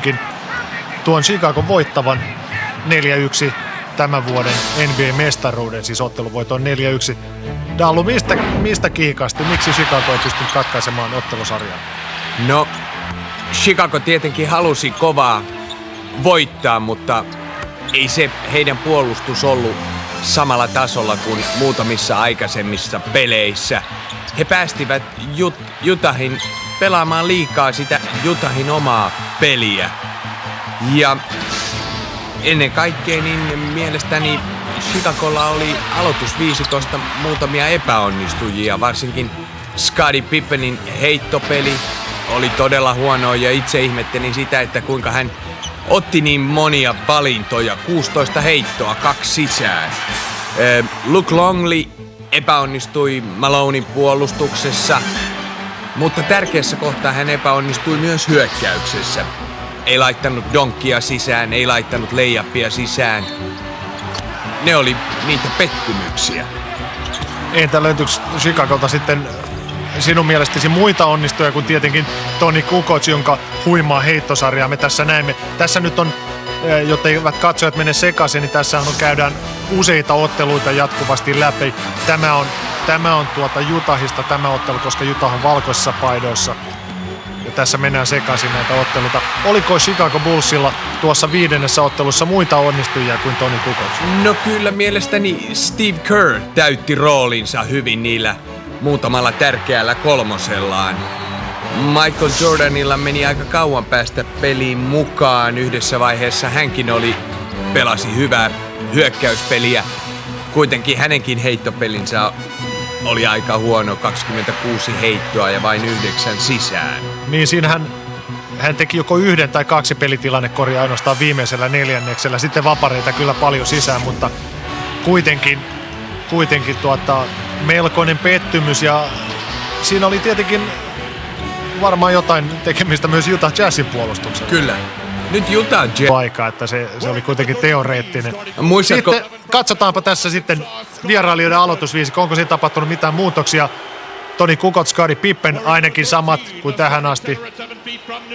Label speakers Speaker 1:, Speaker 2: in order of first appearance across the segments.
Speaker 1: kuitenkin tuon Chicagon voittavan 4-1 tämän vuoden NBA-mestaruuden, siis otteluvoiton 4-1. Dallu, mistä kiikasti? Miksi Chicago ei pystynyt katkaisemaan ottelusarjaa?
Speaker 2: No, Chicago tietenkin halusi kovaa voittaa, mutta ei se heidän puolustus ollut samalla tasolla kuin muutamissa aikaisemmissa peleissä. He päästivät Utahin pelaamaan liikaa sitä Utahin omaa peliä. Ja ennen kaikkea niin mielestäni Chicagolla oli aloitusviisikosta muutamia epäonnistujia, varsinkin Scottie Pippenin heittopeli oli todella huonoa ja itse ihmettelin sitä, että kuinka hän otti niin monia valintoja, 16 heittoa, 2 sisään. Luke Longley epäonnistui Malonein puolustuksessa, mutta tärkeässä kohtaa hän epäonnistui myös hyökkäyksessä. Ei laittanut donkkia sisään, ei laittanut layupia sisään. Ne oli niitä pettymyksiä.
Speaker 1: Entä löytyykö Chicagolta sitten sinun mielestäsi muita onnistuja kuin tietenkin Toni Kukoc, jonka huimaa heittosarjaa me tässä näemme. Tässä nyt on, jotta eivät katsojat mene sekaisin, niin tässä käydään useita otteluita jatkuvasti läpi. Tämä on Utahista tämä ottelu, koska Utah on valkoisissa paidoissa. Ja tässä mennään sekaisin näitä otteluita. Oliko Chicago Bullsilla tuossa 5. ottelussa muita onnistujia kuin Toni Kukoc?
Speaker 2: No kyllä mielestäni Steve Kerr täytti roolinsa hyvin niillä muutamalla tärkeällä kolmosellaan. Michael Jordanilla meni aika kauan päästä peliin mukaan. Yhdessä vaiheessa hänkin pelasi hyvää hyökkäyspeliä. Kuitenkin hänenkin heittopelinsä oli aika huono, 26 heittoa ja vain 9 sisään.
Speaker 1: Niin siinä hän teki joko 1 tai 2 pelitilannekoria ainoastaan viimeisellä 4. Sitten vapareita kyllä paljon sisään, mutta kuitenkin melkoinen pettymys. Ja siinä oli tietenkin varmaan jotain tekemistä myös Utah Jazzin puolustuksella.
Speaker 2: Kyllä. Nyt Utah Jazz
Speaker 1: paikka, että se oli kuitenkin teoreettinen.
Speaker 2: Muistatko?
Speaker 1: Sitten katsotaanpa tässä sitten vierailijoiden aloitusviisikko. Onko siinä tapahtunut mitään muutoksia? Toni Kukoc, Scottie Pippen ainakin samat kuin tähän asti.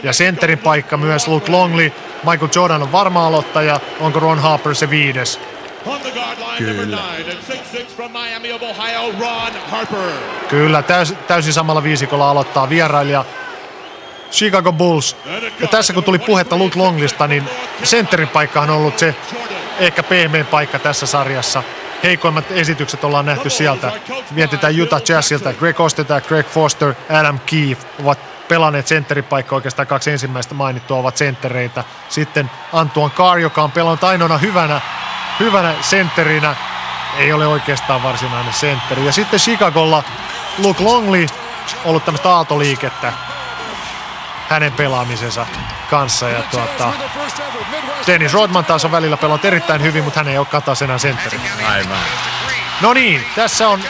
Speaker 1: Ja sentterin paikka myös Luke Longley. Michael Jordan on varma aloittaja. Onko Ron Harper se 5?
Speaker 2: Kyllä.
Speaker 1: Kyllä, täysin samalla viisikolla aloittaa vierailija Chicago Bulls. Ja tässä kun tuli puhetta Luke Longleysta, niin sentterin paikkahan on ollut se ehkä pehmein paikka tässä sarjassa. Heikoimmat esitykset ollaan nähty sieltä. Mietitään Utah Jazzilta, Greg Oster ja Greg Foster, Adam Keefe ovat pelanneet sentteripaikkaa, oikeastaan 2 ensimmäistä mainittua ovat senttereitä. Sitten Antoine Carr, joka on pelannut ainoana hyvänä sentterinä, ei ole oikeastaan varsinainen sentteri. Ja sitten Chicagolla Luke Longley, ollut tämmöistä aaltoliikettä hänen pelaamisensa kanssa. Ja Dennis Rodman taas on välillä pelannut erittäin hyvin, mutta hän ei ole katasena sentteri.
Speaker 2: Aivan.
Speaker 1: No niin, tässä on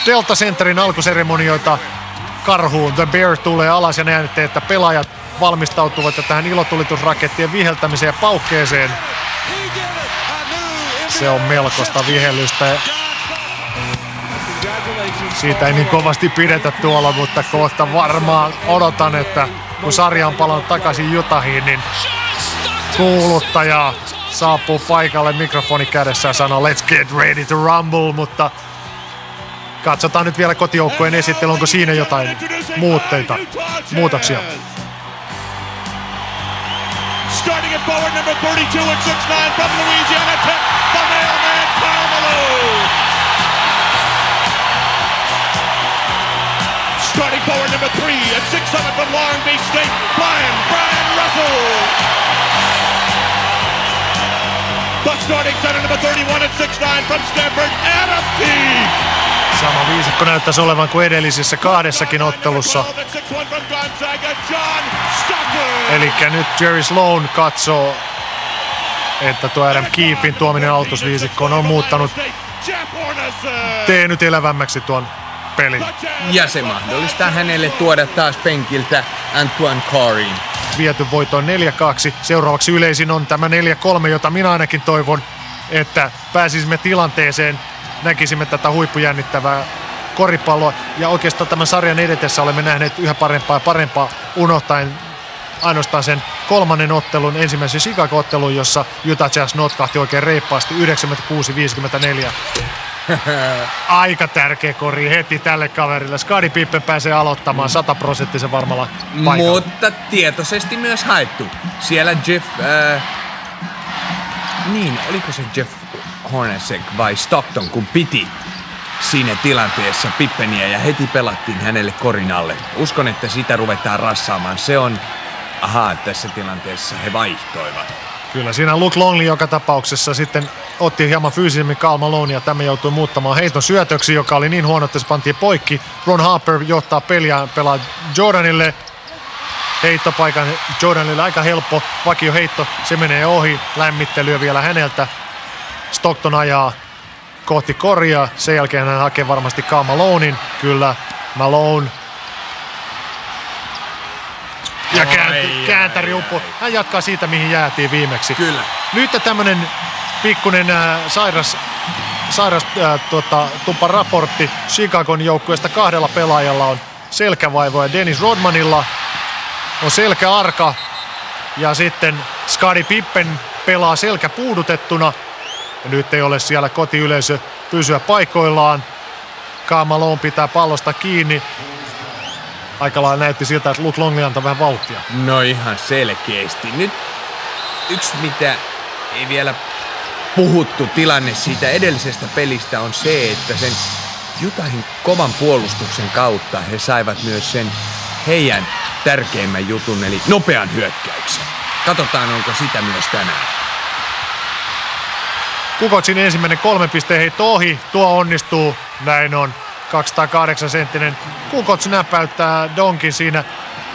Speaker 1: Delta-sentterin alkuseremonioita karhuun. The Bear tulee alas ja näette, että pelaajat valmistautuvat tähän ilotulitusrakettien viheltämiseen ja paukkeeseen. Se on melkoista vihellystä. Siitä ei niin kovasti pidetä tuolla, mutta kohta varmaan odotan, että kun sarja on palannut takaisin Utahiin, niin kuuluttaja saapuu paikalle mikrofoni kädessä ja sanoo let's get ready to rumble, mutta katsotaan nyt vielä kotijoukkueen esittely, onko siinä jotain muutoksia.
Speaker 3: Starting at forward number 32 at 6'9" from Louisiana Tech, the mailman Karl Malone. Starting forward number 3 at 6'7" from Long Beach State, Brian Russell. The starting center number 31 at 6'9" from Stanford, Adam Keefe.
Speaker 1: Sama viisikko näyttäisi olevan kuin edellisissä 2 ottelussa. Elikkä nyt Jerry Sloan katsoo, että tuo Adam Keefin tuominen aloitusviisikkoon on muuttanut, tehnyt elävämmäksi tuon pelin.
Speaker 2: Ja se mahdollistaa hänelle tuoda taas penkiltä Antoine Carrin.
Speaker 1: Viety voitoon 4-2. Seuraavaksi yleisin on tämä 4-3, jota minä ainakin toivon, että pääsisimme tilanteeseen. Näkisimme tätä huippujännittävää koripalloa. Ja oikeastaan tämän sarjan edetessä olemme nähneet yhä parempaa ja parempaa, unohtaen ainoastaan sen kolmannen ottelun, ensimmäisen Chicago-ottelun, jossa Utah Jazz notkahti oikein reippaasti 96-54. Aika tärkeä kori heti tälle kaverille. Scottie Pippen pääsee aloittamaan 100% varmalla paikalla.
Speaker 2: Mutta tietoisesti myös haettu. Siellä Jeff... oliko se Jeff Hornacek vai Stockton, kun piti siinä tilanteessa Pippeniä ja heti pelattiin hänelle korin alle. Uskon, että sitä ruvetaan rassaamaan. Se on... tässä tilanteessa he vaihtoivat.
Speaker 1: Kyllä, siinä Luke Longley joka tapauksessa sitten otti hieman fyysisemmin Karl Malone ja tämä joutui muuttamaan heiton syötöksi, joka oli niin huono, että se pantiin poikki. Ron Harper johtaa peliä, pelaa Jordanille. Heittopaikan Jordanille aika helppo, vakio heitto, se menee ohi, lämmittelyä vielä häneltä. Stockton ajaa kohti koria, sen jälkeen hän hakee varmasti Karl Malonein, kyllä Malone. Ja kääntäri uppo. Hän jatkaa siitä, mihin jäätiin viimeksi.
Speaker 2: Kyllä.
Speaker 1: Nyt tämmönen pikkunen sairas tuparaportti Chicagon joukkueesta 2 pelaajalla on selkävaivoja. Dennis Rodmanilla on selkäarka ja sitten Scottie Pippen pelaa selkä puudutettuna. Ja nyt ei ole siellä kotiyleisö pysyä paikoillaan. Karl Malone pitää pallosta kiinni. Aika lailla näytti siltä, että Luke Longley antaa vähän vauhtia.
Speaker 2: No ihan selkeästi. Nyt yksi, mitä ei vielä puhuttu tilanne siitä edellisestä pelistä on se, että sen Utahin kovan puolustuksen kautta he saivat myös sen heidän tärkeimmän jutun, eli nopean hyökkäyksen. Katsotaan, onko sitä myös tänään.
Speaker 1: Kukotsin ensimmäinen 3 pisteen heitto ohi. Tuo onnistuu. Näin on. 208-senttinen Kukoc näpäyttää donkin siinä.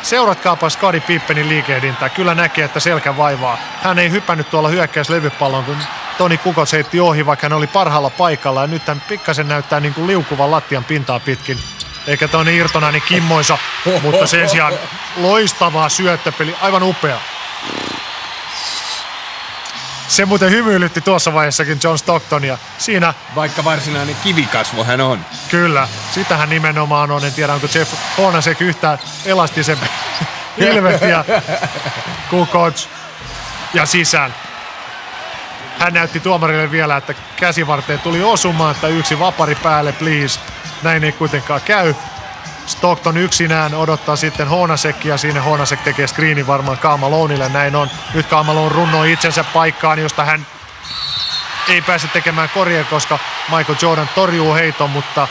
Speaker 1: Seuratkaapa Scottie Pippenin liikehdintää. Kyllä näkee, että selkä vaivaa. Hän ei hypännyt tuolla hyökkäyslevypallon, kun Toni Kukoc heitti ohi, vaikka hän oli parhaalla paikalla. Ja nyt hän pikkasen näyttää niin kuin liukuvan lattian pintaa pitkin. Eikä Toni Irtonainen kimmoisa, mutta sen sijaan loistavaa syöttöpeli. Aivan upea. Se muuten hymyilytti tuossa vaiheessakin John Stocktonia. Siinä...
Speaker 2: Vaikka varsinainen kivikasvo hän on.
Speaker 1: Kyllä, sitähän nimenomaan on. En tiedä, onko Jeff Hornacek yhtään elastisempi ilmehti ja Kukoc ja sisään. Hän näytti tuomarille vielä, että käsivarteen tuli osumaan, että yksi vapari päälle, please. Näin ei kuitenkaan käy. Stockton yksinään odottaa sitten Hornacekia. Siinä Hornacek tekee screenin varmaan Karl Malonelle. Näin on. Nyt Karl Malone runnoo itsensä paikkaan, josta hän ei pääse tekemään koria, koska Michael Jordan torjuu heiton, mutta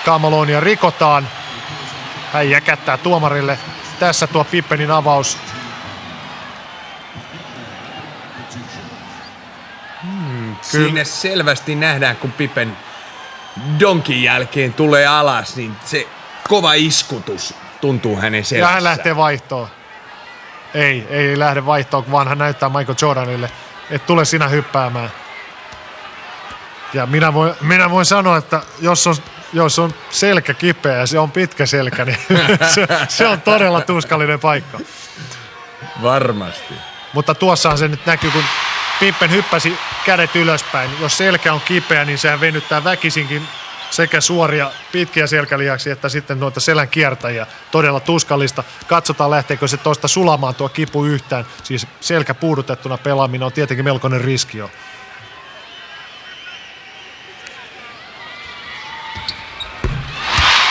Speaker 1: Karl Malonea rikotaan. Hän jäkättää tuomarille. Tässä tuo Pippenin avaus.
Speaker 2: Siinä selvästi nähdään, kun Pippen donkin jälkeen tulee alas, niin se kova iskutus tuntuu hänen selvässä.
Speaker 1: Ja hän lähtee vaihtoon. Ei lähde vaihtoon, vaan hän näyttää Michael Jordanille, että tule sinä hyppäämään. Ja minä voin sanoa, että jos on selkä kipeä ja se on pitkä selkä, niin se on todella tuskallinen paikka.
Speaker 2: Varmasti.
Speaker 1: Mutta tuossahan se nyt näkyy, kun Pippen hyppäsi kädet ylöspäin. Jos selkä on kipeä, niin sehän venyttää väkisinkin sekä suoria pitkiä selkälihaksia että sitten noita selän kiertäjiä. Todella tuskallista. Katsotaan, lähteekö se tuosta sulamaan tuo kipu yhtään. Siis selkä puudutettuna pelaaminen on tietenkin melkoinen riski jo.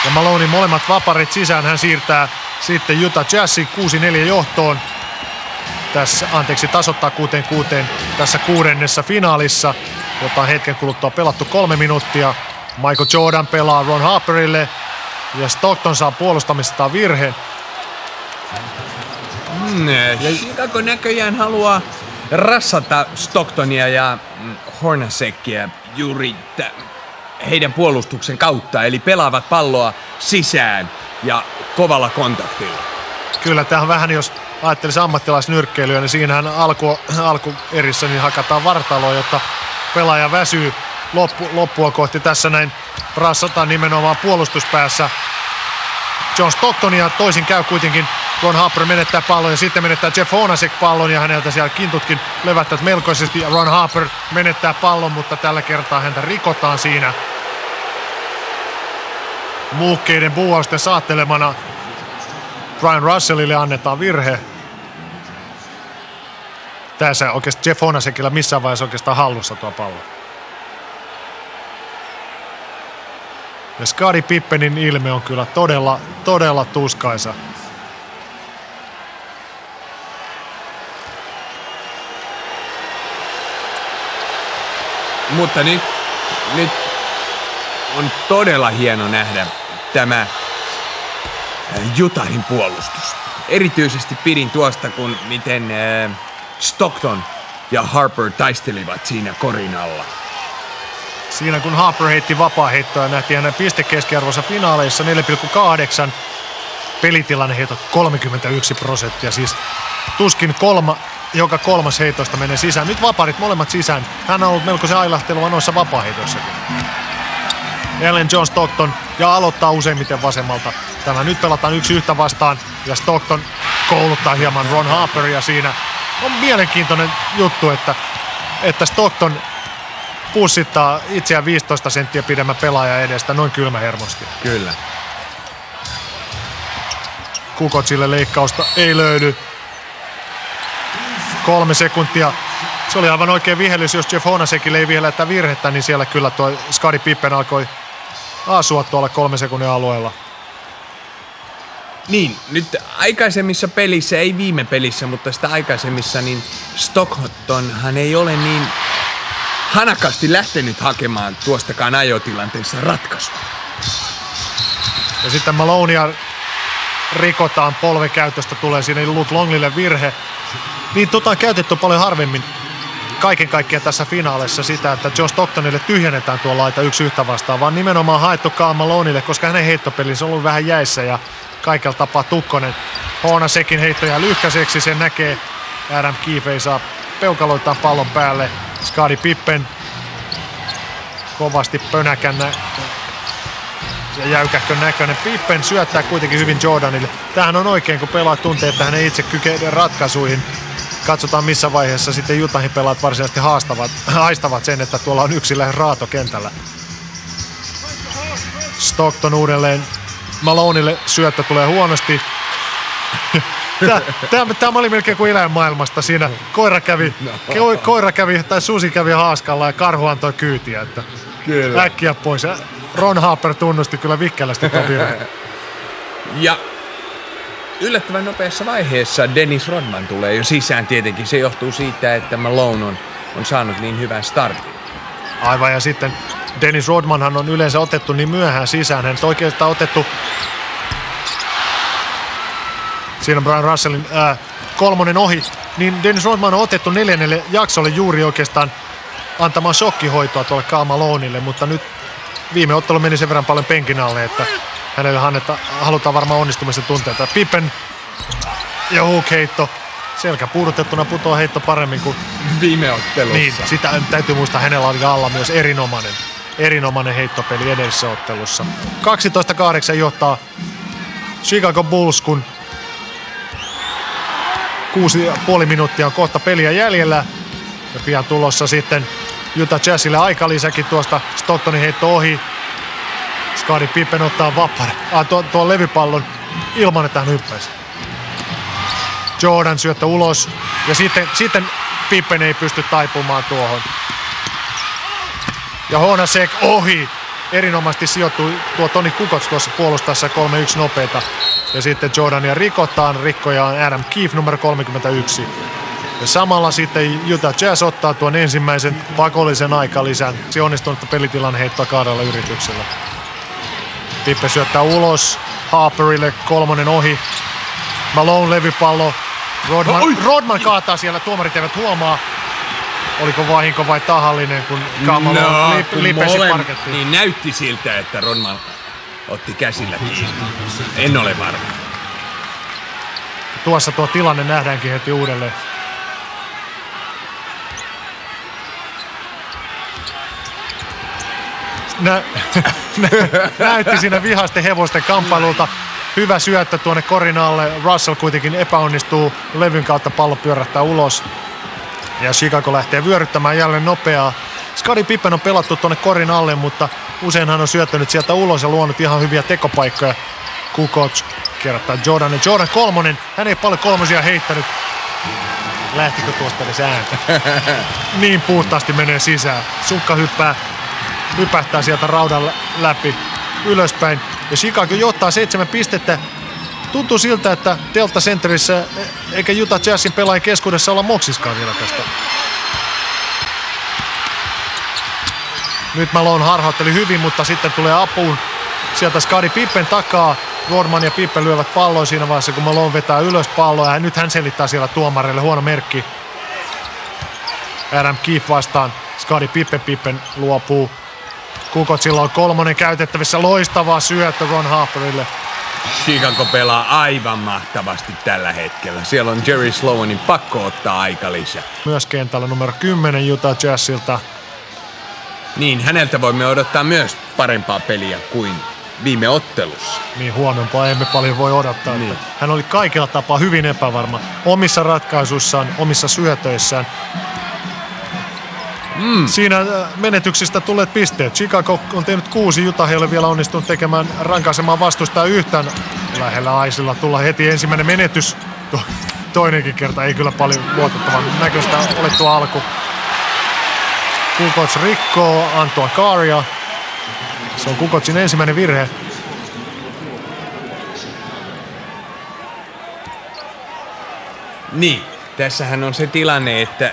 Speaker 1: Ja Malonein molemmat vaparit sisään. Hän siirtää sitten Utah Jazzin 6-4 johtoon. Tasoittaa 6-6 tässä 6. finaalissa, jota on hetken kuluttua pelattu 3 minuuttia. Michael Jordan pelaa Ron Harperille ja Stockton saa puolustamistaan virheen.
Speaker 2: Chicago näköjään haluaa rassata Stocktonia ja Hornacekia juuri heidän puolustuksen kautta, eli pelaavat palloa sisään ja kovalla kontaktilla.
Speaker 1: Kyllä, tämähän vähän, jos ajattelisi ammattilaisnyrkkeilyä, niin siinähän alkuerissä niin hakataan vartaloa, jotta pelaaja väsyy loppua kohti. Tässä näin rassataan nimenomaan puolustuspäässä John Stocktonia. Toisin käy kuitenkin. Ron Harper menettää pallon ja sitten menettää Jeff Hornacek pallon ja häneltä siellä kintutkin levättävät melkoisesti. Ron Harper menettää pallon, mutta tällä kertaa häntä rikotaan siinä. Muukkeiden buuausten saattelemana Brian Russellille annetaan virhe. tässä oikeastaan Jeff Honasekilla missään vaiheessa oikeastaan hallussa tuo pallo. Ja Scottie Pippenin ilme on kyllä todella tuskaisa.
Speaker 2: Mutta nyt on todella hieno nähdä tämä Utahin puolustus. Erityisesti pidin tuosta, kun miten Stockton ja Harper taistelivat siinä korin alla.
Speaker 1: Siinä kun Harper heitti vapaaheittoa, nähtiin hänen pistekeskiarvonsa finaaleissa 4,8. Pelitilanne heitot 31%, siis tuskin joka kolmas heitosta menee sisään. Nyt vaparit molemmat sisään. Hän on ollut melkoisen ailahtelua noissa vapaaheitoissakin. Jälleen John Stockton ja aloittaa useimmiten vasemmalta. Tämä nyt pelataan 1-1 vastaan ja Stockton kouluttaa hieman Ron Harperia siinä. On mielenkiintoinen juttu, että Stockton pussittaa itseään 15 senttiä pidemmän pelaajan edestä noin kylmähermosti.
Speaker 2: Kyllä.
Speaker 1: Kukotsille leikkausta ei löydy. 3 sekuntia. Se oli aivan oikein vihellys, jos Jeff Honasekille ei vihellettä virhettä, niin siellä kyllä tuo Scottie Pippen alkoi asua tuolla 3 sekunnin alueella.
Speaker 2: Niin, nyt aikaisemmissa pelissä, ei viime pelissä, mutta sitä aikaisemmissa, niin Stocktonhan ei ole niin hanakasti lähtenyt hakemaan tuostakaan ajotilanteessa ratkaisua.
Speaker 1: Ja sitten Malonea rikotaan, polvekäytöstä tulee siinä Luke Longlille virhe. Niin on käytetty paljon harvemmin kaiken kaikkiaan tässä finaalissa sitä, että John Stocktonille tyhjennetään tuo laita 1-1 vastaan, vaan nimenomaan haettu Karl Malonelle, koska hänen heittopelinsä on ollut vähän jäissä ja kaikella tapaa tukkonen. Honasekin heitto jää lyhkäiseksi, sen näkee. Adam Keefe ei saa peukaloittaa pallon päälle. Scottie Pippen kovasti pönäkänä ja jäykähkön näköinen. Pippen syöttää kuitenkin hyvin Jordanille. Tämähän on oikein, kun pelaat tuntee, että hän ei itse kykene ratkaisuihin. Katsotaan missä vaiheessa sitten Utahin pelaat varsinaisesti haistavat sen, että tuolla on yksi lähes raato kentällä. Stockton uudelleen. Malonelle syöttö tulee huonosti. Tämä oli melkein kuin eläinmaailmasta. Siinä koira kävi tai susi kävi haaskalla ja karhu antoi kyytiä. Että
Speaker 2: Kyllä.
Speaker 1: Äkkiä pois. Ron Harper tunnusti kyllä vikkelästi tuon virheen.
Speaker 2: Ja yllättävän nopeassa vaiheessa Dennis Rodman tulee jo sisään tietenkin. Se johtuu siitä, että Malone on saanut niin hyvän startin.
Speaker 1: Aivan, ja sitten Dennis Rodmanhan on yleensä otettu niin myöhään sisään. Hän on oikeastaan otettu siinä Brian Russellin 3 ohi, niin Dennis Rodman on otettu 4. jaksolle juuri oikeastaan antamaan shokkihoitoa tuolle Karl Malonelle, mutta nyt viime ottelu meni sen verran paljon penkin alle, että hänelle halutaan varmaan onnistumisen tunteita. Pippen ja Hook-heitto. Selkä puudutettuna putoaa heitto paremmin kuin
Speaker 2: Viime ottelussa.
Speaker 1: niin, sitä täytyy muistaa, hänellä oli alla myös erinomainen heittopeli edellisessä ottelussa. 12-8 johtaa Chicago Bulls, kun 6,5 minuuttia on kohta peliä jäljellä. Ja pian tulossa sitten Utah Jazzille aikalisäkin tuosta Stocktonin heitto ohi. Scottie Pippen ottaa tuon levypallon ilman, että hän hyppäisi. Jordan syöttö ulos ja sitten Pippen ei pysty taipumaan tuohon. Ja Honasek ohi. Erinomaisesti sijoittui tuo Toni Kukoc tuossa puolustassa 3-1 nopeita. Ja sitten Jordania rikotaan. Rikkoja on Adam Keefe numero 31. Ja samalla sitten Utah Jazz ottaa tuon ensimmäisen pakollisen aikalisän. Se onnistunutta pelitilan heittoa 2 yrityksellä. Pippe syöttää ulos. Harperille 3 ohi. Malone levypallo. Rodman kaataa siellä, tuomarit eivät huomaa. Oliko vahinko vai tahallinen, kun Malone lipesi parkettiin.
Speaker 2: Niin näytti siltä, että Rodman otti käsillä kiinni. En ole varma.
Speaker 1: Tuossa tuo tilanne nähdäänkin heti uudelleen. Näytti siinä vihaisten hevosten kamppailulta. Hyvä syöttö tuonne korin alle. Russell kuitenkin epäonnistuu. Levyn kautta pallo pyörähtää ulos. Ja Chicago lähtee vyöryttämään jälleen nopeaa. Scottie Pippen on pelattu tuonne korin alle, mutta usein hän on syöttänyt sieltä ulos ja luonut ihan hyviä tekopaikkoja. Kukoc kertaa Jordan. Jordan 3. Hän ei paljon 3 heittänyt. lähtikö tuosta edes ääntä. Niin puhtaasti menee sisään. Sukka hypähtää sieltä raudan läpi ylöspäin. Ja Chicago johtaa 7 pistettä. Tuntuu siltä, että Delta Centerissä eikä Utah Jazzin pelaajien keskuudessa olla moksiskaan vielä tästä. Nyt Malone harhautteli hyvin, mutta sitten tulee apuun. Sieltä Scottie Pippen takaa. Rodman ja Pippen lyövät palloa siinä vaiheessa, kun Malone vetää ylös palloa. Ja nyt hän selittää siellä tuomareille. Huono merkki. Adam Keefe vastaan. Scottie Pippen luopuu. Kukotsilla on 3 käytettävissä. Loistava syöttö Ron Harperille.
Speaker 2: Chicago pelaa aivan mahtavasti tällä hetkellä. Siellä on Jerry Sloanin pakko ottaa aika lisää.
Speaker 1: Myös kentällä numero 10 Utah Jazzilta.
Speaker 2: Niin, häneltä voimme odottaa myös parempaa peliä kuin viime ottelussa.
Speaker 1: Niin huonompaa emme paljon voi odottaa.
Speaker 2: Niin.
Speaker 1: Hän oli kaikilla tapaa hyvin epävarma omissa ratkaisuissaan, omissa syötöissään. Siinä menetyksistä tulleet pisteet. Chicago on tehnyt 6, Utah ei ole vielä onnistunut tekemään rankaisemaan vastustaa yhtään. Lähellä Aisilla tulla heti ensimmäinen menetys. Toinenkin kerta ei kyllä paljon luotettavan näköistä ole tuo alku. Kukoc rikkoo Antoine Caria. Se on Kukocin ensimmäinen virhe.
Speaker 2: Niin, tässähän on se tilanne, että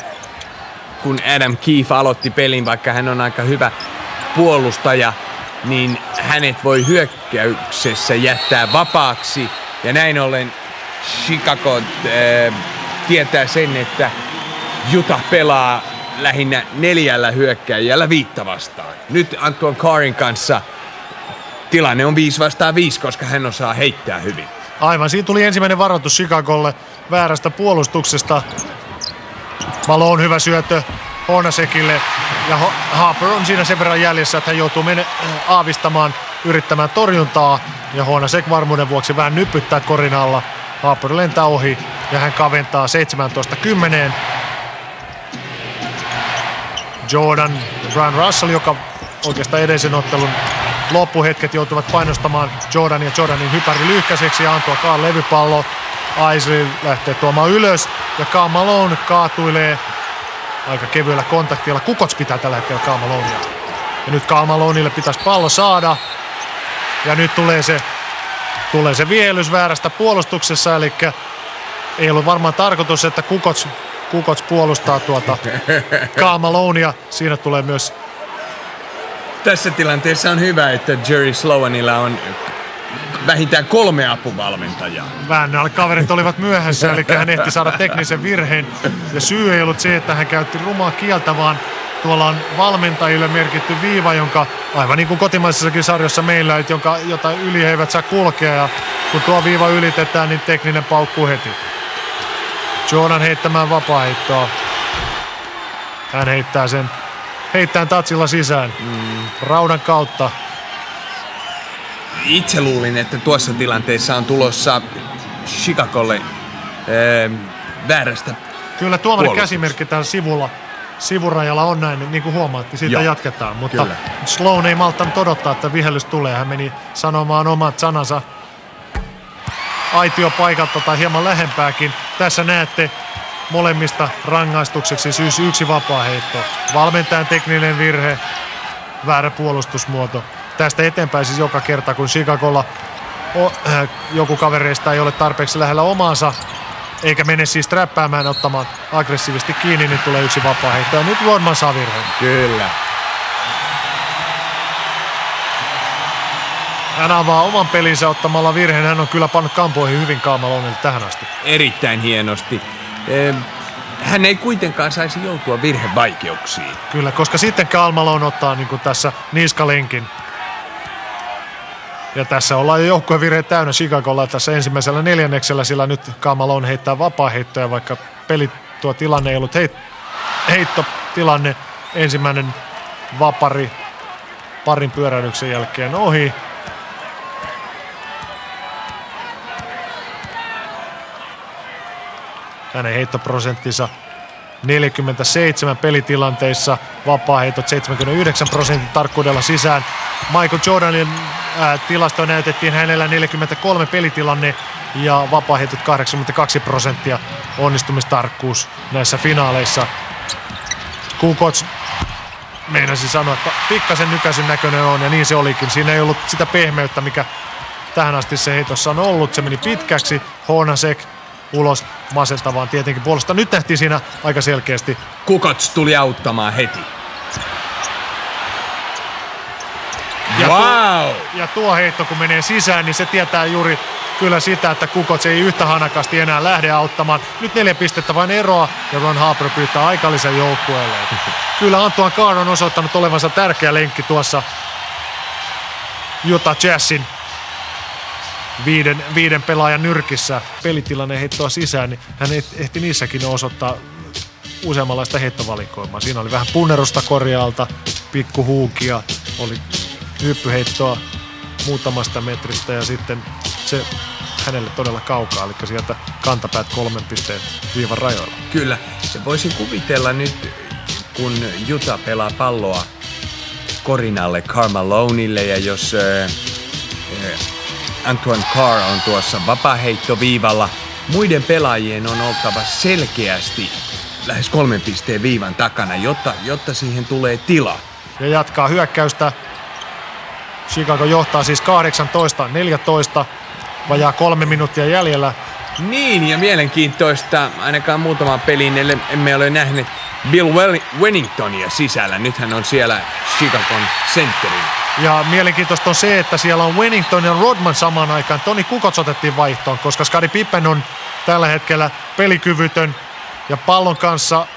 Speaker 2: kun Adam Keefe aloitti pelin, vaikka hän on aika hyvä puolustaja, niin hänet voi hyökkäyksessä jättää vapaaksi. Ja näin ollen Chicago tietää sen, että Utah pelaa lähinnä 4 hyökkääjällä 5 vastaan. Nyt Antoine Carin kanssa tilanne on 5 vastaan 5, koska hän osaa heittää hyvin.
Speaker 1: Aivan, siinä tuli ensimmäinen varoitus Chicagolle väärästä puolustuksesta. Malone hyvä syöttö Hornacekille ja Harper on siinä sen verran jäljessä, että hän joutuu aavistamaan, yrittämään torjuntaa ja Hornacek varmuuden vuoksi vähän nypyttää korin alla. Harper lentää ohi ja hän kaventaa 17-10. Jordan ja Brian Russell, joka oikeastaan edellisen ottelun loppuhetket joutuvat painostamaan Jordanin hypäri lyhkäiseksi ja Antoine Carr levypallo. Aisley lähtee tuomaan ylös ja Karl Malone kaatuilee aika kevyellä kontaktilla. Kukoc pitää tällä hetkellä Karl Malonea. Ja nyt Karl Malonelle pitäisi pallo saada. Ja nyt tulee se vihelys väärästä puolustuksessa, eli ei ollut varmaan tarkoitus, että Kukoc puolustaa tuota Karl Malonea. Siinä tulee myös...
Speaker 2: Tässä tilanteessa on hyvä, että Jerry Sloanilla on vähintään 3 apuvalmentajaa.
Speaker 1: Väännällä kaverit olivat myöhässä, eli hän ehti saada teknisen virheen. Ja syy ei ollut se, että hän käytti rumaa kieltä, vaan tuolla on valmentajille merkitty viiva, jonka aivan niin kuin kotimaisessakin sarjassa meillä, jota yli he eivät saa kulkea. Ja kun tuo viiva ylitetään, niin tekninen paukkuu heti. Jordan heittämään vapaaheittoa. Hän heittää sen tatsilla sisään. Raudan kautta.
Speaker 2: Itse luulin, että tuossa tilanteessa on tulossa Chicagolle väärästä.
Speaker 1: Kyllä tuomarin käsimerkki täällä sivurajalla on näin, niin kuin huomaatti, siitä jatketaan. Mutta kyllä. Sloan ei malttanut odottaa, että vihellys tulee. Hän meni sanomaan omat sanansa aitiopaikalta tai hieman lähempääkin. Tässä näette molemmista rangaistukseksi syys 1 vapaaheitto. Valmentajan tekninen virhe, väärä puolustusmuoto. Tästä eteenpäin siis joka kerta, kun Chicagolla joku kavereista ei ole tarpeeksi lähellä omaansa, eikä mene siis träppäämään ottamaan aggressiivisesti kiinni, niin tulee 1 vapaaheitto. Ja nyt Rodman saa virheen.
Speaker 2: Kyllä.
Speaker 1: Hän avaa oman pelinsä ottamalla virheen. Hän on kyllä pannut kampoihin hyvin Karl Malonelle tähän asti.
Speaker 2: Erittäin hienosti. Hän ei kuitenkaan saisi joutua virhevaikeuksiin.
Speaker 1: Kyllä, koska sitten Karl Malone ottaa niin kuin tässä niskalenkin. Ja tässä ollaan jo joukkuevirheet täynnä Chicagolla tässä ensimmäisellä 4, sillä nyt Karl Malone heittää vapaaheittoja, vaikka tuo tilanne ei ollut heittotilanne. Ensimmäinen vapari parin pyöräilyksen jälkeen ohi. Hänen heittoprosenttinsa 47 pelitilanteissa, vapaaheitot 79% tarkkuudella sisään. Michael Jordanin tilasto näytettiin hänellä 43 pelitilanne ja vapaaheitot 82% onnistumistarkkuus näissä finaaleissa. Kukoc meinasi sanoa, että pikkasen nykäisen näköinen on, ja niin se olikin. Siinä ei ollut sitä pehmeyttä, mikä tähän asti se heitossa on ollut. Se meni pitkäksi. Hornacek ulos masentavaan tietenkin puolesta. Nyt nähtiin siinä aika selkeästi.
Speaker 2: Kukoc tuli auttamaan heti.
Speaker 1: Ja
Speaker 2: Wow!
Speaker 1: Ja tuo heitto kun menee sisään, niin se tietää juuri kyllä sitä, että Kukoc ei yhtä hanakasti enää lähde auttamaan. Nyt 4 pistettä vain eroa, ja Ron Harper pyytää aikalisen joukkueelle. Kyllä Antoine Carr on osoittanut olevansa tärkeä lenkki tuossa Utah Jazzin viiden pelaajan nyrkissä. Pelitilanne heittoa sisään, niin hän ehti niissäkin osoittaa useammanlaista heittovalikoimaa. Siinä oli vähän punnerusta korjaalta, pikkuhuukia, oli hyppyheittoa muutamasta metristä ja sitten se hänelle todella kaukaa, eli sieltä kantapäät 3 pisteen viivan rajoilla.
Speaker 2: Kyllä, se voisin kuvitella nyt, kun Utah pelaa palloa Corinalle, Karl Malonelle, ja jos Antoine Carr on tuossa vapaaheittoviivalla, muiden pelaajien on oltava selkeästi lähes 3 pisteen viivan takana, jotta siihen tulee tila.
Speaker 1: Ja jatkaa hyökkäystä. Chicago johtaa siis 18-14, vajaa 3 minuuttia jäljellä.
Speaker 2: Niin, ja mielenkiintoista, ainakaan muutaman pelin emme ole nähneet Bill Wenningtonia sisällä. Nyt hän on siellä Chicagon sentterin.
Speaker 1: Ja mielenkiintoista on se, että siellä on Wennington ja Rodman samaan aikaan. Toni Kukoc otettiin vaihtoon, koska Scottie Pippen on tällä hetkellä pelikyvytön. Ja pallon kanssa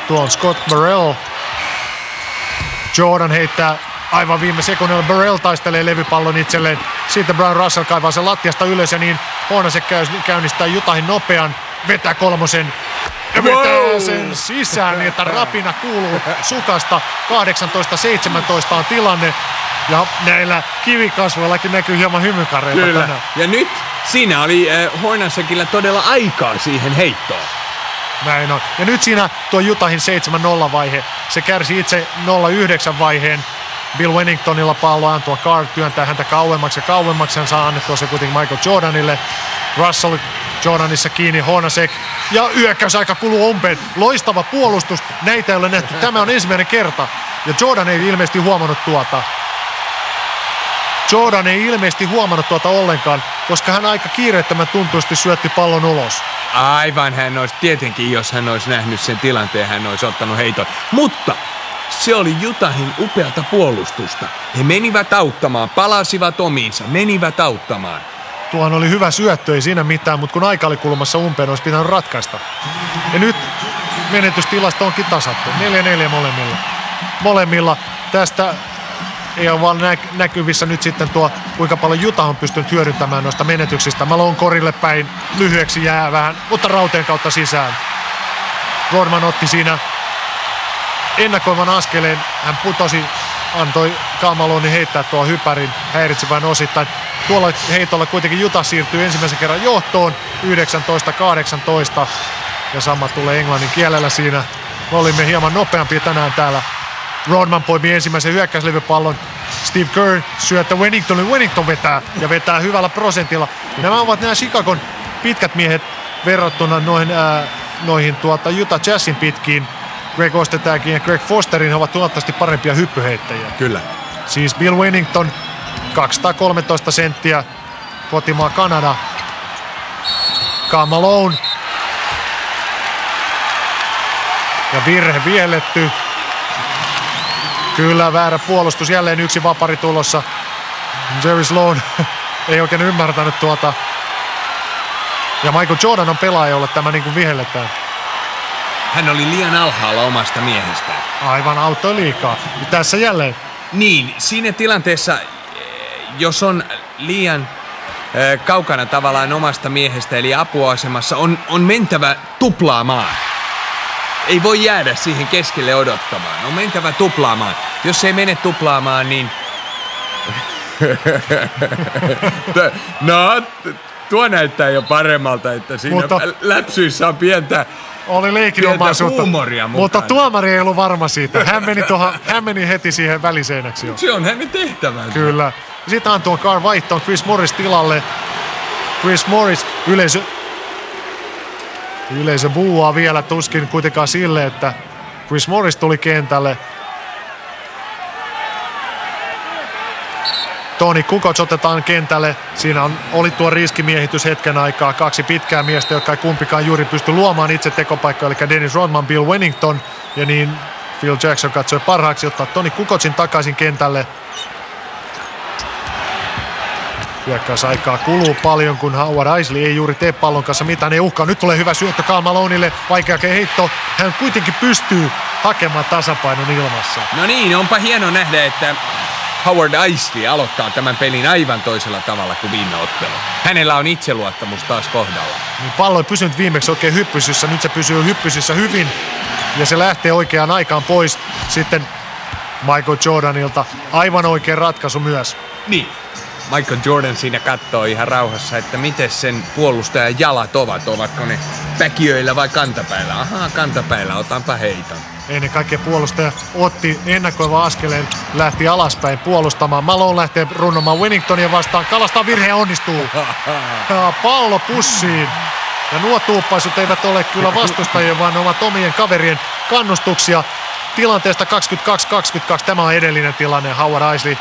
Speaker 1: tuo on Scott Burrell. Jordan heittää aivan viime sekunnilla. Burrell taistelee levypallon itselleen. Sitten Brown Russell kaivaa sen lattiasta ylös ja niin Hornacek käynnistää Utahin nopean. Vetää 3 ja vetää sen sisään niin, että rapina kuuluu sukasta. 18-17 on tilanne ja näillä kivikasvoillakin näkyy hieman hymykareita tänään.
Speaker 2: Ja nyt siinä oli Hornacekilla todella aikaa siihen heittoon.
Speaker 1: Näin on. Ja nyt siinä tuo Utahin 7-0 vaihe. Se kärsi itse 0-9 vaiheen. Bill Wenningtonilla pallo, Antoine Carr työntää häntä kauemmaksi ja kauemmaksi. Hän saa annettua se kuitenkin Michael Jordanille. Russell Jordanissa kiinni, Hornacek. Ja hyökkäysaika kuluu umpeen. Loistava puolustus. Näitä ei ole nähty. Tämä on ensimmäinen kerta. Ja Jordan ei ilmeisesti huomannut tuota. Jordan ei ilmeisesti huomannut tuota ollenkaan, koska hän aika kiireettömän tuntuisesti syötti pallon ulos.
Speaker 2: Aivan, hän olisi tietenkin, jos hän olisi nähnyt sen tilanteen, hän olisi ottanut heiton. Mutta se oli Utahin upeata puolustusta. He menivät auttamaan, palasivat omiinsa, menivät auttamaan.
Speaker 1: Tuohan oli hyvä syöttö, ei siinä mitään, mutta kun aika oli kulmassa umpeen, olisi pitänyt ratkaista. Ja nyt menetystilasta onkin tasattu. 4-4 molemmilla. Molemmilla tästä ei ole vaan näkyvissä nyt sitten tuo, kuinka paljon Utah on pystynyt hyödyntämään noista menetyksistä. Malone korille päin, lyhyeksi jää vähän, mutta rauteen kautta sisään. Rodman otti siinä ennakoivan askeleen. Hän putosi, antoi Karl Malone heittää tuo hypärin, häiritsi vain osittain. Tuolla heitolla kuitenkin Utah siirtyy ensimmäisen kerran johtoon 19-18. Ja sama tulee englannin kielellä siinä. Me olimme hieman nopeampia tänään täällä. Rodman poimii ensimmäisen hyökkäyslevypallon. Steve Kerr syöttää Wenningtonille. Wennington vetää ja vetää hyvällä prosentilla. Nämä ovat nämä Chicagon pitkät miehet verrattuna noihin Utah Jazzin pitkiin. Greg Ostetäkin ja Greg Fosterin, he ovat huomattavasti parempia hyppyheittäjiä.
Speaker 2: Kyllä.
Speaker 1: Siis Bill Wennington 213 senttiä, kotimaa Kanada. Karl Malone. Ja virhe vihelletty. Kyllä, väärä puolustus. Jälleen yksi vapari tulossa. Jerry Sloan ei oikein ymmärtänyt tuota. Ja Michael Jordan on pelaaja, jolle tämä niin kuin vihelletään.
Speaker 2: Hän oli liian alhaalla omasta miehestään.
Speaker 1: Aivan, auttoi liikaa. Ja tässä jälleen.
Speaker 2: Niin, siinä tilanteessa, jos on liian kaukana tavallaan omasta miehestä, eli apuasemassa, on mentävä tuplaamaan. Ei voi jäädä siihen keskelle odottamaan. On mentävä tuplaamaan. Jos ei mene tuplaamaan, niin... tuo näyttää jo paremmalta, että siinä läpsyissä on pientä...
Speaker 1: Oli leikinomaisuutta,
Speaker 2: huumoria mukana.
Speaker 1: Mutta tuomari ei ollut varma siitä. Hän meni heti siihen väliseinäksi jo.
Speaker 2: Se on hänen tehtävänsä.
Speaker 1: Kyllä. Sitten Antoine Carr vaihtoon Chris Morris tilalle. Chris Morris. Yleisö buuaa vielä, tuskin kuitenkaan sille, että Chris Morris tuli kentälle. Toni Kukoc otetaan kentälle. Siinä oli tuo riskimiehitys hetken aikaa. 2 pitkää miestä, jotka ei kumpikaan juuri pysty luomaan itse tekopaikkoja, eli Dennis Rodman, Bill Wennington. Ja niin Phil Jackson katsoi parhaaksi ottaa Toni Kukocin takaisin kentälle. Hyökkäysaikaa kuluu paljon, kun Howard Eisley ei juuri tee pallon kanssa mitään. Ei uhkaa. Nyt tulee hyvä syöttö Karl Malonelle. Vaikea heitto. Hän kuitenkin pystyy hakemaan tasapainon ilmassa.
Speaker 2: No niin, onpa hieno nähdä, että Howard Eisley aloittaa tämän pelin aivan toisella tavalla kuin viime ottelu. Hänellä on itseluottamus taas kohdalla.
Speaker 1: Niin pallo ei pysynyt viimeksi oikein hyppysissä. Nyt se pysyy hyppysissä hyvin. Ja se lähtee oikeaan aikaan pois. Sitten Michael Jordanilta aivan oikein ratkaisu myös.
Speaker 2: Niin. Michael Jordan siinä katsoo ihan rauhassa, että miten sen puolustajan jalat ovat. Ovatko ne päkiöillä vai kantapäällä? Ahaa, kantapäällä, otanpa heiton.
Speaker 1: Ennen kaikkea puolustaja otti ennakoivan askeleen, lähti alaspäin puolustamaan. Malone lähtee runnomaan Wenningtonia vastaan. Kalastaa virhe, onnistuu. Pallo pussiin. Ja nuo tuuppaisut eivät ole kyllä vastustajien, vaan ne ovat omien kaverien kannustuksia. Tilanteesta 22-22. Tämä on edellinen tilanne. Howard Eisley.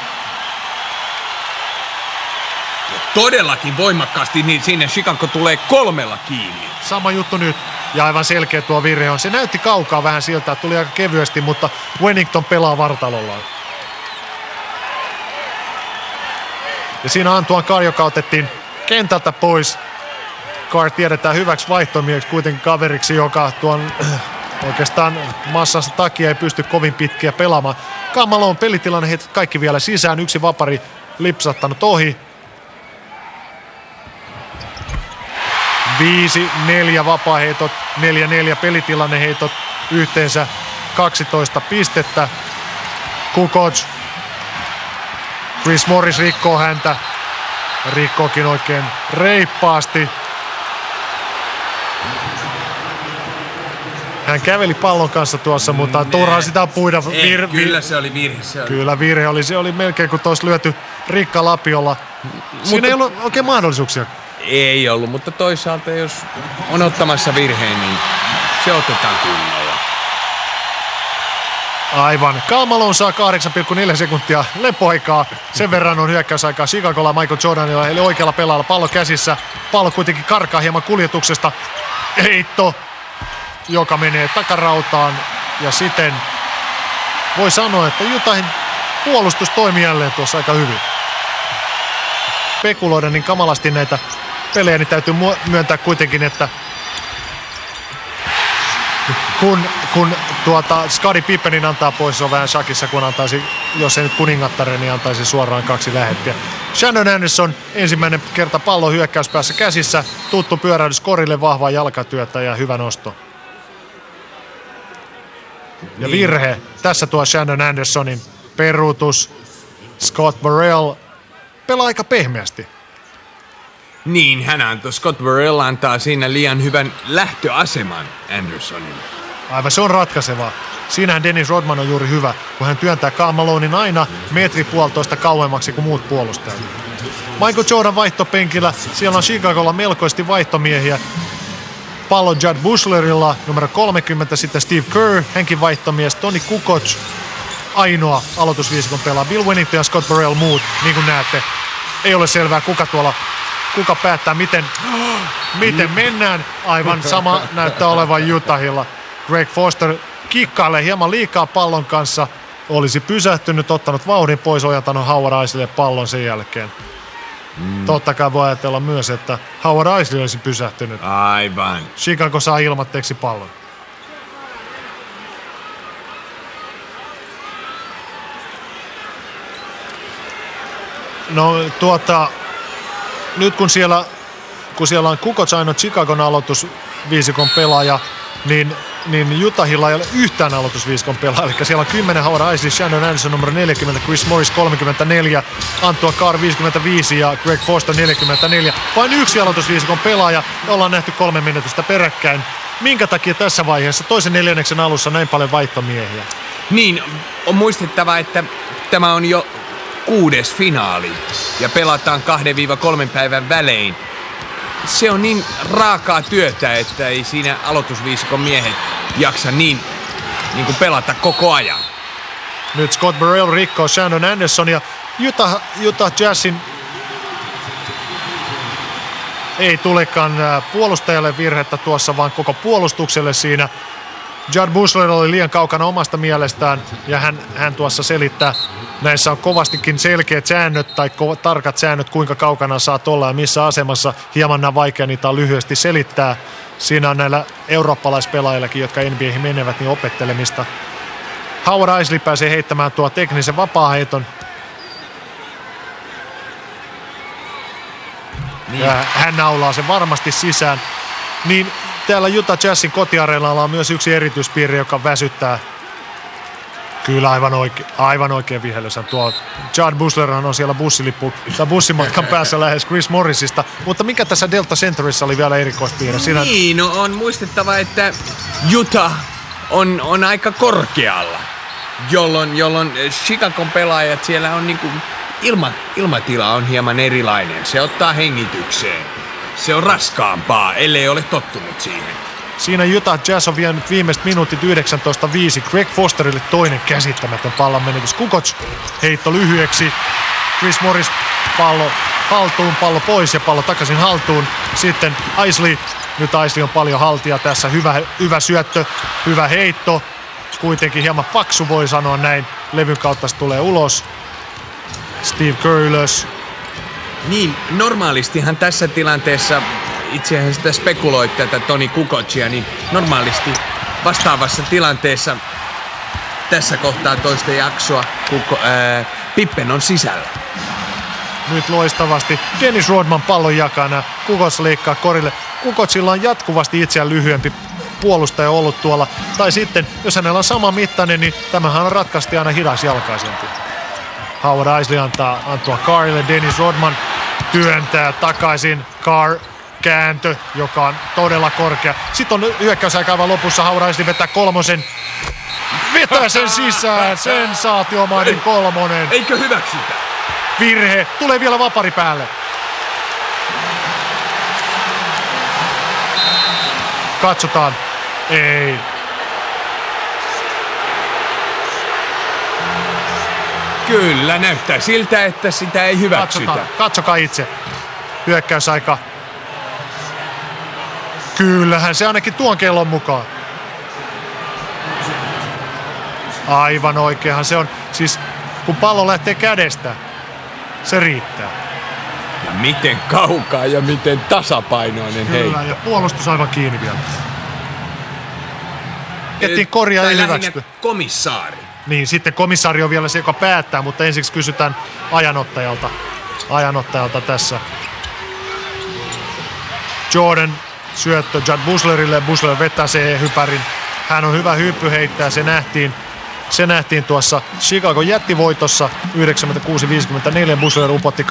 Speaker 2: Todellakin voimakkaasti, niin sinne Chicago tulee 3 kiinni.
Speaker 1: Sama juttu nyt. Ja aivan selkeä tuo virhe on. Se näytti kaukaa vähän siltä, että tuli aika kevyesti, mutta Wennington pelaa vartalollaan. Ja siinä Antoine Carr, joka otettiin kentältä pois. Carr tiedetään hyväksi vaihtomieksi kuitenkin kaveriksi, joka tuon oikeastaan massansa takia ei pysty kovin pitkiä pelaamaan. Kamalo on pelitilanne heitetty kaikki vielä sisään. Yksi vapari lipsattanut ohi. 5-4 vapaaheitot, 4-4 pelitillanneheitot, yhteensä 12 pistettä. Kukoc. Chris Morris rikkoo häntä. Rikkookin oikein reippaasti. Hän käveli pallon kanssa tuossa, mutta turhaan sitä puida.
Speaker 2: Kyllä se oli virhe.
Speaker 1: Kyllä virhe oli. Se oli melkein kuin olisi lyöty Rikka Lapiolla. Siinä ei ollut oikein mahdollisuuksia.
Speaker 2: Ei ollut, mutta toisaalta jos on ottamassa virheen, niin se otetaan kunnolla.
Speaker 1: Aivan. Karl Malone saa 8,4 sekuntia lepoaikaa. Sen verran on hyökkäysaikaa Chicagolla Michael Jordanilla, eli oikealla pelaajalla pallo käsissä. Pallo kuitenkin karkaa hieman kuljetuksesta. Heitto, joka menee takarautaan. Ja siten voi sanoa, että Utahin puolustus toimii jälleen tuossa aika hyvin. Spekuloida niin kamalasti näitä pelejä, niin täytyy myöntää kuitenkin, että kun Scottie Pippenin antaa pois, se on vähän shakissa, kun antaisi, jos ei nyt kuningattaren, niin antaisi suoraan 2 lähettiä. Shannon Anderson ensimmäinen kerta pallo hyökkäyspäässä käsissä, tuttu pyörähdys korille, vahvaa jalkatyötä ja hyvä nosto. Ja virhe, tässä tuo Shannon Andersonin peruutus. Scott Burrell pelaa aika pehmeästi.
Speaker 2: Niin, Scott Burrell antaa siinä liian hyvän lähtöaseman Andersonille.
Speaker 1: Aivan, se on ratkaisevaa. Siinähän Dennis Rodman on juuri hyvä, kun hän työntää Karl Malonen aina 1,5 kauemmaksi kuin muut puolustajat. Michael Jordan vaihtopenkillä, siellä on Chicagolla melkoisesti vaihtomiehiä. Pallo Judd Bushlerilla, numero 30, sitten Steve Kerr, hänkin vaihtomies, Toni Kukoc, ainoa aloitusviisikon pelaa. Bill Wennington ja Scott Burrell muut, niin kuin näette. Ei ole selvää, kuka päättää, miten mennään. Aivan sama näyttää olevan Utahilla. Greg Foster kikkailee hieman liikaa pallon kanssa. Olisi pysähtynyt, ottanut vauhdin pois, ojantanut Howard Eisleylle pallon sen jälkeen. Totta kai voi ajatella myös, että Howard Eisley olisi pysähtynyt.
Speaker 2: Aivan.
Speaker 1: Chicago saa ilmatteeksi pallon. No nyt kun siellä on Kukoc ainoa Chicagon aloitusviisikon pelaaja, niin Utahilla ei ole yhtään aloitusviisikon pelaaja. Eli siellä on 10 Howard Eisley, Shannon Anderson numero 40, Chris Morris 34, Antoine Carr 55 ja Greg Foster 44. Vain yksi aloitusviisikon pelaaja, ollaan nähty 3 menetystä peräkkäin. Minkä takia tässä vaiheessa toisen neljänneksen alussa näin paljon vaihtomiehiä?
Speaker 2: Niin, on muistettava, että tämä on jo 6. finaali ja pelataan 2-3 päivän välein. se on niin raakaa työtä, että ei siinä aloitusviisikon miehet jaksa niin kuin pelata koko ajan.
Speaker 1: Nyt Scott Burrell rikkoo Shannon Anderson ja Utah Jazzin ei tulekaan puolustajalle virhettä tuossa, vaan koko puolustukselle siinä. Jud Buechler oli liian kaukana omasta mielestään ja hän tuossa selittää. Näissä on kovastikin selkeät säännöt tai tarkat säännöt, kuinka kaukana saat olla ja missä asemassa. Hieman vaikea niitä on lyhyesti selittää. Siinä on näillä eurooppalaispelaajillakin, jotka NBA:hin menevät, niin opettelemista. Howard Eisley pääsee heittämään tuo teknisen vapaaheiton. Niin. Ja hän naulaa sen varmasti sisään. Niin täällä Utah Jazzin kotiareenalla on myös yksi erityispiirre, joka väsyttää. Kyllä aivan oikein vihellyshän. Tuo Jud Buechlerhan on siellä bussimatkan päässä lähes Chris Morrisista. Mutta mikä tässä Delta Centerissa oli vielä erikoispiirre? Siinä...
Speaker 2: Niin, no on muistettava, että Utah on aika korkealla, jolloin Chicagon pelaajat siellä on niinku ilmatila on hieman erilainen. Se ottaa hengitykseen. Se on raskaampaa, ellei ole tottunut siihen.
Speaker 1: Siinä Utah Jazz on vienyt viimeiset minuutit 19.5. Greg Fosterille toinen käsittämätön pallon menetys. Kukoc heitto lyhyeksi. Chris Morris pallo haltuun, pallo pois ja pallo takaisin haltuun. Sitten Eisley. Nyt Eisley on paljon haltia tässä. Hyvä syöttö, hyvä heitto. Kuitenkin hieman paksu, voi sanoa näin. Levyn kautta se tulee ulos. Steve Kerr ylös.
Speaker 2: Niin, normaalistihan tässä tilanteessa, itse asiassa sitä spekuloit tätä Toni Kukocia, niin normaalisti vastaavassa tilanteessa tässä kohtaa toista jaksoa Pippen on sisällä.
Speaker 1: Nyt loistavasti Dennis Rodman pallon jakana. Kukoc leikkaa korille. Kukocilla on jatkuvasti itseään lyhyempi puolustaja ollut tuolla. Tai sitten, jos hänellä on sama mittainen, niin tämähän on ratkaisti aina hidasjalkaisempi. Howard Eisley antaa Carrille. Dennis Rodman työntää takaisin. Carr kääntö, joka on todella korkea. Sitten on hyökkäysaika aivan lopussa. Howard Eisley vetää kolmosen. Vetää sen sisään. Sensaatiomainen kolmonen.
Speaker 2: Eikö hyväksytä?
Speaker 1: Virhe. Tulee vielä vapari päälle. Katsotaan. Ei.
Speaker 2: Kyllä, näyttää siltä, että sitä ei hyväksytä.
Speaker 1: Katsokaa itse. Hyökkäysaika. Kyllähän se ainakin tuon kellon mukaan. Aivan oikeahan se on. Siis kun pallo lähtee kädestä, se riittää.
Speaker 2: Ja miten kaukaa ja miten tasapainoinen heitto.
Speaker 1: Kyllä, ja puolustus aivan kiinni vielä. Kettiin korjaa ei hyväksytty.
Speaker 2: Komissaari.
Speaker 1: Niin, sitten komissaari on vielä se, joka päättää, mutta ensiksi kysytään ajanottajalta tässä. Jordan syöttö Jud Buechlerille. Buechler vetää se hypärin. Hän on hyvä hyppyheittäjä, se nähtiin tuossa Chicagon jättivoitossa 96-54. Buechler upotti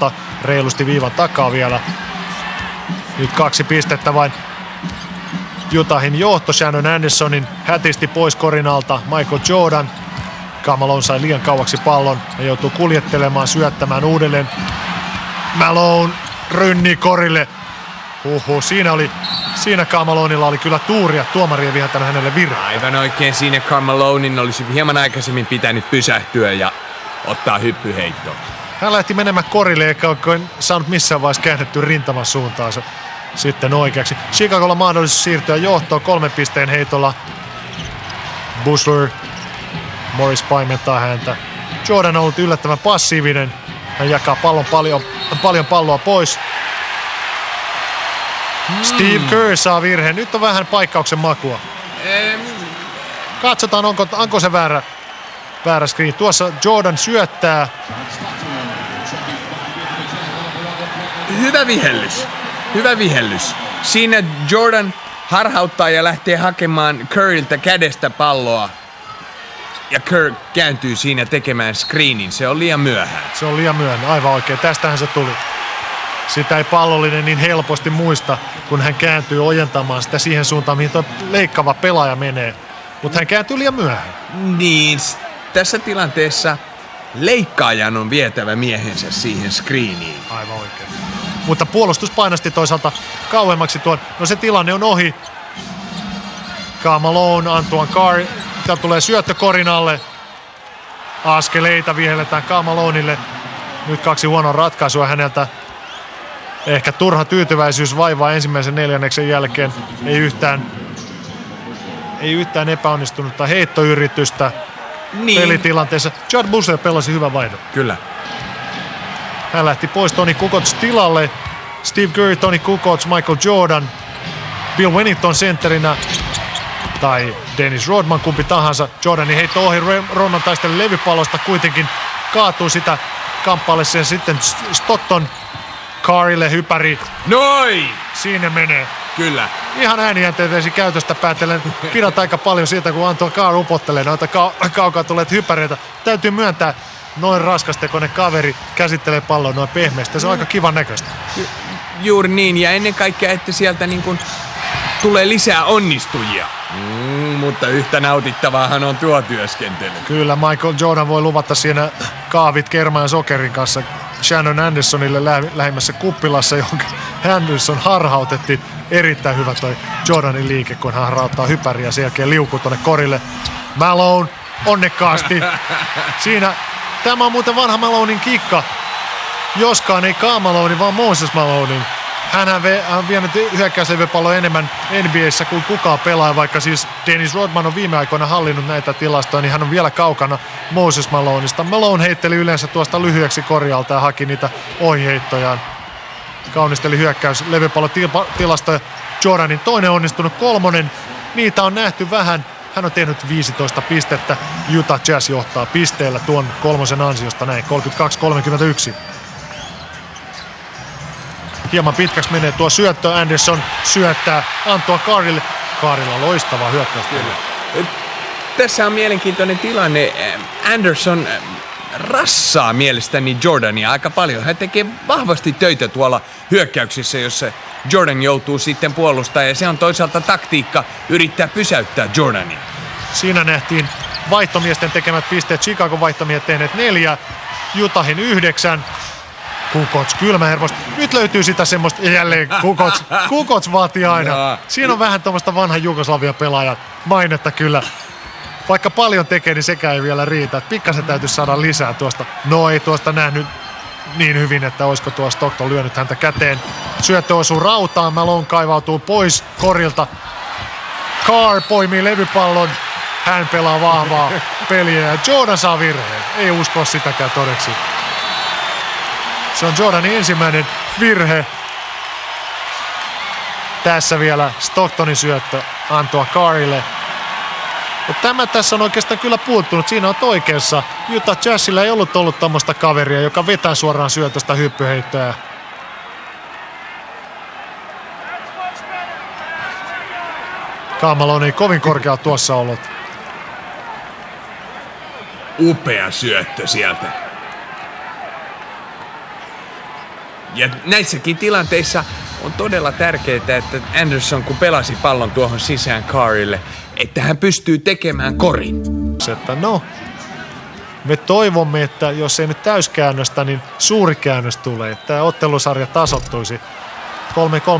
Speaker 1: 2-3, reilusti viivan takaa vielä. Nyt 2 pistettä vain. Utahin johto Shannon Andersonin hätisti pois korin alta Michael Jordan. Malone sai liian kauaksi pallon ja joutuu kuljettelemaan, syöttämään uudelleen. Malone rynni korille. Siinä Malonella oli kyllä tuuria. Tuomari ei vihatanut hänelle virhaa.
Speaker 2: Aivan oikein, siinä Malonen olisi hieman aikaisemmin pitänyt pysähtyä ja ottaa hyppyheittoa.
Speaker 1: Hän lähti menemään korille eikä oikein saanut missään vaiheessa käännetty rintaman suuntaansa sitten oikeaksi. Chicagolla mahdollisuus siirtyä johtoon 3 pisteen heitolla. Buechler. Morris paimentaa häntä. Jordan on ollut yllättävän passiivinen. Hän jakaa paljon palloa pois. Steve Kerr saa virheen. Nyt on vähän paikkauksen makua. Katsotaan, onko se väärä screen. Tuossa Jordan syöttää.
Speaker 2: Hyvä vihellys. Siinä Jordan harhauttaa ja lähtee hakemaan Curryltä kädestä palloa. Ja Kerr kääntyy siinä tekemään screenin. Se on liian myöhään.
Speaker 1: Se on liian myöhään, aivan oikein. Tästähän se tuli. Sitä ei pallollinen niin helposti muista, kun hän kääntyy ojentamaan sitä siihen suuntaan, mihin tuo leikkaava pelaaja menee. Mutta hän kääntyy liian myöhään.
Speaker 2: Niin, tässä tilanteessa leikkaajan on vietävä miehensä siihen screeniin.
Speaker 1: Aivan oikein. mutta puolustus painosti toisaalta kauemmaksi tuon. No se tilanne on ohi. Karl Malone, Antoine Carr, täällä tulee syöttö korin alle. Askeleita vihelletään Karl Malonelle. Nyt 2 huonoa ratkaisua häneltä. Ehkä turha tyytyväisyys vaivaa ensimmäisen neljänneksen jälkeen. Ei yhtään epäonnistunutta heittoyritystä pelitilanteessa. Chad Buse pelasi hyvän vaihdon.
Speaker 2: Kyllä.
Speaker 1: Hän lähti pois Toni Kukoc tilalle. Steve Curry, Toni Kukoc, Michael Jordan, Bill Wennington sentterinä tai Dennis Rodman, kumpi tahansa. Jordanin heitto ohi, Rodman taisteli levypallosta, kuitenkin kaatuu sitä kamppaalle sen sitten Stockton Carrille hypäri.
Speaker 2: Noin!
Speaker 1: Siinä menee.
Speaker 2: Kyllä.
Speaker 1: Ihan ääniänteesi käytöstä päätellen. Pidät aika paljon siitä, kun Antoine Carr upottelee noita kaukaa tulleet hypäreitä. Täytyy myöntää, noin raskastekoinen kaveri käsittelee pallon noin pehmeästi. Se on aika kivan näköistä.
Speaker 2: Juuri niin, ja ennen kaikkea, että sieltä niin kuin tulee lisää onnistujia. Mutta yhtä nautittavaahan on tuo työskentely.
Speaker 1: Kyllä, Michael Jordan voi luvata siinä kahvit kerman ja sokerin kanssa Shannon Andersonille lähimmässä kuppilassa, jonka Anderson harhautettiin. Erittäin hyvä toi Jordanin liike, kun hän rauttaa hypäriä ja sen jälkeen liukuu tuonne korille. Malone onnekkaasti. Siinä, tämä on muuten vanha Malonin kikka. Joskaan ei Karl Malone, vaan Moses Malonin. Hän on vienyt hyökkäyslevypalloa enemmän NBA:ssä kuin kukaan pelaaja, vaikka siis Dennis Rodman on viime aikoina hallinnut näitä tilastoja, niin hän on vielä kaukana Moses Malonesta. Malone heitteli yleensä tuosta lyhyeksi korjalta ja haki niitä ohiheittojaan. Kaunisteli hyökkäyslevypallotilastoja. Jordanin toinen onnistunut 3. Niitä on nähty vähän. Hän on tehnyt 15 pistettä. Utah Jazz johtaa pisteellä tuon 3 ansiosta näin 32-31. Hieman pitkäksi menee tuo syöttö. Anderson syöttää Antoine Carrille. Carrilla loistava hyökkäys.
Speaker 2: Kyllä. Tässä on mielenkiintoinen tilanne. Anderson rassaa mielestäni Jordania aika paljon. Hän tekee vahvasti töitä tuolla hyökkäyksissä, jossa Jordan joutuu sitten puolustamaan. Ja se on toisaalta taktiikka yrittää pysäyttää Jordania.
Speaker 1: Siinä nähtiin vaihtomiesten tekemät pisteet. Chicago vaihtomiehet tehneet 4, Utahin 9. Kukoc kylmähermosta. Nyt löytyy sitä semmoista, jälleen Kukoc vaatii aina. Siinä on vähän tuommoista vanhan Jugoslavian pelaajan mainetta kyllä. Vaikka paljon tekee, niin sekään ei vielä riitä. Pikkasen täytyisi saada lisää tuosta. No ei tuosta nähnyt niin hyvin, että olisiko tuo Stockton lyönyt häntä käteen. Syöttö osuu rautaan, Malone kaivautuu pois korilta. Carr poimii levypallon. Hän pelaa vahvaa peliä ja Jordan saa virheen. Ei usko sitäkään todeksi. Se on Jordanin ensimmäinen virhe. Tässä vielä Stocktonin syöttö Antoine Carrille. Ja tämä tässä on oikeastaan kyllä puuttunut. Siinä on oikeassa. Utah Jazzillä ei ollut tommoista kaveria, joka vetää suoraan syötöstä hyppyheittoja. Karl Malone ei kovin korkealla tuossa ollut.
Speaker 2: Upea syöttö sieltä. Ja näissäkin tilanteissa on todella tärkeää, että Anderson kun pelasi pallon tuohon sisään Carrille, että hän pystyy tekemään korin.
Speaker 1: Että no, me toivomme, että jos ei nyt täyskäännöstä, niin suuri käännös tulee. Tämä ottelusarja tasottuisi.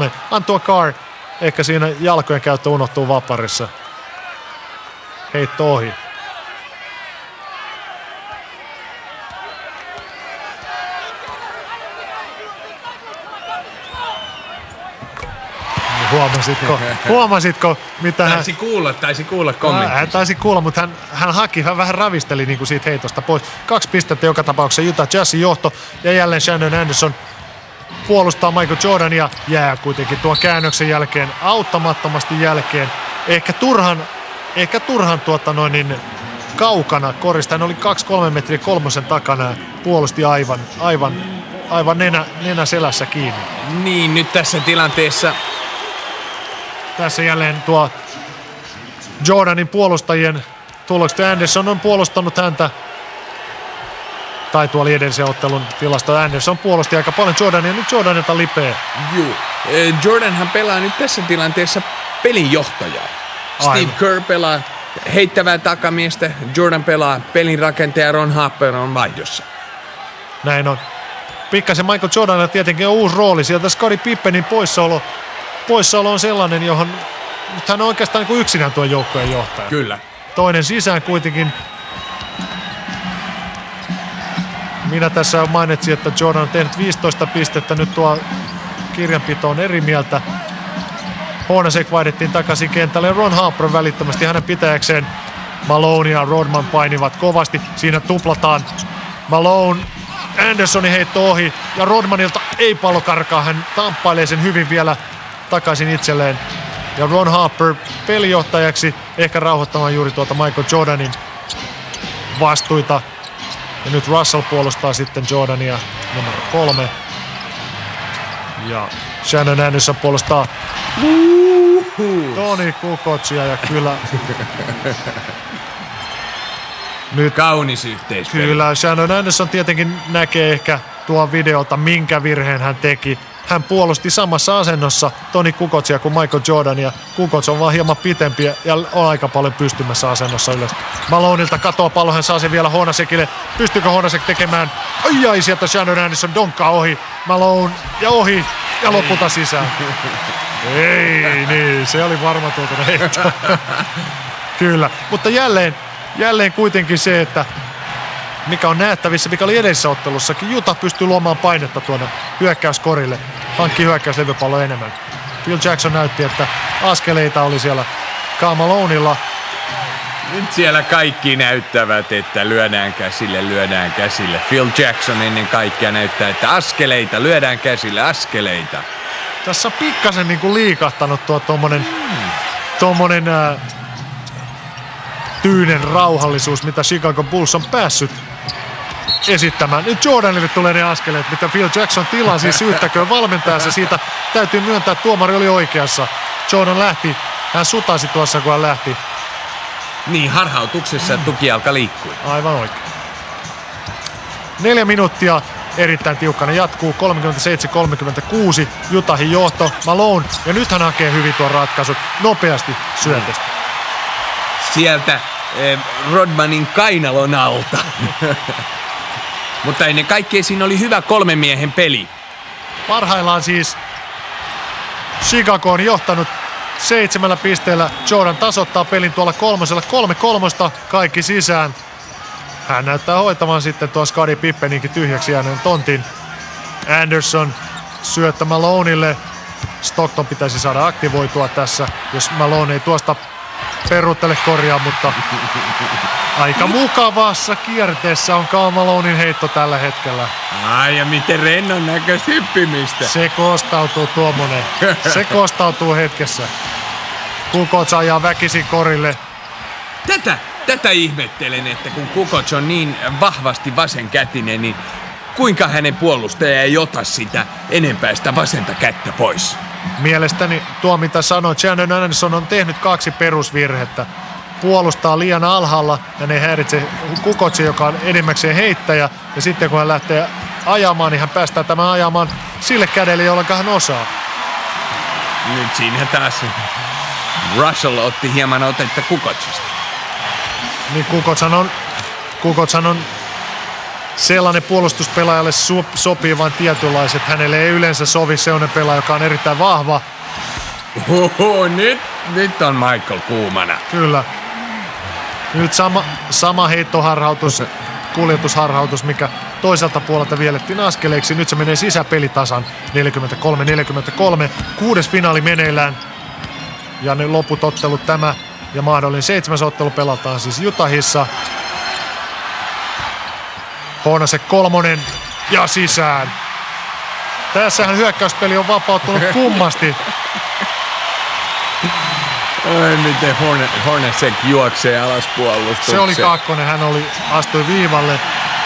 Speaker 1: 3-3. Antoine Carr. Ehkä siinä jalkojen käyttö unohtuu vaparissa. Heitto ohi. Huomasitko mitä hän...
Speaker 2: Taisi kuulla kommentti.
Speaker 1: Hän taisi kuulla, mutta hän vähän ravisteli niin kuin siitä heitosta pois. 2 pistettä joka tapauksessa Utah Jazzin johto ja jälleen Shannon Anderson puolustaa Michael Jordania. Jää kuitenkin tuon käännöksen jälkeen auttamattomasti jälkeen. Ehkä turhan kaukana korista. Hän oli 2-3 metriä 3 takana ja puolusti aivan nenä selässä kiinni.
Speaker 2: Niin, nyt tässä tilanteessa...
Speaker 1: Tässä jälleen tuo Jordanin puolustajien tulokset. Anderson on puolustanut häntä. Tai tuo oli edellisen ottelun tilasto. Anderson puolusti aika paljon Jordania. Nyt Jordanilta lipee.
Speaker 2: Juu. Jordanhan pelaa nyt tässä tilanteessa pelinjohtajaa. Steve Kerr pelaa heittävää takamiestä. Jordan pelaa pelin rakentaja. Ron Harper on vaihdossa.
Speaker 1: Näin on. pikkasen Michael Jordanilla tietenkin on uusi rooli. Sieltä Scottie Pippenin poissaolo on sellainen, johon nyt hän on oikeastaan niin yksinään tuon joukkueen johtaja.
Speaker 2: Kyllä.
Speaker 1: Toinen sisään kuitenkin. Minä tässä mainitsin, että Jordan on tehnyt 15 pistettä. Nyt tuo kirjanpito on eri mieltä. Hornacek vaihdettiin takaisin kentälle. Ron Harper välittömästi hänen pitäjäkseen. Malone ja Rodman painivat kovasti. Siinä tuplataan. Malone, Andersonin heitto ohi. Ja Rodmanilta ei pallo karkaa. Hän tamppailee sen hyvin vielä takaisin itselleen. Ja Ron Harper pelijohtajaksi ehkä rauhoittamaan juuri tuota Michael Jordanin vastuita. Ja nyt Russell puolustaa sitten Jordania numero 3. Ja Shannon Anderson puolustaa Toni Kukocia ja kyllä
Speaker 2: nyt kaunis yhteispeli.
Speaker 1: Kyllä Shannon Anderson tietenkin näkee ehkä tuon videolta minkä virheen hän teki. Hän puolusti samassa asennossa Toni Kukocia kuin Michael Jordan ja Kukoc on vaan hieman pitempi ja on aika paljon pystymässä asennossa ylös. Malonilta katoaa pallo, hän saa sen vielä Hornacekille. Pystyykö Hornacek tekemään? Ai sieltä Shannon Anderson donkkaa ohi. Malone ja ohi ja lopulta sisään. Ei niin, se oli varma tuolta heitto. Kyllä, mutta jälleen kuitenkin se, että mikä on nähtävissä, mikä oli edellisessä ottelussakin. Utah pystyy luomaan painetta tuonne hyökkäyskorille. Hankkii hyökkäyslevypallo enemmän. Phil Jackson näytti, että askeleita oli siellä Karl Malonella.
Speaker 2: Nyt siellä kaikki näyttävät, että lyödään käsille. Phil Jackson ennen kaikkea näyttää, että askeleita, lyödään käsille, askeleita.
Speaker 1: Tässä on pikkasen niinku liikahtanut tuo tommonen tyynen rauhallisuus, mitä Chicago Bulls on päässyt esittämään. Nyt Jordanille tulee ne askeleet, mitä Phil Jackson tilasi, syyttäköön valmentajansa. Siitä täytyy myöntää, että tuomari oli oikeassa. Jordan lähti, hän sutasi tuossa kun hän lähti.
Speaker 2: Niin, harhautuksessa tukijalka liikkui.
Speaker 1: Aivan oikein. 4 minuuttia, erittäin tiukkana jatkuu, 37-36, Utahin johto, Malone, ja nyt hän hakee hyvin tuon ratkaisun, nopeasti syötöstä.
Speaker 2: Sieltä Rodmanin kainalon alta. Mutta ennen kaikkea siinä oli hyvä 3 miehen peli.
Speaker 1: Parhaillaan siis Chicago on johtanut 7 pisteellä. Jordan tasoittaa pelin tuolla 3-3, kaikki sisään. Hän näyttää hoitamaan sitten tuon Scottie Pippeninkin tyhjäksi jääneen tontin. Anderson syöttää Malonelle. Stockton pitäisi saada aktivoitua tässä, jos Malone ei tuosta peruuttele korjaa, mutta aika mukavassa kierteessä on Karl Malonen heitto tällä hetkellä.
Speaker 2: Ai ja miten rennon näköistä hyppimistä.
Speaker 1: Se kostautuu tuommoinen. Se kostautuu hetkessä. Kukoc ajaa väkisin korille.
Speaker 2: Tätä ihmettelen, että kun Kukoc on niin vahvasti vasenkätinen, niin kuinka hänen puolustaja ei ota sitä enempää sitä vasenta kättä pois?
Speaker 1: Mielestäni tuo mitä sanoin, Shannon Anderson on tehnyt 2 perusvirhettä. Puolustaa liian alhaalla ja ne häiritsee Kukocin, joka on enimmäkseen heittäjä. Ja sitten kun hän lähtee ajamaan, niin hän päästää tämän ajamaan sille kädelle, jolloin hän osaa.
Speaker 2: Nyt siinä taas Russell otti hieman otetta Kukocista.
Speaker 1: Niin Kukochan on sellainen puolustuspelaajalle sopii vain tietynlaiset. Hänelle ei yleensä sovi sellainen pelaaja, joka on erittäin vahva.
Speaker 2: Nyt on Michael kuumana.
Speaker 1: Kyllä. Nyt sama heittoharhautus, kuljetusharhautus, mikä toiselta puolelta vielettiin askeleiksi. Nyt se menee sisäpelitasan 43-43. 6. finaali meneillään. Ja ne loput ottelut tämä ja mahdollinen 7. ottelu pelataan siis Utahissa. Hornacek 3 ja sisään. Tässähän hyökkäyspeli on vapautunut kummasti.
Speaker 2: Ai miten Hornacek juoksee alas puolustukseen.
Speaker 1: Se oli 2, hän astui viivalle.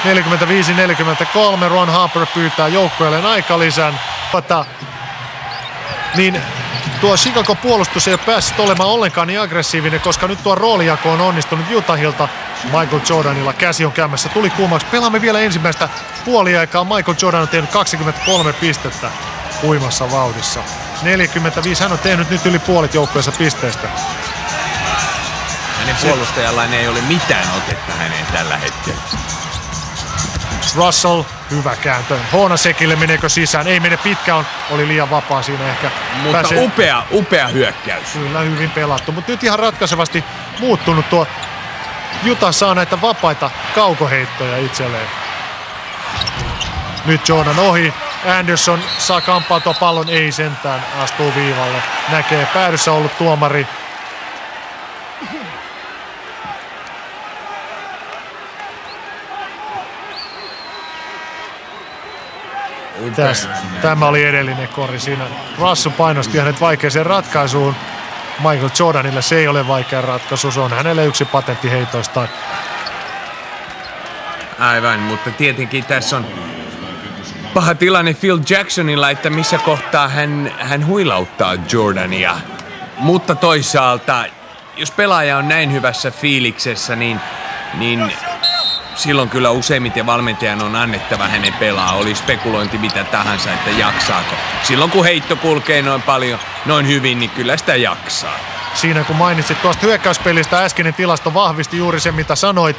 Speaker 1: 45-43, Ron Harper pyytää joukkueelleen aikalisän. Niin tuo Chicago puolustus ei ole päässyt olemaan ollenkaan niin aggressiivinen, koska nyt tuo roolijako on onnistunut Utahilta. Michael Jordanilla käsi on käymässä, tuli kuumaksi. Pelaamme vielä ensimmäistä puoliaikaa. Michael Jordan on tehnyt 23 pistettä huimassa vauhdissa. 45, hän on tehnyt nyt yli puolet joukkueensa pisteestä.
Speaker 2: Hänen puolustajallaan ei ole mitään otetta häneen tällä hetkellä.
Speaker 1: Russell, hyvä kääntö. Hornacekille meneekö sisään? Ei mene, pitkä oli liian vapaa siinä ehkä.
Speaker 2: Mutta upea hyökkäys.
Speaker 1: Kyllä, hyvin pelattu, mutta nyt ihan ratkaisevasti muuttunut tuo. Utah saa näitä vapaita kaukoheittoja itselleen. Nyt Jordan ohi. Anderson saa kampautua pallon, ei sentään, astuu viivalle. Näkee päädyssä ollut tuomari. Tämä oli edellinen kori siinä. Russell painosti hänet vaikeaseen ratkaisuun. Michael Jordanille se ei ole vaikea ratkaisu, se on hänelle yksi patentti heitoistaan.
Speaker 2: Aivan, mutta tietenkin tässä on paha tilanne Phil Jacksonilla, että missä kohtaa hän huilauttaa Jordania. Mutta toisaalta, jos pelaaja on näin hyvässä fiiliksessä, niin silloin kyllä useimmiten valmentajan on annettava hänen pelaa. Oli spekulointi mitä tahansa, että jaksaako. Silloin kun heitto kulkee noin paljon, noin hyvin, niin kyllä sitä jaksaa.
Speaker 1: Siinä kun mainitsit tuosta hyökkäyspelistä, äskeinen tilasto vahvisti juuri sen mitä sanoit.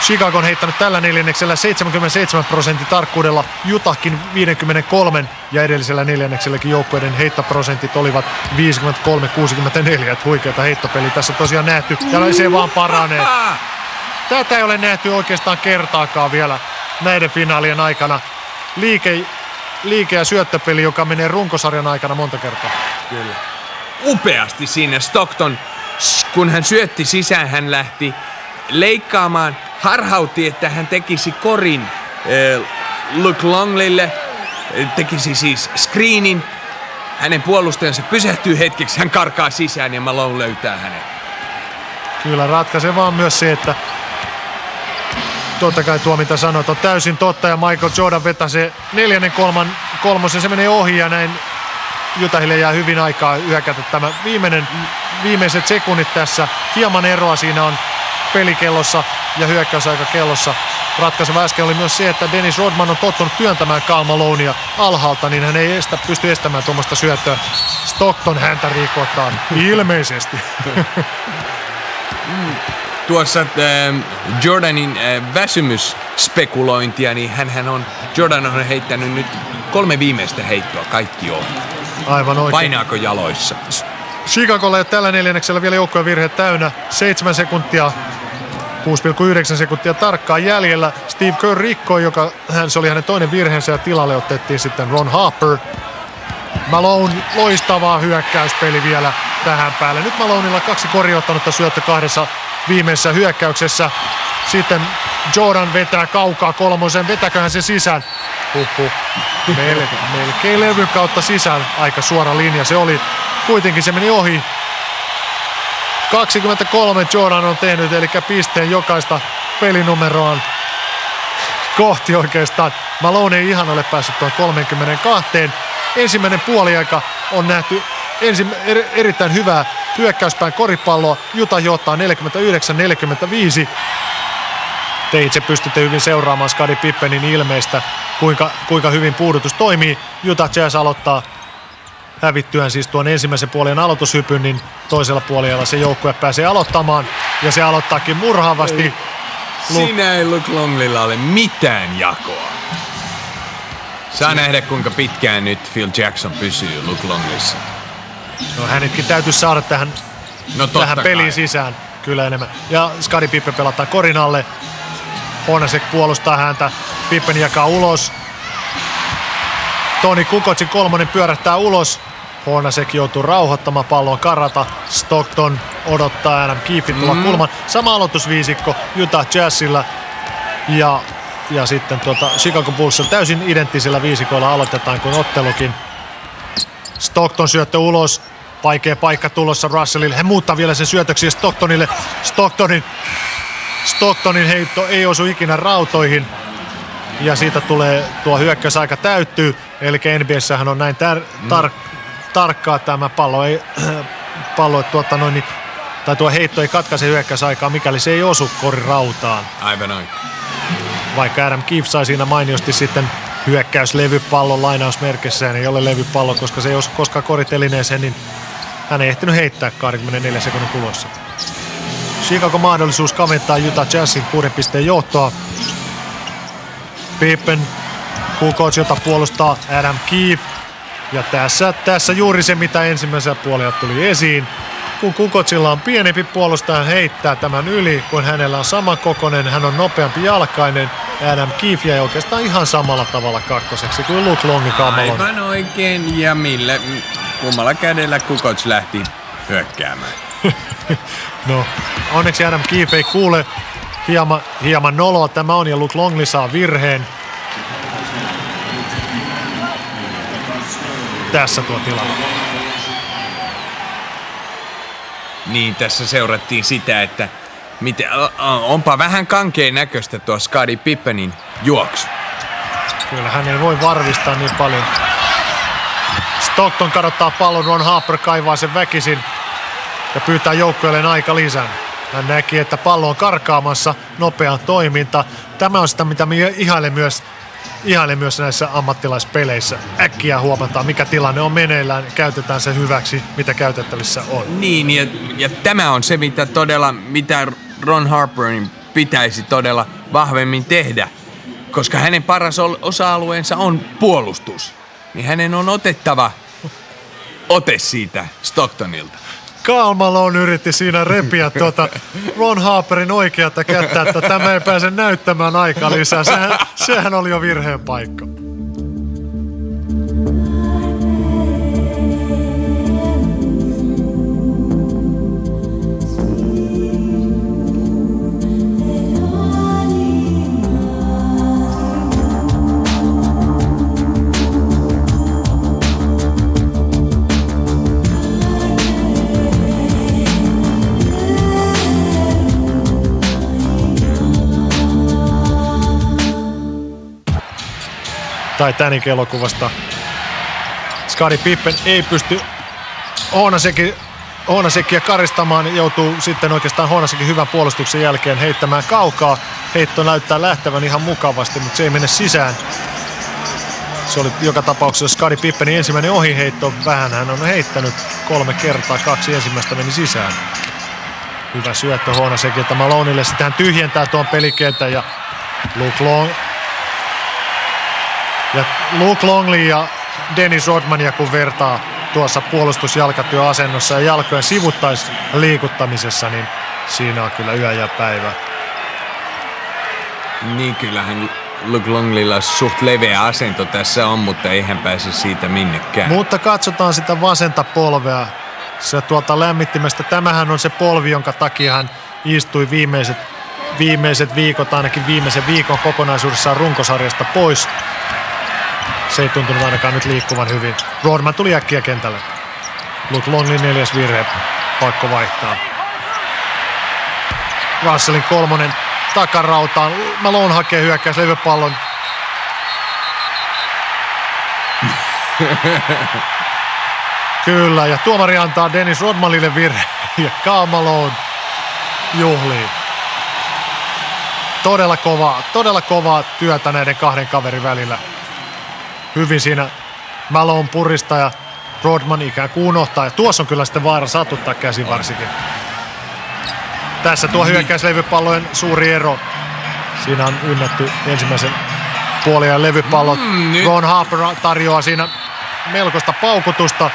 Speaker 1: Chicago on heittänyt tällä neljänneksellä 77% tarkkuudella, Utahkin 53 ja edellisellä neljännekselläkin joukkueiden heittoprosentit olivat 53-64. Huikeata heittopeliä tässä tosiaan nähty ja se vaan paranee. Tätä ei ole nähty oikeastaan kertaakaan vielä näiden finaalien aikana. Liike- ja syöttöpeli, joka menee runkosarjan aikana monta kertaa.
Speaker 2: Kyllä. Upeasti siinä Stockton, kun hän syötti sisään, hän lähti leikkaamaan, harhautti, että hän tekisi korin Luke Longleylle, tekisi siis screenin. Hänen puolustajansa pysähtyy hetkeksi, hän karkaa sisään ja Malone löytää hänen.
Speaker 1: Kyllä ratkaisee vaan myös se, että totta kai tuo mitä sanoit on täysin totta ja Michael Jordan vetää se neljännen kolmosen, se menee ohi ja näin Utahille jää hyvin aikaa hyökätä tämä viimeiset sekunnit tässä. Hieman eroa siinä on pelikellossa ja hyökkäysaikakellossa. Ratkaiseva äsken oli myös se, että Dennis Rodman on tottunut työntämään Karl Malonea alhaalta, niin hän ei pysty estämään tuommoista syöttöä. Stockton häntä rikotaan, ilmeisesti.
Speaker 2: Tuossa Jordanin väsymysspekulointia, niin Jordan on heittänyt nyt 3 viimeistä heittoa, kaikki on.
Speaker 1: Aivan oikein.
Speaker 2: Painaako jaloissa?
Speaker 1: Chicagolla ei ole tällä neljänneksellä vielä joukkojen virheet täynnä. 7 sekuntia, 6,9 sekuntia tarkkaan jäljellä. Steve Kerr rikkoi, se oli hänen toinen virheensä ja tilalle otettiin sitten Ron Harper. Malone loistavaa hyökkäyspeli vielä tähän päälle. Nyt Malonella 2 korjauttanutta syöttö 2 viimeisessä hyökkäyksessä. Sitten Jordan vetää kaukaa kolmosen. Vetäköhän se sisään? Melkein levyn kautta sisään. Aika suora linja se oli. Kuitenkin se meni ohi. 23 Jordan on tehnyt, eli pisteen jokaista pelinumeroaan kohti oikeastaan. Malone ei ihan ole päässyt tuon 32. Ensimmäinen puoliaika on nähty erittäin hyvää hyökkäyspään koripalloa. Utah johtaa 49-45. Te itse pystytte hyvin seuraamaan Scottie Pippenin ilmeistä, kuinka hyvin puudutus toimii. Utah Jazz aloittaa hävittyään siis tuon ensimmäisen puolien aloitushypyn, niin toisella puolella se joukkue pääsee aloittamaan. Ja se aloittaakin murhaavasti.
Speaker 2: Siinä ei Luke Longleylla ole mitään jakoa. Saa nähdä kuinka pitkään nyt Phil Jackson pysyy Luke Longleyssa.
Speaker 1: No hänetkin täytyisi saada tähän peliin sisään kyllä enemmän. Ja Scottie Pippen pelataan korin alle. Hornacek puolustaa häntä. Pippen jakaa ulos. Toni Kukocin kolmonen pyörähtää ulos. Hornacek joutuu rauhoittamaan pallon karata. Stockton odottaa Adam Keefin tulla kulman. Sama aloitusviisikko Utah Jazzilla. Ja sitten Chicago Bullsilla täysin identtisillä viisikoilla aloitetaan kuin ottelukin. Stockton syöttö ulos. Vaikea paikka tulossa Russellille. He muuttaa vielä sen syötöksiä Stocktonille. Stocktonin heitto ei osu ikinä rautoihin. Ja siitä tulee tuo hyökkäysaika täyttyy. Eli NBA:ssähän on näin tarkkaa tämä tuo heitto ei katkaise hyökkäysaikaa, mikäli se ei osu korin rautaan.
Speaker 2: Aivan oikein.
Speaker 1: Vaikka Adam Keefe sai siinä mainiosti sitten hyökkäyslevypallon lainausmerkissään, ei ole levypallo, koska se ei osu koskaan koritelineeseen, niin hän ei ehtinyt heittää 24 sekunnin kuluessa. Chicago mahdollisuus kaventaa Utah Jazzin 6 pisteen johtoa. Pippen, Kukoc, jota puolustaa Adam Keefe. Ja tässä juuri se, mitä ensimmäisellä puolella tuli esiin. Kun Kukocilla on pienempi puolustaja, hän heittää tämän yli, kun hänellä on samankokoinen, hän on nopeampi jalkainen. Adam Keefe jäi oikeastaan ihan samalla tavalla kakkoseksi kuin Luke Longi Carmelon.
Speaker 2: Aivan oikein, ja kummalla kädellä Kukoc lähti hyökkäämään.
Speaker 1: No, onneksi Adam Keefe ei kuule hieman noloa tämä on, ja Luke Longley saa virheen. Tässä tuo tilanne.
Speaker 2: Niin, tässä seurattiin sitä, että onpa vähän kankeen näköistä tuo Scottie Pippenin juoksu.
Speaker 1: Kyllä hän ei voi varmistaa niin paljon. Stockton kadottaa pallon, Ron Harper kaivaa sen väkisin ja pyytää joukkueelleen aika lisää. Hän näki, että pallo on karkaamassa, nopea toiminta. Tämä on sitä, mitä minä ihailen myös näissä ammattilaispeleissä. Äkkiä huomataan, mikä tilanne on meneillään, käytetään se hyväksi, mitä käytettävissä on.
Speaker 2: Niin, ja tämä on se, mitä Ron Harperin pitäisi todella vahvemmin tehdä. Koska hänen paras osa-alueensa on puolustus. Niin hänen on otettava ote siitä Stocktonilta.
Speaker 1: Karl Malone yritti siinä repiä Ron Harperin oikeata kättä, että tämä ei pääse näyttämään aikaa lisää. Sehän oli jo virheen paikka. Titanic-elokuvasta. Scottie Pippen ei pysty Hornacekkia karistamaan, joutuu sitten oikeastaan Hornacekin hyvän puolustuksen jälkeen heittämään kaukaa. Heitto näyttää lähtevän ihan mukavasti, mutta se ei mene sisään. Se oli joka tapauksessa Scottie Pippenin ensimmäinen ohiheitto. Vähän hän on heittänyt 3 kertaa, 2 ensimmäistä meni sisään. Hyvä syöttö Hornacekilta Malonelle. Sitten hän tyhjentää tuon pelikentän ja Luke Longley ja Dennis Rodmania kun vertaa tuossa puolustusjalkatyöasennossa ja jalkojen sivuttaisliikuttamisessa, niin siinä on kyllä yö ja päivä.
Speaker 2: Niin, kyllähän Luke Longleylla suht leveä asento tässä on, mutta ei hän pääse siitä minnekään.
Speaker 1: Mutta katsotaan sitä vasenta polvea. Se tuolta lämmittimestä. Tämähän on se polvi, jonka takia hän istui viimeiset viikot, ainakin viimeisen viikon kokonaisuudessaan runkosarjasta pois. Se ei tuntunut ainakaan nyt liikkuvan hyvin. Rodman tuli äkkiä kentälle. Luke Longley 4. virhe. Pakko vaihtaa. Russellin 3. takarautaan. Malone hakee hyökkäys levypallon. Kyllä, ja tuomari antaa Dennis Rodmanille virhe. Ja Karl Malone juhlii. Todella kovaa työtä näiden 2 kaverin välillä. Hyvin siinä Malone puristaa ja Rodman ikään kuin unohtaa. Ja tuossa on kyllä sitten vaara satuttaa käsin varsinkin. Tässä tuo hyökkäyslevypallojen suuri ero. Siinä on ynnätty ensimmäisen puoliajan levypallot. Ron Harper tarjoaa siinä melkoista paukutusta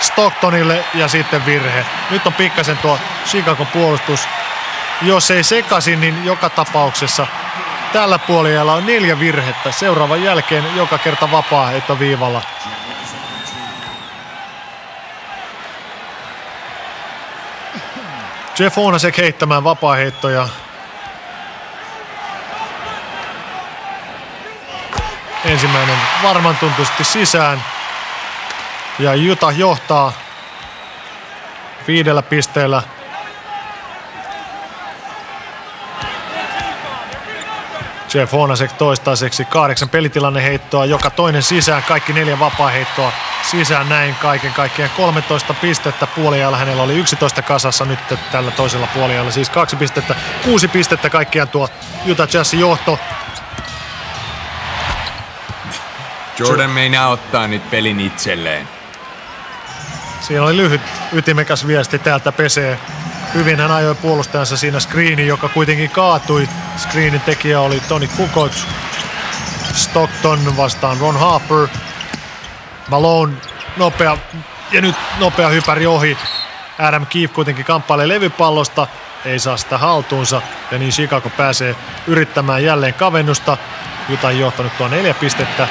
Speaker 1: Stocktonille ja sitten virhe. Nyt on pikkasen tuo Chicagon puolustus. Jos ei sekaisin, niin joka tapauksessa tällä puoliajalla on 4 virhettä. Seuraavan jälkeen joka kerta vapaaheittoviivalla. Jeff Hornacek heittämään vapaaheittoja. Ensimmäinen varman tuntuisesti sisään. Ja Utah johtaa 5 pisteellä. Jeff Hornacek toistaiseksi 8 pelitilanneheittoa, joka toinen sisään, kaikki 4 vapaaheittoa sisään, näin kaiken kaikkiaan 13 pistettä puoliajalla. Hänellä oli 11 kasassa nyt tällä toisella puoliajalla, siis 2 pistettä, 6 pistettä kaikkiaan tuo Utah Jazzin johto.
Speaker 2: Jordan meinaa ottaa nyt pelin itselleen.
Speaker 1: Siinä oli lyhyt ytimekäs viesti, täältä pesee. Hyvin hän ajoi puolustajansa siinä screenin, joka kuitenkin kaatui. Screenin tekijä oli Toni Kukoc. Stockton vastaan Ron Harper. Malone nopea, ja nyt nopea hypäri ohi. Adam Keefe kuitenkin kamppailee levypallosta, ei saa sitä haltuunsa, ja niin Chicago pääsee yrittämään jälleen kavennusta. Utah johtanut tuo 4 pistettä.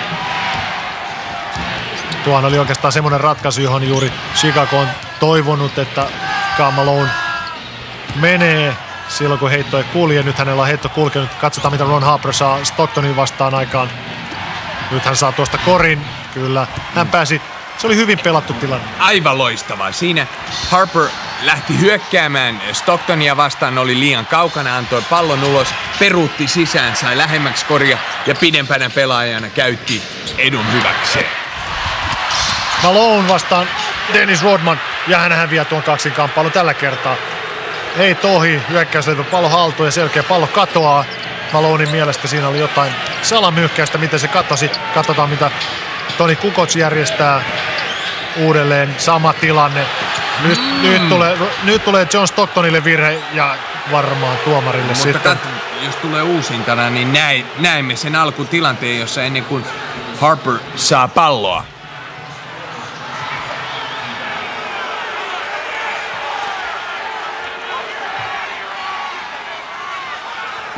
Speaker 1: Tuohan oli oikeastaan semmoinen ratkaisu, johon juuri Chicago on toivonut, että Karl Malone menee silloin, kun heitto ei kulje. Nyt hänellä on heitto kulkenut. Katsotaan, mitä Ron Harper saa Stocktonin vastaan aikaan. Nyt hän saa tuosta korin. Kyllä, hän pääsi. Se oli hyvin pelattu tilanne.
Speaker 2: Aivan loistavaa. Siinä Harper lähti hyökkäämään Stocktonia vastaan, oli liian kaukana, antoi pallon ulos, peruutti sisään, sai lähemmäksi koria ja pidempänä pelaajana käytti edun hyväkseen.
Speaker 1: Malone vastaan Dennis Rodman, ja hän häviää tuon kaksinkamppailun tällä kertaa. Heitto ohi, hyökkäyslevy pallo haltuun ja selkeä pallo katoaa. Malonein mielestä siinä oli jotain salamyhkäistä, miten se katosi. Katsotaan, mitä Toni Kukoc järjestää uudelleen. Sama tilanne. Nyt tulee John Stocktonille virhe ja varmaan tuomarille
Speaker 2: mutta
Speaker 1: sitten.
Speaker 2: Jos tulee uusintana, niin näemme sen alkutilanteen, jossa ennen kuin Harper saa palloa.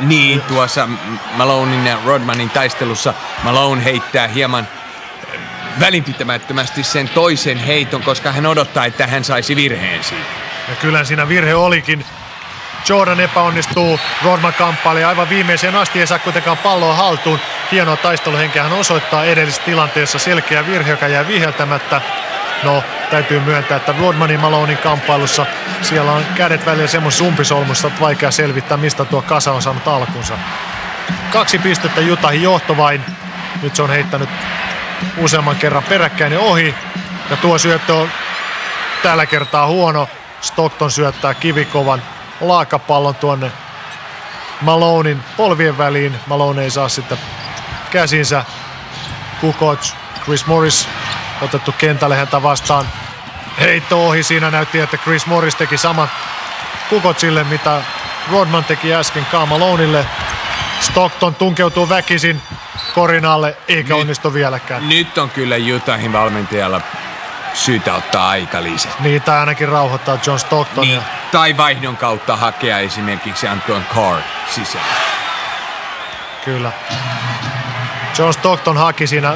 Speaker 2: Niin, tuossa Malonein ja Rodmanin taistelussa Malone heittää hieman välinpitämättömästi sen toisen heiton, koska hän odottaa, että hän saisi virheen siitä.
Speaker 1: Ja kyllä siinä virhe olikin. Jordan epäonnistuu, Rodman kamppailee aivan viimeiseen asti, ei saa kuitenkaan palloa haltuun. Hienoa taisteluhenkeä hän osoittaa edellisessä tilanteessa, selkeä virhe, joka jää viheltämättä. No, täytyy myöntää, että Rodmanin Malonein kamppailussa siellä on kädet välillä semmoisessa umpisolmussa, että vaikea selvittää, mistä tuo kasa on saanut alkunsa. 2 pistettä Utahin johto vain. Nyt se on heittänyt useamman kerran peräkkäin ohi. Ja tuo syöttö on tällä kertaa huono. Stockton syöttää kivikovan laakapallon tuonne Malonein polvien väliin. Malone ei saa sitten käsinsä. Kukoc, Chris Morris otettu kentälle häntä vastaan. Heitto ohi, siinä näytti, että Chris Morris teki saman Kukocille, mitä Rodman teki äsken Karl Malonelle. Stockton tunkeutuu väkisin korin alle, eikä onnistu vieläkään.
Speaker 2: Nyt on kyllä Utahin valmentajalla syytä ottaa aika lisää.
Speaker 1: Niin, tai ainakin rauhoittaa John Stocktonia.
Speaker 2: Niin, tai vaihdon kautta hakea esimerkiksi Antoine Carr sisään.
Speaker 1: Kyllä. John Stockton haki siinä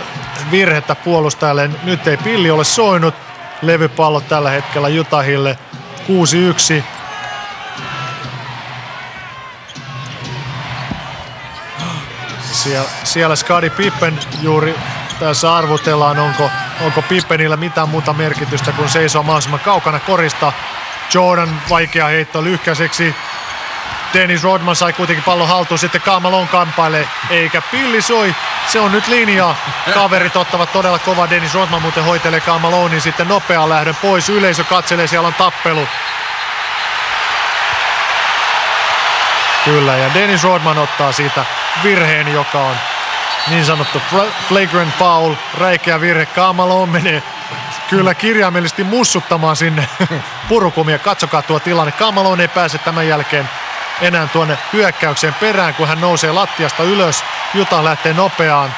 Speaker 1: virhettä puolustajalle. Nyt ei pilli ole soinut. Levypallo tällä hetkellä Utahille 6-1. Siellä Scottie Pippen juuri tässä arvutellaan, onko Pippenillä mitään muuta merkitystä kuin seisoo mahdollisimman kaukana korista. Jordan vaikea heitto lyhkäiseksi. Dennis Rodman sai kuitenkin pallon haltuun, sitten Karl Malone kamppailee, eikä pilli soi. Se on nyt linjaa. Kaverit ottavat todella kova. Dennis Rodman muuten hoitelee Karl Malonein sitten nopean lähdön pois. Yleisö katselee, siellä on tappelu. Kyllä, ja Dennis Rodman ottaa siitä virheen, joka on niin sanottu flagrant foul, räikeä virhe. Karl Malone menee kyllä kirjaimellisesti mussuttamaan sinne purukumia. Katsokaa tuo tilanne. Karl Malone ei pääse tämän jälkeen enää tuonne hyökkäykseen perään, kun hän nousee lattiasta ylös. Utah lähtee nopeaan.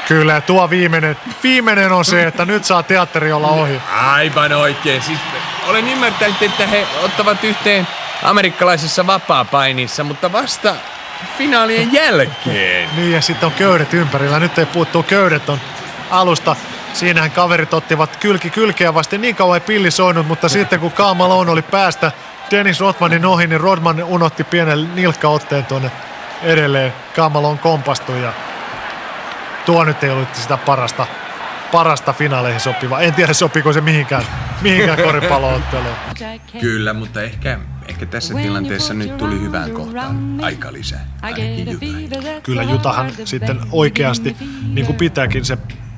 Speaker 1: Kyllä, tuo viimeinen on se, että nyt saa teatteri olla ohi.
Speaker 2: Aivan oikein. Siis olen ymmärtänyt, että he ottavat yhteen amerikkalaisessa vapaapainissa, mutta vasta finaalien jälkeen.
Speaker 1: Niin, ja sitten on köydet ympärillä. Nyt ei puuttuu köydet on alusta. Siinähän kaverit ottivat kylkeä vasten, niin kauan ei pilli soinut, mutta sitten kun Karl Malone oli päästä Dennis Rodmanin ohi, niin Rodman unohti pienen nilkkaotteen tuonne edelleen. Karl Malone kompastui ja tuo nyt ei ollut sitä parasta finaaleihin sopivaa. En tiedä, sopiiko se mihinkään koripallootteluun.
Speaker 2: Kyllä, mutta ehkä tässä tilanteessa nyt tuli hyvään kohtaan aika lisää.
Speaker 1: Kyllä Utahhan sitten oikeasti, niin kuin pitääkin,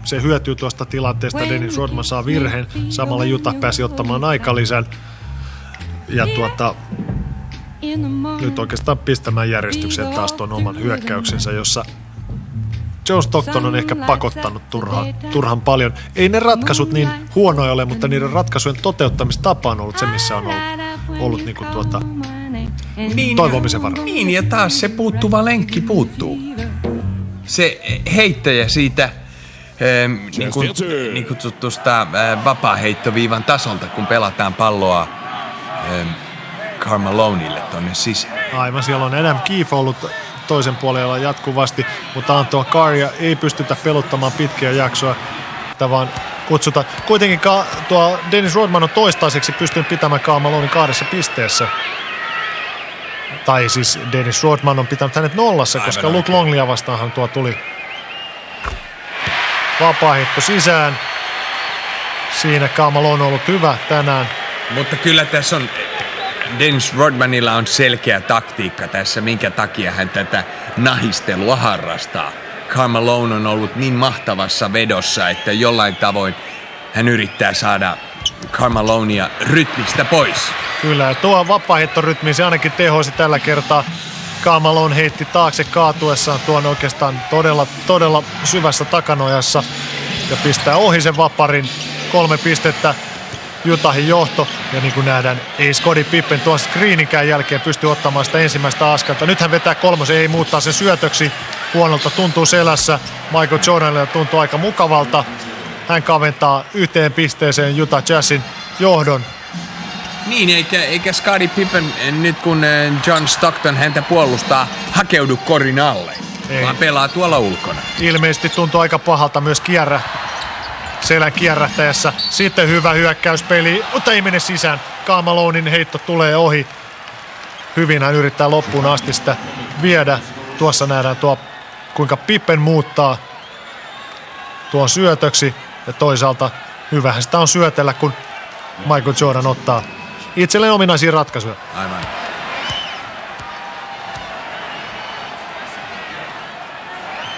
Speaker 1: se hyötyy tuosta tilanteesta. Dennis Rodman saa virheen, samalla Utah pääsi ottamaan aikalisän. Ja nyt oikeastaan pistämään järjestykseen taas tuon oman hyökkäyksensä, jossa Joe Stockton on ehkä pakottanut turhan paljon. Ei ne ratkaisut niin huonoja ole, mutta niiden ratkaisujen toteuttamistapa on ollut se, missä on ollut niinku toivomisen varaa.
Speaker 2: Niin, ja taas se puuttuva lenkki puuttuu. Se heittäjä siitä niin kutsutusta vapaaheittoviivan tasolta, kun pelataan palloa Carmelonille tonne sisään.
Speaker 1: Aivan, siellä on Adam Keefe ollut toisen puolella jatkuvasti, mutta Antoa Caria ei pystytä peluttamaan pitkiä jaksoja, vaan kutsuta. Kuitenkin tuo Dennis Rodman on toistaiseksi pystynyt pitämään Carmelonin 2 pisteessä. Tai siis Dennis Rodman on pitänyt hänet 0, koska Luke Longleya vastaanhan tuo tuli vapaaheitto sisään. Siinä Carmelo on ollut hyvä tänään.
Speaker 2: Mutta kyllä tässä on, Dennis Rodmanilla on selkeä taktiikka tässä, minkä takia hän tätä nahistelua harrastaa. Carmelo on ollut niin mahtavassa vedossa, että jollain tavoin hän yrittää saada Carmelonia rytmistä pois.
Speaker 1: Kyllä, ja tuo vapaaheittorytmi se ainakin tehoisi tällä kertaa. Carmelo heitti taakse kaatuessaan tuon oikeastaan todella syvässä takanojassa ja pistää ohi sen vaparin. 3 pistettä, Utahin johto, ja niin kuin nähdään, ei Scottie Pippen tuon screenikään jälkeen pysty ottamaan sitä ensimmäistä askelta. Nyt hän vetää 3, ei muuttaa sen syötöksi. Huonolta tuntuu selässä. Michael Jordanille tuntuu aika mukavalta. Hän kaventaa 1 pisteeseen Utah Jazzin johdon.
Speaker 2: Niin, eikä Scottie Pippen nyt kun John Stockton häntä puolustaa, hakeudu korin alle, vaan pelaa tuolla ulkona.
Speaker 1: Ilmeisesti tuntuu aika pahalta myös selän kierrättäjässä. Sitten hyvä hyökkäyspeli, mutta ei mene sisään. Carmelonin heitto tulee ohi. Hyvin hän yrittää loppuun asti sitä viedä. Tuossa nähdään kuinka Pippen muuttaa tuon syötöksi. Ja toisaalta hyvähän sitä on syötellä, kun Michael Jordan ottaa itselleen ominaisia ratkaisuja.
Speaker 2: Aivan.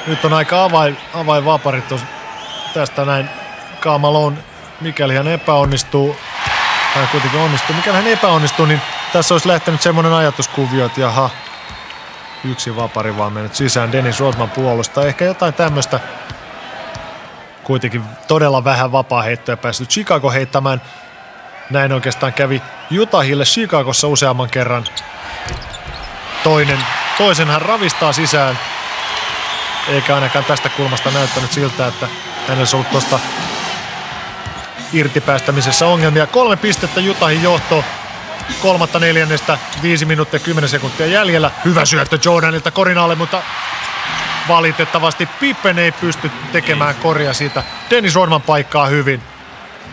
Speaker 1: Nyt on aika avainvaparit tästä näin. Carmelo, mikäli hän epäonnistuu, hän kuitenkin onnistuu. Mikäli hän epäonnistuu, niin tässä olisi lähtenyt semmoinen ajatuskuvio, että jaha, 1 vapari vaan mennyt sisään. Dennis Rodman puolustaa. Ehkä jotain tämmöistä. Kuitenkin todella vähän vapaaheittoja päässyt Chicago heittämään. Näin oikeastaan kävi Utahille Chicagossa useamman kerran. Toisen hän ravistaa sisään. Eikä ainakaan tästä kulmasta näyttänyt siltä, että hänellä olisi ollut tuosta irtipäästämisessä ongelmia. 3 pistettä Utahin johto. 3/4, 5 minuuttia 10 sekuntia jäljellä. Hyvä syöttö Jordanilta korin alle, mutta valitettavasti Pippen ei pysty tekemään koria siitä. Dennis Rodman paikkaa hyvin.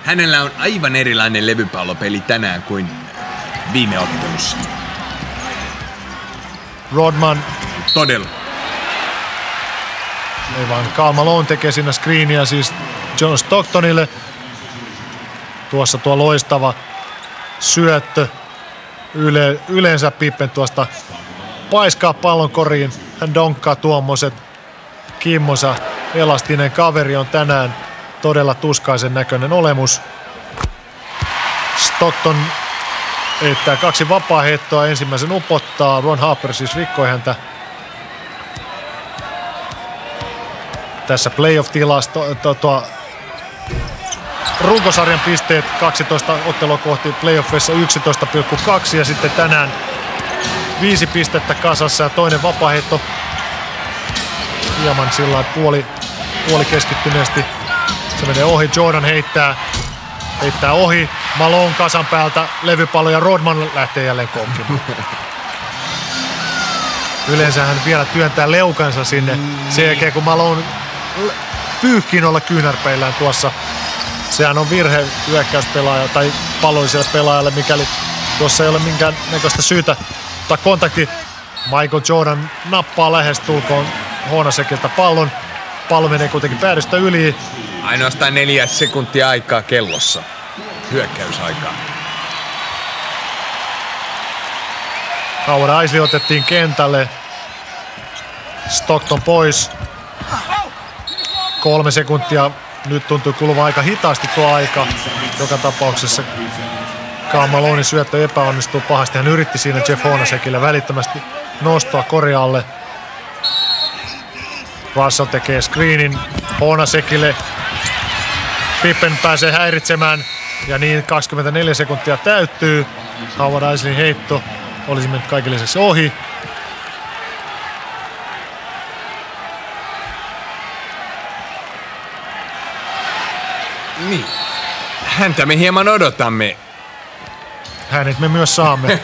Speaker 2: Hänellä on aivan erilainen levypallopeli tänään kuin viime ottelussa.
Speaker 1: Rodman.
Speaker 2: Todella.
Speaker 1: Ei vaan Carmelo tekee siinä screeniä siis John Stocktonille. Tuossa tuo loistava syöttö. Yleensä Pippen tuosta paiskaa pallon koriin. Hän donkkaa tuommoiset. Kimmosa, elastinen kaveri on tänään todella tuskaisen näköinen olemus. Stockton heittää 2 vapaaheittoa, ensimmäisen upottaa. Ron Harper siis rikkoi häntä. Tässä playoff-tilasto, runkosarjan pisteet 12 ottelua kohti, playoffissa 11,2 ja sitten tänään 5 pistettä kasassa ja toinen vapaaheitto hieman sillä puoli keskittyneesti. Se menee ohi, Jordan heittää ohi, Malone kasan päältä levypallo ja Rodman lähtee jälleen koukkimaan. Yleensä hän vielä työntää leukansa sinne sen jälkeen kun Malone pyyhkii noilla kyynärpeillään tuossa. Sehän on virhe hyökkäyspelaaja tai pallolliselle pelaajalle, mikäli tuossa ei ole minkään näköistä syytä ottaa kontakti. Michael Jordan nappaa lähestulkoon Hornacekilta pallon. Pallo menee kuitenkin päädystä yli.
Speaker 2: Ainoastaan 4 sekuntia aikaa kellossa. Hyökkäysaikaa.
Speaker 1: Howard Eisley otettiin kentälle. Stockton pois. 3 sekuntia. Nyt tuntuu kuluvan aika hitaasti tuo aika. Joka tapauksessa Carmelonin syöttö epäonnistuu pahasti. Hän yritti siinä Jeff Hornacekille välittömästi nostoa korjaalle. Russell tekee screenin Honasekille. Pippen pääsee häiritsemään ja niin 24 sekuntia täyttyy. Howard Isleyn heitto olisi mennyt kaiken lisäksi ohi.
Speaker 2: Niin. Häntä me hieman odotamme.
Speaker 1: Hänet me myös saamme.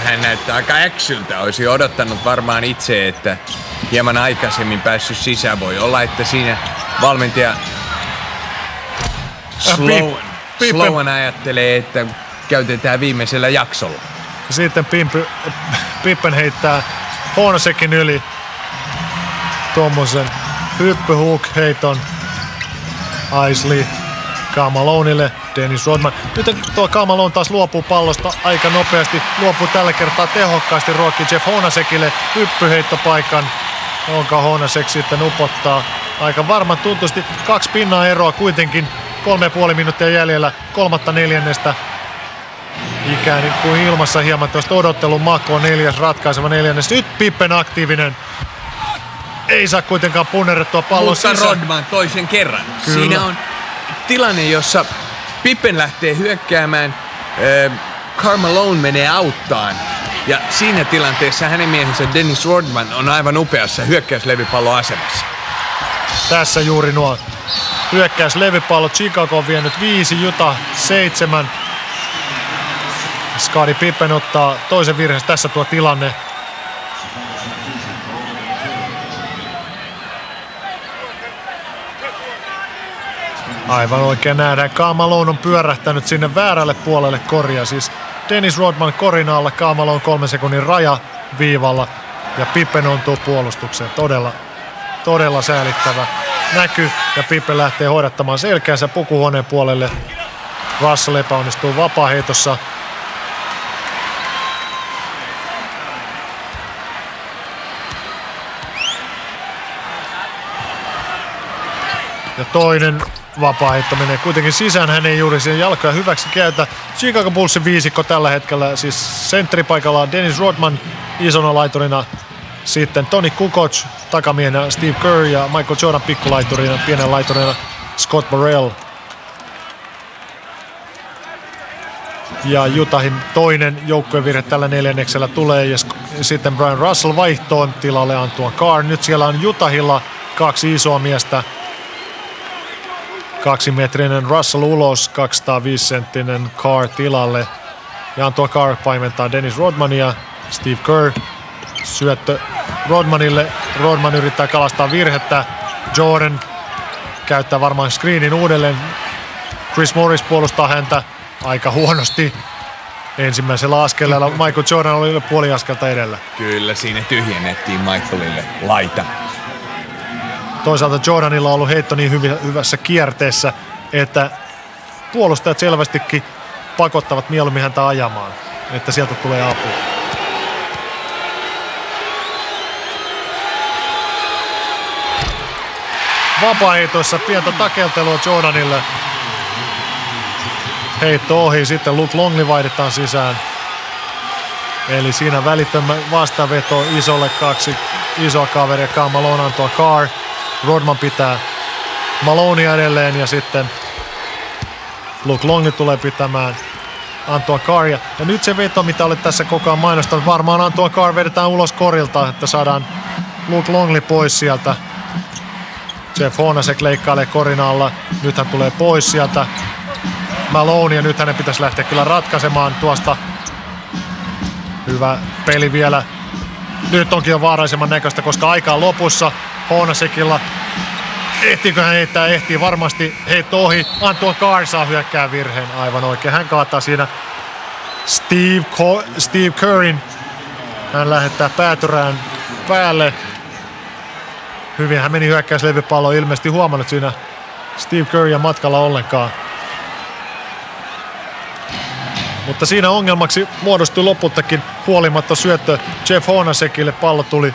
Speaker 2: Hän näyttää aika äksyltä. Olisi odottanut varmaan itse, että hieman aikaisemmin päässyt sisään. Voi olla, että siinä valmentaja Sloan ajattelee, että käytetään viimeisellä jaksolla.
Speaker 1: Sitten Pippen heittää Honasekin yli tuommoisen hyppyhook-heiton Isley Carmelonelle, Dennis Rodman. Nyt tuo Carmelon taas luopuu pallosta aika nopeasti, luopuu tällä kertaa tehokkaasti, ruokkii Jeff Honasekille hyppyheittopaikan, jonka Honasek sitten upottaa aika varman tuntuisesti. 2 pinnaa eroa kuitenkin, 3,5 minuuttia jäljellä kolmatta neljännestä. Ikään kuin ilmassa hieman tuosta odottelun makoon, 4. ratkaiseva neljännes. Nyt Pippen aktiivinen. Ei saa kuitenkaan punnerrettua pallon sisään.
Speaker 2: Mutta Rodman toisen kerran.
Speaker 1: Kyllä.
Speaker 2: Siinä on tilanne, jossa Pippen lähtee hyökkäämään, Carmelo menee auttaan. Ja siinä tilanteessa hänen miehensä Dennis Rodman on aivan upeassa hyökkäyslevypalloasemassa.
Speaker 1: Tässä juuri nuo hyökkäyslevypallot. Chicago on vienyt 5, Utah 7. Scottie Pippen ottaa toisen virheen. Tässä tuo tilanne. Aivan oikein nähdään. Carmelo on pyörähtänyt sinne väärälle puolelle koria. Siis Dennis Rodman korin alla, Carmelo on 3 sekunnin raja viivalla. Ja Pippen ontuu puolustukseen. Todella säälittävä näky. Ja Pippen lähtee hoidattamaan selkäänsä pukuhuoneen puolelle. Russell epäonnistuu vapaaheitossa. Ja toinen vapaaheitto menee kuitenkin sisään. Hän ei juuri siihen jalkoja hyväksi käytä. Chicago Bullsin viisikko tällä hetkellä. Siis sentteripaikallaan Dennis Rodman isona laiturina. Sitten Tony Kukoc takamiehenä, Steve Kerr ja Michael Jordan pikkulaiturina, pienen laiturina Scott Burrell. Ja Utahin toinen joukkuevirhe tällä neljänneksellä tulee. Ja sitten Brian Russell vaihtoon tilalle Antoine Carr. Nyt siellä on Utahilla 2 isoa miestä. 2-metrinen Russell ulos, 205-senttinen Carr tilalle. Ja Antoine Carr paimentaa Dennis Rodmania. Steve Kerr syöttö Rodmanille. Rodman yrittää kalastaa virhettä. Jordan käyttää varmaan screenin uudelleen. Chris Morris puolustaa häntä aika huonosti. Ensimmäisellä askeleella Michael Jordan oli puoli askelta edellä.
Speaker 2: Kyllä, siinä tyhjennettiin Michaelille laita.
Speaker 1: Toisaalta Jordanilla on ollut heitto niin hyvässä kierteessä, että puolustajat selvästikin pakottavat mieluummin häntä ajamaan, että sieltä tulee apua. Vapaaheitoissa pientä takeltelua Jordanille. Heitto ohi, sitten Luke Longley vaihdetaan sisään. Eli siinä välittömän vastaveto isolle, 2 isoa kaveria, Carmelo Antoine Carr. Rodman pitää Malonia edelleen ja sitten Luke Longley tulee pitämään Antoine Carr. Ja nyt se veto, mitä olet tässä koko ajan mainostanut, varmaan Antoine Carr vedetään ulos korilta, että saadaan Luke Longley pois sieltä. Jeff Hornacek leikkailee korin alla, nyt hän tulee pois sieltä. Malone ja nyt hänen pitäisi lähteä kyllä ratkaisemaan tuosta. Hyvä peli vielä. Nyt onkin jo vaaraisemman näköistä, koska aika on lopussa. Hornacekilla. Ehtiikö hän heittää? Ehtii varmasti. Heitto ohi. Antoine Carr saa hyökkää virheen. Aivan oikein. Hän kaataa siinä Steve Kerrin. Hän lähettää päätyrään päälle. Hyvin hän meni hyökkäyslevypalloon. Ilmeisesti huomannut siinä Steve Kerria matkalla ollenkaan. Mutta siinä ongelmaksi muodostui loputtakin huolimatta syöttö Jeff Hornacekille. Pallo tuli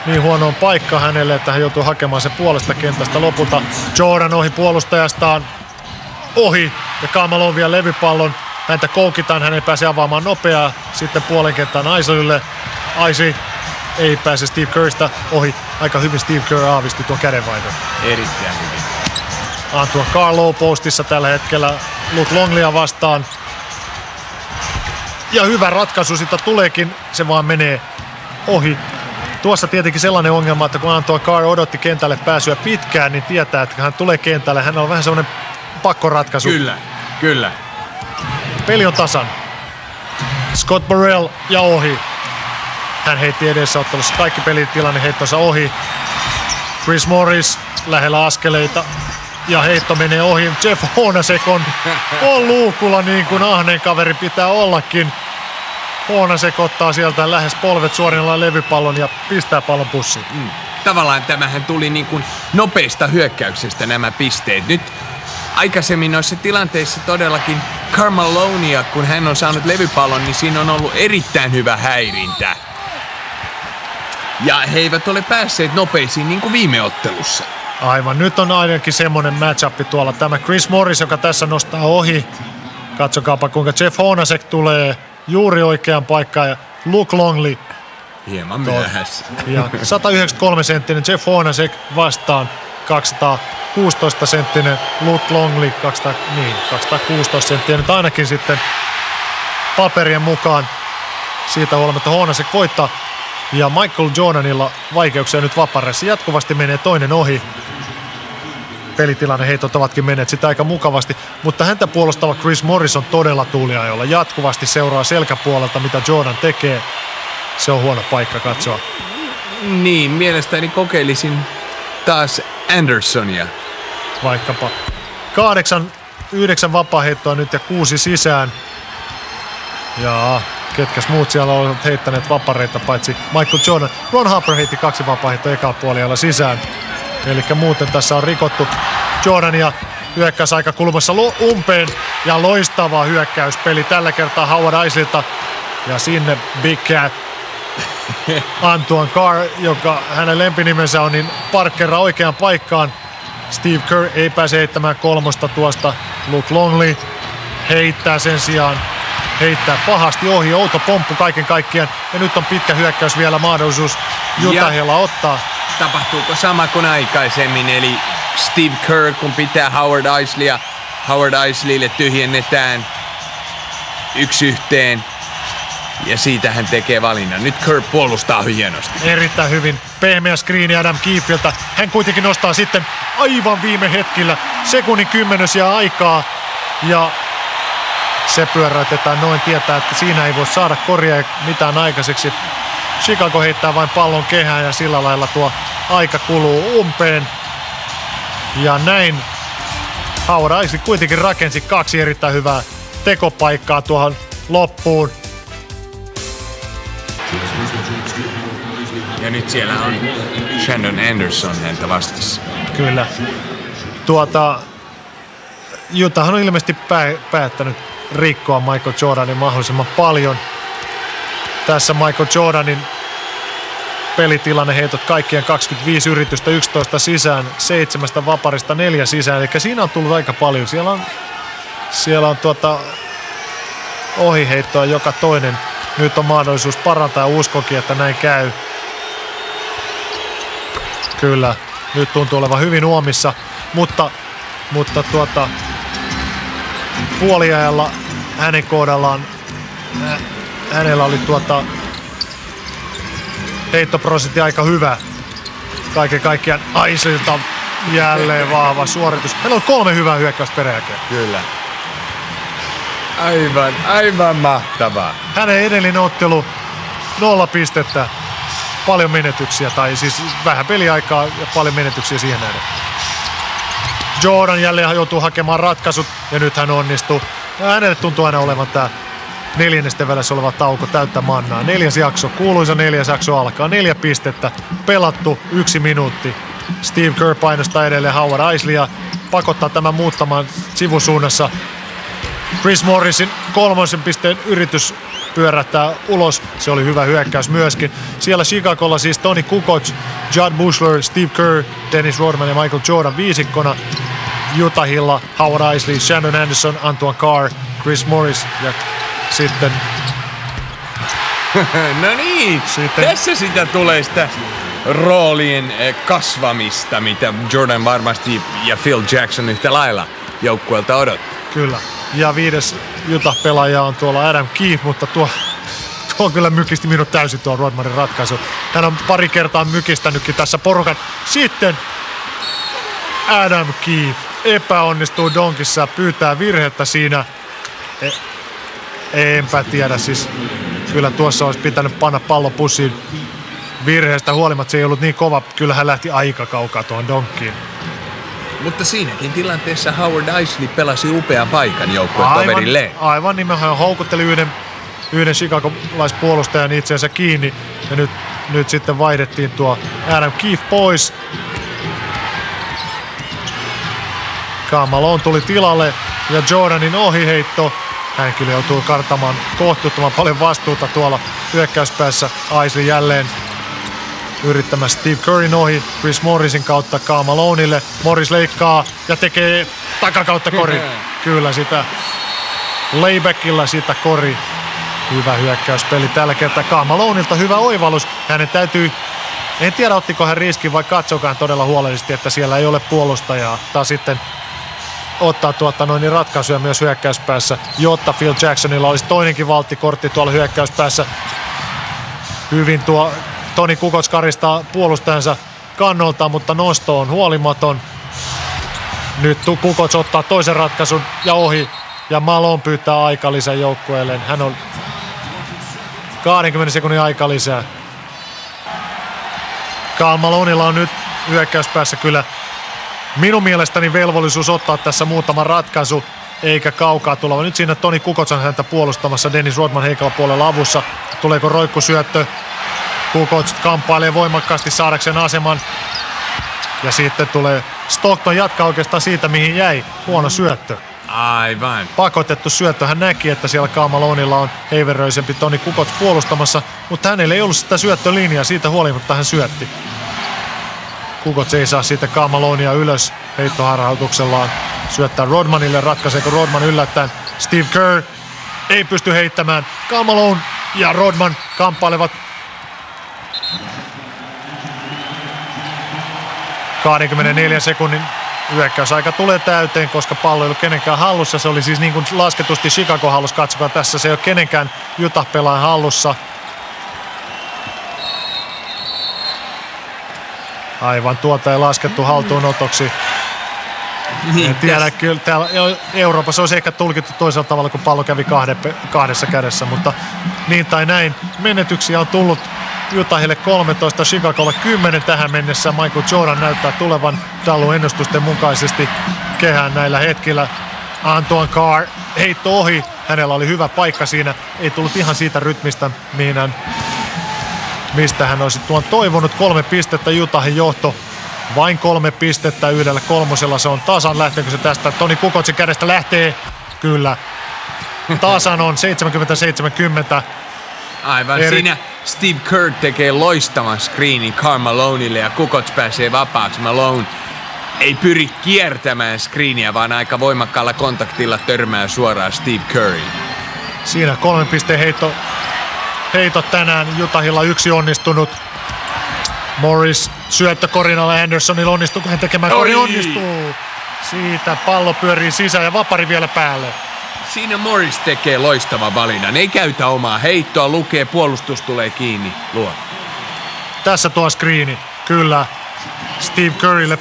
Speaker 1: niin huonoon paikkaan hänelle, että hän joutui hakemaan sen puolesta kentästä lopulta. Jordan ohi puolustajastaan. Ohi. Ja Carmelo vie levypallon. Häntä koukitaan, hän ei pääse avaamaan nopeaa. Sitten puolen kentään Isleylle. Isley ei pääse Steve Kerristä ohi. Aika hyvin Steve Kerr aavisti tuon kädenvaihdon.
Speaker 2: Erittäin hyvin.
Speaker 1: Antoine Carr low postissa tällä hetkellä Luke Longleya vastaan. Ja hyvä ratkaisu siitä tuleekin, se vaan menee ohi. Tuossa tietenkin sellainen ongelma, että kun Antoine Carr odotti kentälle pääsyä pitkään, niin tietää, että hän tulee kentälle. Hän on vähän sellainen pakkoratkaisu.
Speaker 2: Kyllä.
Speaker 1: Peli on tasan. Scott Burrell ja ohi. Hän heitti edessäottelussa kaikki pelitilanne heittonsa ohi. Chris Morris lähellä askeleita ja heitto menee ohi. Jeff Hornacek on luukulla niin kuin ahneen kaveri pitää ollakin. Hornacek ottaa sieltä lähes polvet suorinalla levypallon ja pistää pallon pussiin.
Speaker 2: Tavallaan tämähän tuli niin kuin nopeasta hyökkäyksestä nämä pisteet. Nyt aikaisemmin noissa tilanteissa todellakin Carmelonia, kun hän on saanut levypallon, niin siinä on ollut erittäin hyvä häirintä. Ja he eivät ole päässeet nopeisiin niin kuin viime ottelussa.
Speaker 1: Aivan, nyt on ainakin semmonen match-up tuolla. Tämä Chris Morris, joka tässä nostaa ohi. Katsokaapa kuinka Jeff Hornacek tulee juuri oikeaan paikkaan ja Luke Longley.
Speaker 2: Hieman myöhässä.
Speaker 1: Ja 193-senttinen Jeff Hornacek vastaan 216-senttinen Luke Longley. 216-senttinen nyt ainakin sitten paperien mukaan. Siitä huolimatta Hornacek voittaa. Ja Michael Jordanilla vaikeuksia nyt vaparissa. Jatkuvasti menee toinen ohi. Pelitilanne heitot ovatkin menneet sitä aika mukavasti. Mutta häntä puolustava Chris Morris on todella tuuliajolla. Jatkuvasti seuraa selkäpuolelta, mitä Jordan tekee. Se on huono paikka katsoa.
Speaker 2: Niin, mielestäni kokeilisin taas Andersonia.
Speaker 1: Vaikkapa 8-9 vapaaheittoa nyt ja 6 sisään. Ja ketkäs muut siellä ovat heittäneet vapareita paitsi Michael Jordan. Ron Harper heitti 2 vapaaheittoa ekalla puolella sisään. Eli muuten tässä on rikottu Jordania hyökkäysaika kulmassa umpeen. Ja loistava hyökkäyspeli tällä kertaa Howard Eislilta. Ja sinne Big Cat Antoine Carr, joka hänen lempinimensä on, niin parkkeraa oikeaan paikkaan. Steve Kerr ei pääse heittämään kolmosta tuosta. Luke Longley heittää sen sijaan. Heittää pahasti ohi, outo pomppu kaiken kaikkiaan. Ja nyt on pitkä hyökkäys vielä mahdollisuus Utahilla ottaa.
Speaker 2: Tapahtuuko sama kuin aikaisemmin, eli Steve Kerr kun pitää Howard Eisleyä. Howard Eisleylle tyhjennetään 1-1. Ja siitä hän tekee valinnan. Nyt Kerr puolustaa hienosti.
Speaker 1: Erittäin hyvin. Pehmeä screeni Adam Keefiltä. Hän kuitenkin nostaa sitten aivan viime hetkillä. Sekunnin 10 ja aikaa. Ja se pyöräytetään noin, tietää, että siinä ei voi saada korjaa mitään aikaiseksi. Chicago heittää vain pallon kehään ja sillä lailla tuo aika kuluu umpeen. Ja näin Howard Eisley kuitenkin rakensi 2 erittäin hyvää tekopaikkaa tuohon loppuun.
Speaker 2: Ja nyt siellä on Shandon Anderson häntä vastassa.
Speaker 1: Kyllä. Utah on ilmeisesti päättänyt rikkoa Michael Jordanin mahdollisimman paljon. Tässä Michael Jordanin pelitilanne heitot kaikkien 25 yritystä, 11 sisään, 7 vaparista 4 sisään. Eli siinä on tullut aika paljon. Siellä on ohiheittoa joka toinen. Nyt on mahdollisuus parantaa, uskonkin, että näin käy. Kyllä, nyt tuntuu olevan hyvin uomissa, mutta puoliajalla hänen kohdallaan hänellä oli heittoprosentti aika hyvä. Kaiken kaikkiaan Eislilta jälleen vahva suoritus. Meillä on 3 hyvää hyökkäystä peräjälkeen.
Speaker 2: Kyllä. Aivan mahtavaa.
Speaker 1: Hänen edellinen ottelu 0 pistettä, paljon menetyksiä, tai siis vähän peliaikaa ja paljon menetyksiä siihen nähden. Jordan jälleen joutuu hakemaan ratkaisut ja nyt hän onnistuu. Hänelle tuntuu aina olevan tämä 4. välissä oleva tauko täyttä mannaa. 4. jakso, kuuluisa 4. jakso alkaa. 4 pistettä, pelattu 1 minuutti. Steve Kerr painostaa edelleen Howard Eisleyä, pakottaa tämän muuttamaan sivusuunnassa. Chris Morrisin 3. pisteen yritys pyörättää ulos. Se oli hyvä hyökkäys myöskin. Siellä Chicagolla siis Tony Kukoc, Judd Bushler, Steve Kerr, Dennis Rodman ja Michael Jordan viisikkona. Utahilla Howard Eisley, Shandon Anderson, Antoine Carr, Chris Morris ja sitten
Speaker 2: No niin,
Speaker 1: Sitten-
Speaker 2: tässä sitä tulee sitä roolien kasvamista, mitä Jordan varmasti ja Phil Jackson yhtä lailla joukkueelta odottaa.
Speaker 1: Kyllä. Ja 5. Utah-pelaaja on tuolla Adam Keefe, mutta tuo kyllä mykisti minut täysin tuo Rodmanin ratkaisu. Hän on pari kertaa mykistänytkin tässä porukan. Sitten Adam Keefe epäonnistuu donkissa, pyytää virhettä siinä. Enpä tiedä, siis kyllä tuossa olisi pitänyt panna pallo pussiin virheestä huolimatta. Se ei ollut niin kova, kyllä hän lähti aika kaukaa tuohon donkkiin.
Speaker 2: Mutta siinäkin tilanteessa Howard Isley pelasi upean paikan joukkueen toverilleen.
Speaker 1: Aivan nimenomaan houkutteli yhden chicagolaispuolustajan itseensä kiinni ja nyt sitten vaihdettiin tuo Adam Keefe pois. Karl Malone tuli tilalle ja Jordanin ohiheitto. Hän kyllä joutuu kartamaan kohtuuttoman paljon vastuuta tuolla hyökkäyspäässä. Isley jälleen yrittämässä Steve Curryn ohi Chris Morrisin kautta Karl Malonelle. Morris leikkaa ja tekee takakautta kori. Kyllä sitä laybackilla sitä kori. Hyvä hyökkäyspeli tällä kertaa Karl Malonelta. Hyvä oivallus. Hänen täytyy, en tiedä ottiko hän riskin vai katsokaan todella huolellisesti, että siellä ei ole puolustajaa. Tai sitten ottaa ratkaisuja myös hyökkäyspäässä, jotta Phil Jacksonilla olisi toinenkin valttikortti tuolla hyökkäyspäässä. Hyvin tuo Toni Kukoc karistaa puolustajansa kannolta, mutta nosto on huolimaton. Nyt Kukoc ottaa toisen ratkaisun ja ohi. Ja Malone pyytää aikalisän joukkueelleen. Hän on 20 sekunnin aikalisää. Karl Malonella on nyt hyökkäyspäässä kyllä minun mielestäni velvollisuus ottaa tässä muutama ratkaisu, eikä kaukaa tuleva. Nyt siinä Toni Kukoc on häntä puolustamassa, Dennis Rodman heikolla puolella avussa. Tuleeko roikkusyöttö? Kukoc kamppailee voimakkaasti saadakseen aseman. Ja sitten tulee Stockton jatkaa oikeastaan siitä, mihin jäi. Huono syöttö.
Speaker 2: Aivan.
Speaker 1: Pakotettu syöttö. Hän näki, että siellä Karl Malonella on heiveröisempi Toni Kukoc puolustamassa, mutta hänellä ei ollut sitä syöttölinjaa. Siitä huolimatta hän syötti. Kukoc ei saa siitä Karl Malonea ylös heittoharhautuksellaan. Syöttää Rodmanille. Ratkaiseeko Rodman yllättäen? Steve Kerr ei pysty heittämään. Karl Malone ja Rodman kamppailevat 24 sekunnin hyökkäysaika tulee täyteen, koska pallo ei ollut kenenkään hallussa. Se oli siis niin kuin lasketusti Chicago hallussa. Katsokaa tässä, se ei ole kenenkään Utah-pelaajan hallussa. Aivan, tuota ei laskettu haltuunotoksi. En tiedä, kyllä täällä Euroopassa olisi ehkä tulkittu toisella tavalla, kun pallo kävi kahdessa kädessä, mutta niin tai näin. Menetyksiä on tullut Utahille 13, Chicagolle 10 tähän mennessä. Michael Jordan näyttää tulevan Dallun ennustusten mukaisesti kehään näillä hetkillä. Antoine Carr heitto ohi. Hänellä oli hyvä paikka siinä. Ei tullut ihan siitä rytmistä, mistä hän olisi tuon toivonut. 3 pistettä Utahin johto. Vain 3 pistettä yhdellä kolmosella. Se on tasan. Lähteekö se tästä? Toni Kukocin kädestä lähtee. Kyllä. Tasan on 70-70.
Speaker 2: Aivan. Siinä Steve Kerr tekee loistavan screenin Karl Malonelle ja Kukoc pääsee vapaaksi. Malone ei pyri kiertämään screeniä, vaan aika voimakkaalla kontaktilla törmää suoraan Steve Curryin.
Speaker 1: Siinä 3 pisteen heitto tänään. Utahilla 1 onnistunut. Morris syöttö Corinalle Andersonilla. Onnistuuko hän tekemään? Kori onnistuu. Siitä pallo pyörii sisään ja vapari vielä päälle.
Speaker 2: Siinä Morris tekee loistavan valinnan. Ei käytä omaa heittoa, lukee, puolustus tulee kiinni. Luo.
Speaker 1: Tässä tuo screeni. Kyllä. Steve Currylle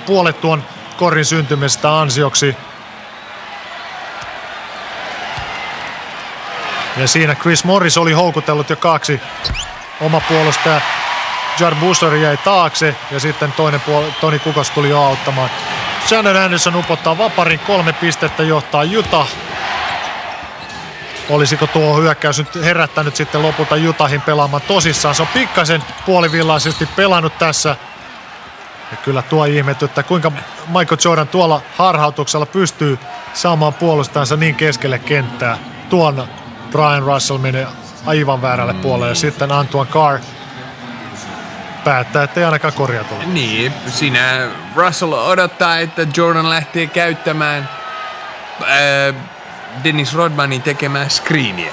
Speaker 1: puolet tuon korin syntymisestä ansioksi. Ja siinä Chris Morris oli houkutellut jo 2. Oma puolustaja Jared Butler jäi taakse ja sitten toinen Toni Kukoc tuli jo auttamaan. Shannon Anderson upottaa vaparin, 3 pistettä johtaa Utah. Olisiko tuo hyökkäys nyt herättänyt sitten lopulta Utahin pelaamaan tosissaan? Se on pikkasen puolivillaisesti pelannut tässä. Ja kyllä tuo ihmetyttää, kuinka Michael Jordan tuolla harhautuksella pystyy saamaan puolustajansa niin keskelle kenttää. Tuon Brian Russell menee aivan väärälle puolelle ja sitten Antoine Carr päättää, ettei ainakaan korjata.
Speaker 2: Niin, siinä Russell odottaa, että Jordan lähtee käyttämään Dennis Rodmanin tekemään screeniä.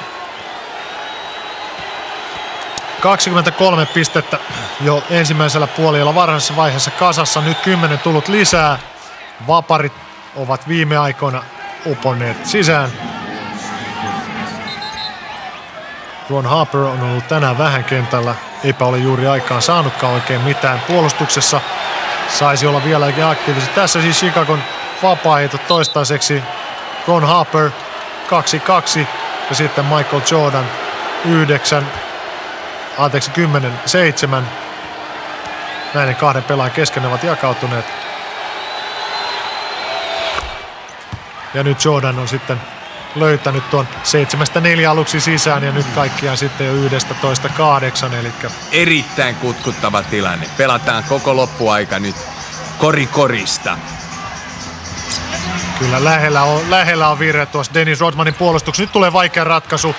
Speaker 1: 23 pistettä jo ensimmäisellä puolella varhaisessa vaiheessa kasassa. Nyt 10 tullut lisää. Vaparit ovat viime aikoina uponneet sisään. Ron Harper on ollut tänään vähän kentällä. Eipä ole juuri aikaan saanutkaan oikein mitään. Puolustuksessa saisi olla vieläkin aktiivisesti. Tässä siis Chicagon vapaaheito toistaiseksi. Ron Harper 2-2 ja sitten Michael Jordan 10-7. Näiden kahden pelaajan kesken ovat jakautuneet. Ja nyt Jordan on sitten löytänyt tuon 7-4 aluksi sisään ja nyt kaikkiaan sitten jo 11-8. Elikkä
Speaker 2: Erittäin kutkuttava tilanne. Pelataan koko loppuaika nyt korista.
Speaker 1: kyllä lähellä on virhe tuossa Dennis Rodmanin puolustuksessa. Nyt tulee vaikea ratkaisu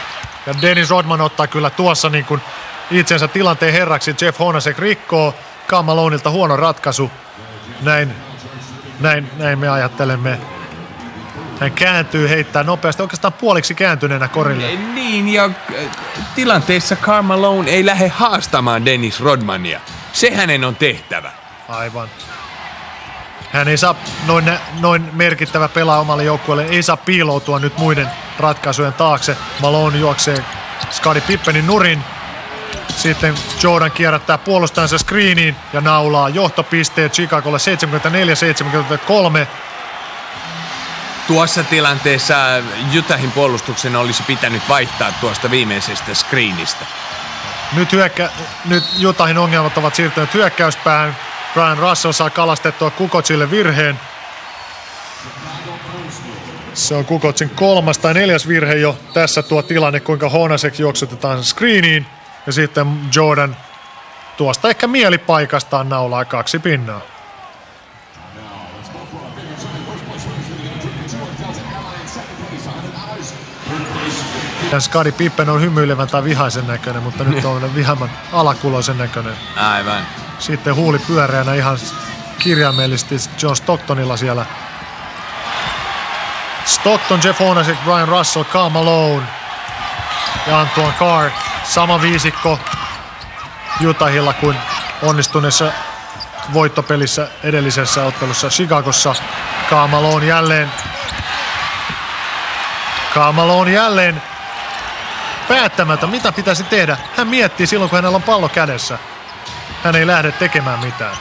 Speaker 1: ja Dennis Rodman ottaa kyllä tuossa niin kuin itsensä tilanteen herraksi. Jeff Hornacek rikkoo. Karl Malonelta huono ratkaisu. Näin me ajattelemme. Hän kääntyy, heittää nopeasti, oikeastaan puoliksi kääntyneenä korille.
Speaker 2: Niin, ja tilanteessa Karl Malone ei lähde haastamaan Dennis Rodmania. Se hänen on tehtävä.
Speaker 1: Aivan. Hän ei saa, noin merkittävä pelaaja omalle joukkueelle, ei saa piiloutua nyt muiden ratkaisujen taakse. Malone juoksee Scottie Pippenin nurin. Sitten Jordan kierrättää puolustajansa screeniin ja naulaa johtopisteet Chicagolle 74-73.
Speaker 2: Tuossa tilanteessa Utahin puolustuksen olisi pitänyt vaihtaa tuosta viimeisestä screenistä.
Speaker 1: Nyt Utahin ongelmat ovat siirtyneet hyökkäyspäähän. Brian Russell saa kalastettua Kukocille virheen. Se on Kukocin 3. tai 4. virhe jo. Tässä tuo tilanne, kuinka Hornacek juoksutetaan screeniin. Ja sitten Jordan tuosta ehkä mielipaikastaan naulaa 2 pinnaa. Ja Scottie Pippen on hymyilevän tai vihaisen näköinen, mutta nyt on vihaaman alakuloisen näköinen.
Speaker 2: Aivan.
Speaker 1: Sitten huuli pyöreänä ihan kirjaimellisesti John Stocktonilla siellä. Stockton, Jeff Hornacek, Brian Russell, Karl Malone ja Antoine Carr. Sama viisikko Utahilla kuin onnistuneessa voittopelissä edellisessä ottelussa Chicagossa. Karl Malone jälleen päättämättä, mitä pitäisi tehdä. Hän miettii silloin, kun hänellä on pallo kädessä. Hän ei lähde tekemään mitään.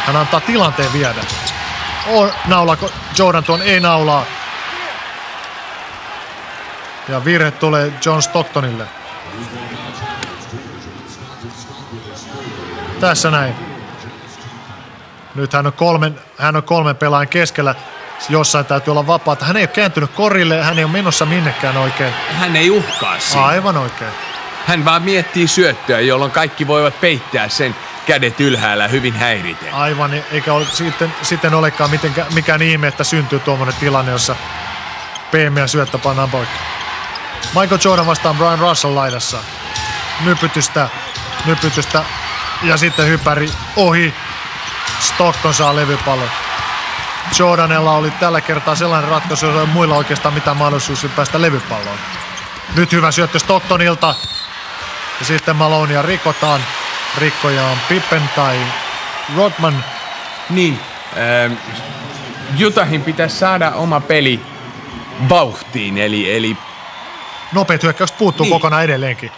Speaker 1: Hän antaa tilanteen viedä. Naulaako Jordan tuon? Ei naulaa. Ja virhe tulee John Stocktonille. Tässä näin. Nyt hän on kolmen pelaajan keskellä. Jossain täytyy olla vapaata. Hän ei ole kääntynyt korille, hän ei ole menossa minnekään oikein.
Speaker 2: Hän ei uhkaa siinä.
Speaker 1: Aivan oikein.
Speaker 2: Hän vaan miettii syöttöä, jolloin kaikki voivat peittää sen kädet ylhäällä hyvin häiriten.
Speaker 1: Aivan, eikä ole sitten olekaan mikään ihme, että syntyy tuommoinen tilanne, jossa pehmeä syöttö pannaan poikki. Michael Jordan vastaan Brian Russell laidassa. Nypytystä ja sitten hypäri ohi. Stockton saa levypallon. Jordanella oli tällä kertaa sellainen ratkaisu, jos ei muilla oikeastaan mitään mahdollisuuksia päästä levypalloon. Nyt hyvä syöttö Stocktonilta. Ja sitten Malonea rikotaan. Rikkoja on Pippen tai Rodman.
Speaker 2: Niin, Utahin pitäisi saada oma peli vauhtiin, eli
Speaker 1: Nopeat hyökkäykset puuttuu kokonaan edelleenkin.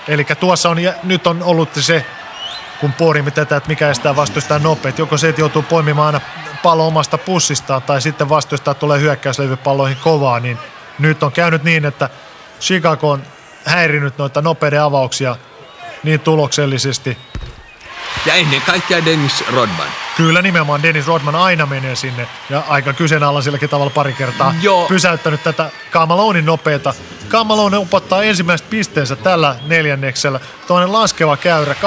Speaker 1: Eli tuossa nyt on ollut se, kun pohdimme tätä, että mikä estää vastustajan nopeet. Joko se, että joutuu poimimaan aina pallo omasta pussistaan, tai sitten vastustaja tulee hyökkäyslevypalloihin kovaa, niin nyt on käynyt niin, että Chicago on häirinyt noita nopeiden avauksia niin tuloksellisesti.
Speaker 2: Ja ennen kaikkea Dennis Rodman.
Speaker 1: Kyllä nimenomaan Dennis Rodman aina menee sinne ja aika kyseenalaisellakin tavalla pari kertaa pysäyttänyt tätä Karl Malonen nopeata. Karl Malone upottaa ensimmäiset pisteensä tällä neljänneksellä. Toinen laskeva käyrä 12-8-5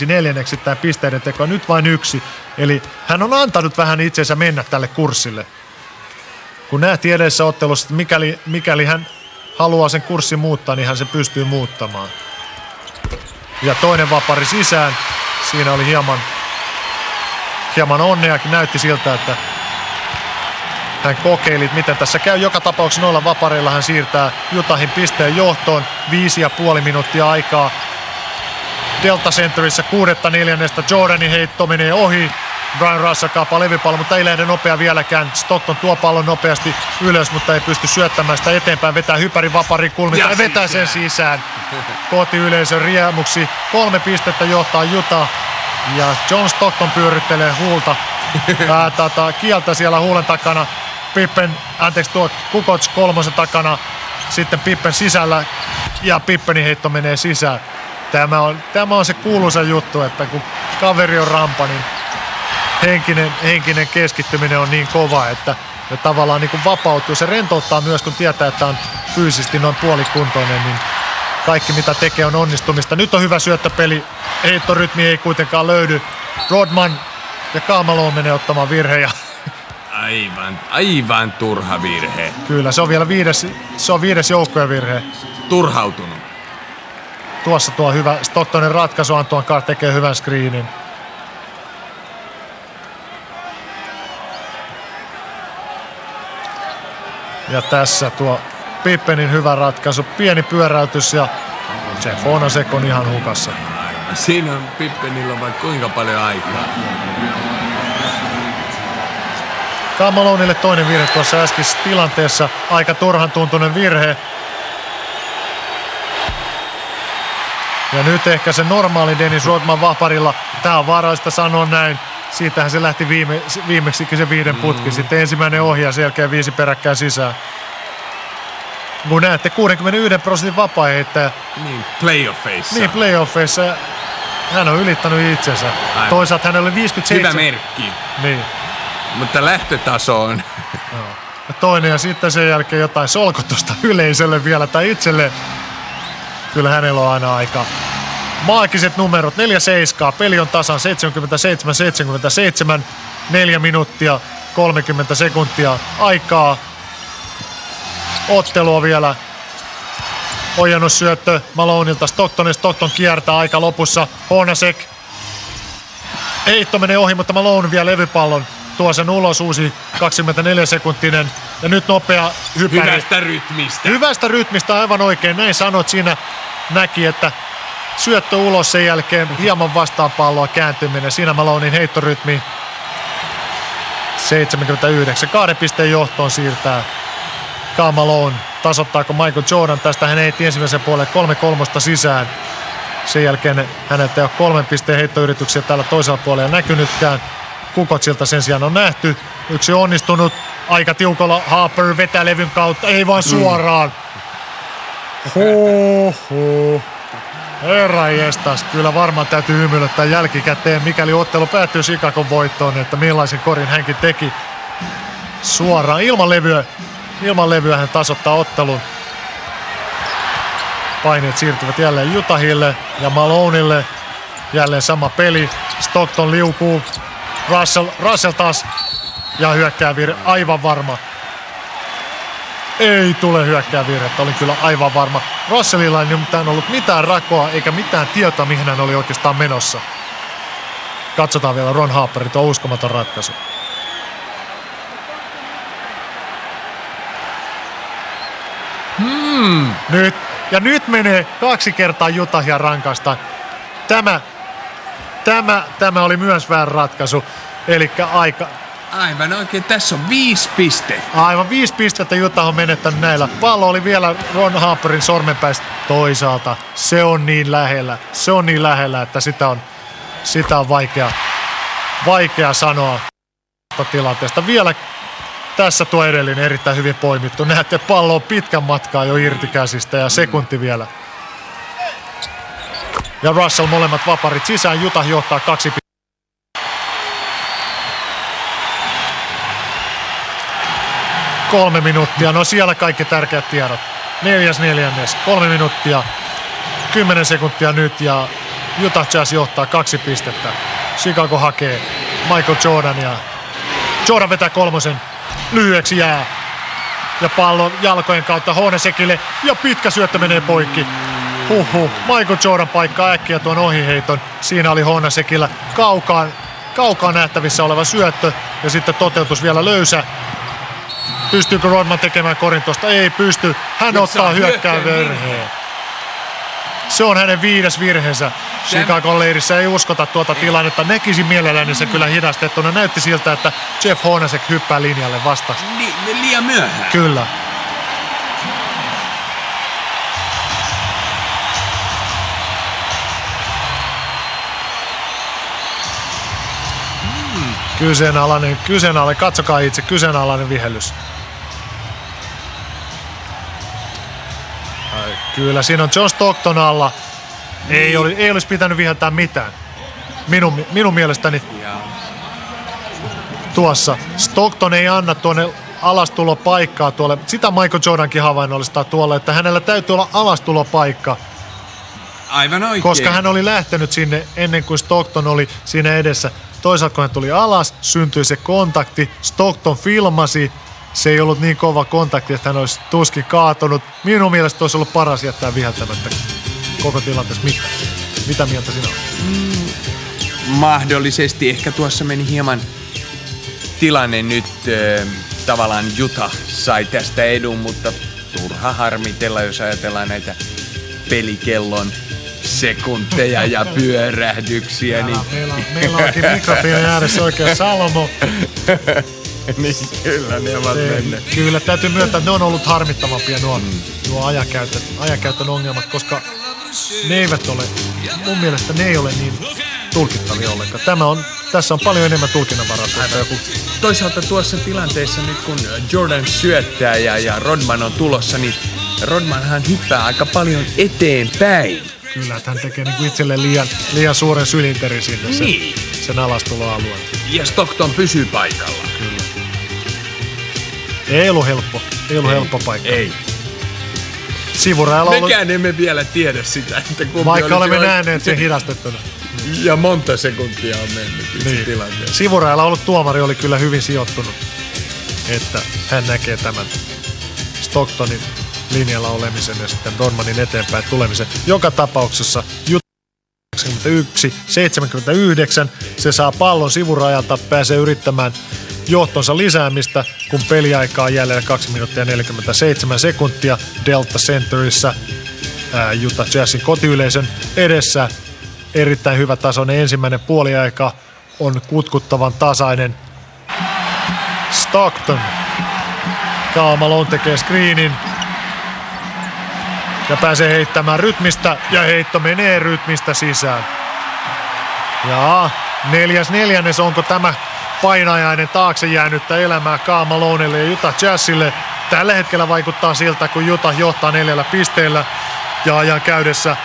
Speaker 1: neljänneksittäin pisteiden tekoa, nyt vain 1. Eli hän on antanut vähän itsensä mennä tälle kurssille. Kun nähtiin edellisessä ottelussa, että mikäli hän haluaa sen kurssin muuttaa, niin hän se pystyy muuttamaan. Ja toinen vapari sisään. Siinä oli hieman onneakin. Näytti siltä, että hän kokeili, miten tässä käy. Joka tapauksessa noilla vapareilla hän siirtää Utahin pisteen johtoon. 5,5 minuuttia aikaa. Delta Centerissä 6.4. Jordanin heitto menee ohi. Brian Russell kaapaa levypallo, mutta ei lähde nopea vieläkään. Stockton tuo pallon nopeasti ylös, mutta ei pysty syöttämään sitä eteenpäin. Vetää hypärin vaparin kulmita ja vetää sen sisään. Kotiyleisön riemuksi 3 pistettä johtaa Utah. Ja John Stockton pyörittelee huulta. Kieltä siellä huulen takana. Kukoc kolmosen takana. Sitten Pippen sisällä ja Pippenin heitto menee sisään. Tämä on se kuuluisa juttu, että kun kaveri on rampa, niin henkinen keskittyminen on niin kova, että tavallaan niin kuin vapautuu. Se rentouttaa myös, kun tietää, että on fyysisesti noin puolikuntoinen, niin kaikki mitä tekee on onnistumista. Nyt on hyvä syöttöpeli. Heittorytmi ei kuitenkaan löydy. Rodman ja Karl Malone menee ottamaan virhejä.
Speaker 2: Aivan turha virhe.
Speaker 1: Kyllä, se on vielä viides joukkojen virhe.
Speaker 2: Turhautunut.
Speaker 1: Tuossa tuo hyvä Stocktonin ratkaisu, Antoine Carr tekee hyvän screenin. Ja tässä tuo Pippenin hyvä ratkaisu, pieni pyöräytys ja Jeff Hornacek on ihan hukassa.
Speaker 2: Siinä on Pippenillä vaikka kuinka paljon aikaa.
Speaker 1: Karl Malonelle toinen virhe tuossa äskeisessä tilanteessa, aika turhan tuntunen virhe. Ja nyt ehkä se normaali Dennis Rodman vaparilla, tää on vaarallista sanoa näin. Siitähän se lähti viimeksikin se 5 putki, sitten ensimmäinen ohi ja sen jälkeen 5 peräkkäin sisään. Kun näette 61% vapaa-heittäjä.
Speaker 2: Niin, playoffeissa.
Speaker 1: Niin, playoffeissa. Hän on ylittänyt itsensä. Aivan. Toisaalta hänellä oli 57.
Speaker 2: Hyvä merkki.
Speaker 1: Niin.
Speaker 2: Mutta lähtötaso on.
Speaker 1: Ja toinen ja sitten sen jälkeen jotain solkotusta yleisölle vielä tai itselle. Kyllä hänellä on aina aika. Maagiset numerot, 4-7, peli on tasan 77-77, 4 minuuttia, 30 sekuntia aikaa. Ottelua vielä. Ojennussyöttö Malonilta Stocktonille, Stockton kiertää aika lopussa. Hornacek. Heitto menee ohi, mutta Malone vie levypallon. Tuo sen ulos, uusi 24-sekuntinen. Ja nyt nopea hypäri.
Speaker 2: Hyvästä rytmistä.
Speaker 1: Hyvästä rytmistä, aivan oikein. Näin sanot, siinä näki, että syöttö ulos sen jälkeen. Hieman vastaan palloa kääntyminen. Siinä Malonin heittorytmi. 79. 2 pisteen johtoon siirtää Karl Malone. Tasoittaako Michael Jordan? Tästä hän heitti ensimmäisen puolelle 3-3 sisään. Sen jälkeen häneltä ei ole 3 pisteen heittoyrityksiä tällä toisella puolella näkynytkään. Kukotsilta sen sijaan on nähty. Yksi onnistunut. Aika tiukalla. Harper vetää levyn kautta. Ei vaan suoraan. Herra jestas. Kyllä varmaan täytyy hymyilyttää jälkikäteen, mikäli ottelu päättyy Chicagon voittoon, että millaisen korin hänkin teki. Suoraan. Ilman levyä hän tasoittaa ottelun. Paineet siirtyvät jälleen Utahille ja Malonelle. Jälleen sama peli. Stockton liukuu. Russell taas. Ja hyökkää virhe. Aivan varma. Ei tule hyökkää virhettä. Olin kyllä aivan varma. Russellilla ei nimittäin ollut mitään rakoa eikä mitään tietoa, mihin hän oli oikeastaan menossa. Katsotaan vielä Ron Harperin tuo uskomaton ratkaisu. Nyt menee 2 kertaa Utahia rankasta. Tämä oli myös väärä ratkaisu. Elikkä aika.
Speaker 2: Aivan oikein, tässä on 5 pistettä.
Speaker 1: Aivan 5 pistettä Utah on menettänyt näillä. Pallo oli vielä Ron Harperin sormenpäistä. Toisaalta se on niin lähellä, että sitä on vaikea sanoa tilanteesta. Vielä tässä tuo edellinen erittäin hyvin poimittu. Näette, pallo on pitkän matkaa jo irti käsistä ja sekunti vielä. Ja Russell molemmat vaparit sisään. Utah johtaa 2 pistettä. Kolme minuuttia. No siellä kaikki tärkeät tiedot. 4.4. 3 minuuttia. 10 sekuntia nyt ja Utah Jazz johtaa 2 pistettä. Chicago hakee Michael Jordania. Jordan vetää 3. Lyhyeksi jää. Ja pallo jalkojen kautta Hornacekille. Ja pitkä syöttö menee poikki. Michael Jordan paikkaa äkkiä tuon ohiheiton. Siinä oli Hornacekilla kaukaan nähtävissä oleva syöttö. Ja sitten toteutus vielä löysä. Pystyykö Rodman tekemään korin tuosta? Ei pysty. Hän ottaa hyökkään virheen. Se on hänen 5. virheensä. Chicagon leirissä ei uskota tuota tilannetta. Näkisin mielelläni se kyllä hidastettuna. Näytti siltä, että Jeff Hornacek hyppää linjalle vastaaksi.
Speaker 2: Liian myöhään.
Speaker 1: Kyllä. Kyseenalainen, katsokaa itse, kyseenalainen vihellys. Kyllä, siinä on John Stockton alla. Ei olisi pitänyt viheltää mitään. Minun mielestäni tuossa. Stockton ei anna tuonne alastulopaikkaa tuolle. Sitä Michael Jordankin havainnollistaa tuolle, että hänellä täytyy olla alastulopaikka.
Speaker 2: Aivan oikein.
Speaker 1: Koska hän oli lähtenyt sinne ennen kuin Stockton oli siinä edessä. Toisaalta kun hän tuli alas, syntyi se kontakti. Stockton filmasi. Se ei ollut niin kova kontakti, että hän olisi tuskin kaatunut. Minun mielestä olisi ollut paras jättää viheltämättä koko tilanteessa. Mitä mieltä sinä olet?
Speaker 2: Mahdollisesti. Ehkä tuossa meni hieman tilanne nyt. Tavallaan Utah sai tästä edun, mutta turha harmitella, jos ajatellaan näitä pelikellon sekunteja ja pyörähdyksiä. Niin...
Speaker 1: Meillä onkin mikrofoni ääressä oikein Salomo.
Speaker 2: Niin kyllä ne ovat menneet.
Speaker 1: Kyllä täytyy myöntää, että ne on ollut harmittavampia nuo ajankäytön ongelmat, koska ne eivät ole, mun mielestä ne ei ole niin tulkittavia ollenkaan. Tässä on paljon enemmän tulkinnanvaraisuutta.
Speaker 2: Toisaalta tuossa tilanteessa nyt kun Jordan syöttää ja Rodman on tulossa, niin Rodmanhan hyppää aika paljon eteenpäin.
Speaker 1: Kyllä, että hän tekee niin itselleen liian suuren sylinterin sinne sen alastuloalueen.
Speaker 2: Ja Stockton pysyy paikalla.
Speaker 1: Kyllä. Ei ollut helppo paikka.
Speaker 2: Ei.
Speaker 1: Sivurajalla
Speaker 2: mekään emme vielä tiedä sitä, että kumpi
Speaker 1: vaikka olemme nähneet sen hidastettuna.
Speaker 2: Ja monta sekuntia on mennyt itse tilanteessa.
Speaker 1: Sivurajalla ollut tuomari oli kyllä hyvin sijoittunut, että hän näkee tämän Stocktonin linjalla olemisen ja sitten Rodmanin eteenpäin tulemisen. Joka tapauksessa 81-79 se saa pallon sivurajalta, pääsee yrittämään johtonsa lisäämistä, kun peliaikaa on jäljellä 2 minuuttia 47 sekuntia Delta Centerissä Utah Jazzin kotiyleisön edessä. Erittäin hyvä tasoinen ensimmäinen puoliaika on kutkuttavan tasainen. Stockton. Karl Malone tekee screenin ja pääsee heittämään rytmistä ja heitto menee rytmistä sisään. Ja 4. onko tämä painajainen taakse jäänyttä elämää Karl Malonelle ja Utah Jazzille. Tällä hetkellä vaikuttaa siltä, kun Utah johtaa 4 pisteellä ja ajan käydessä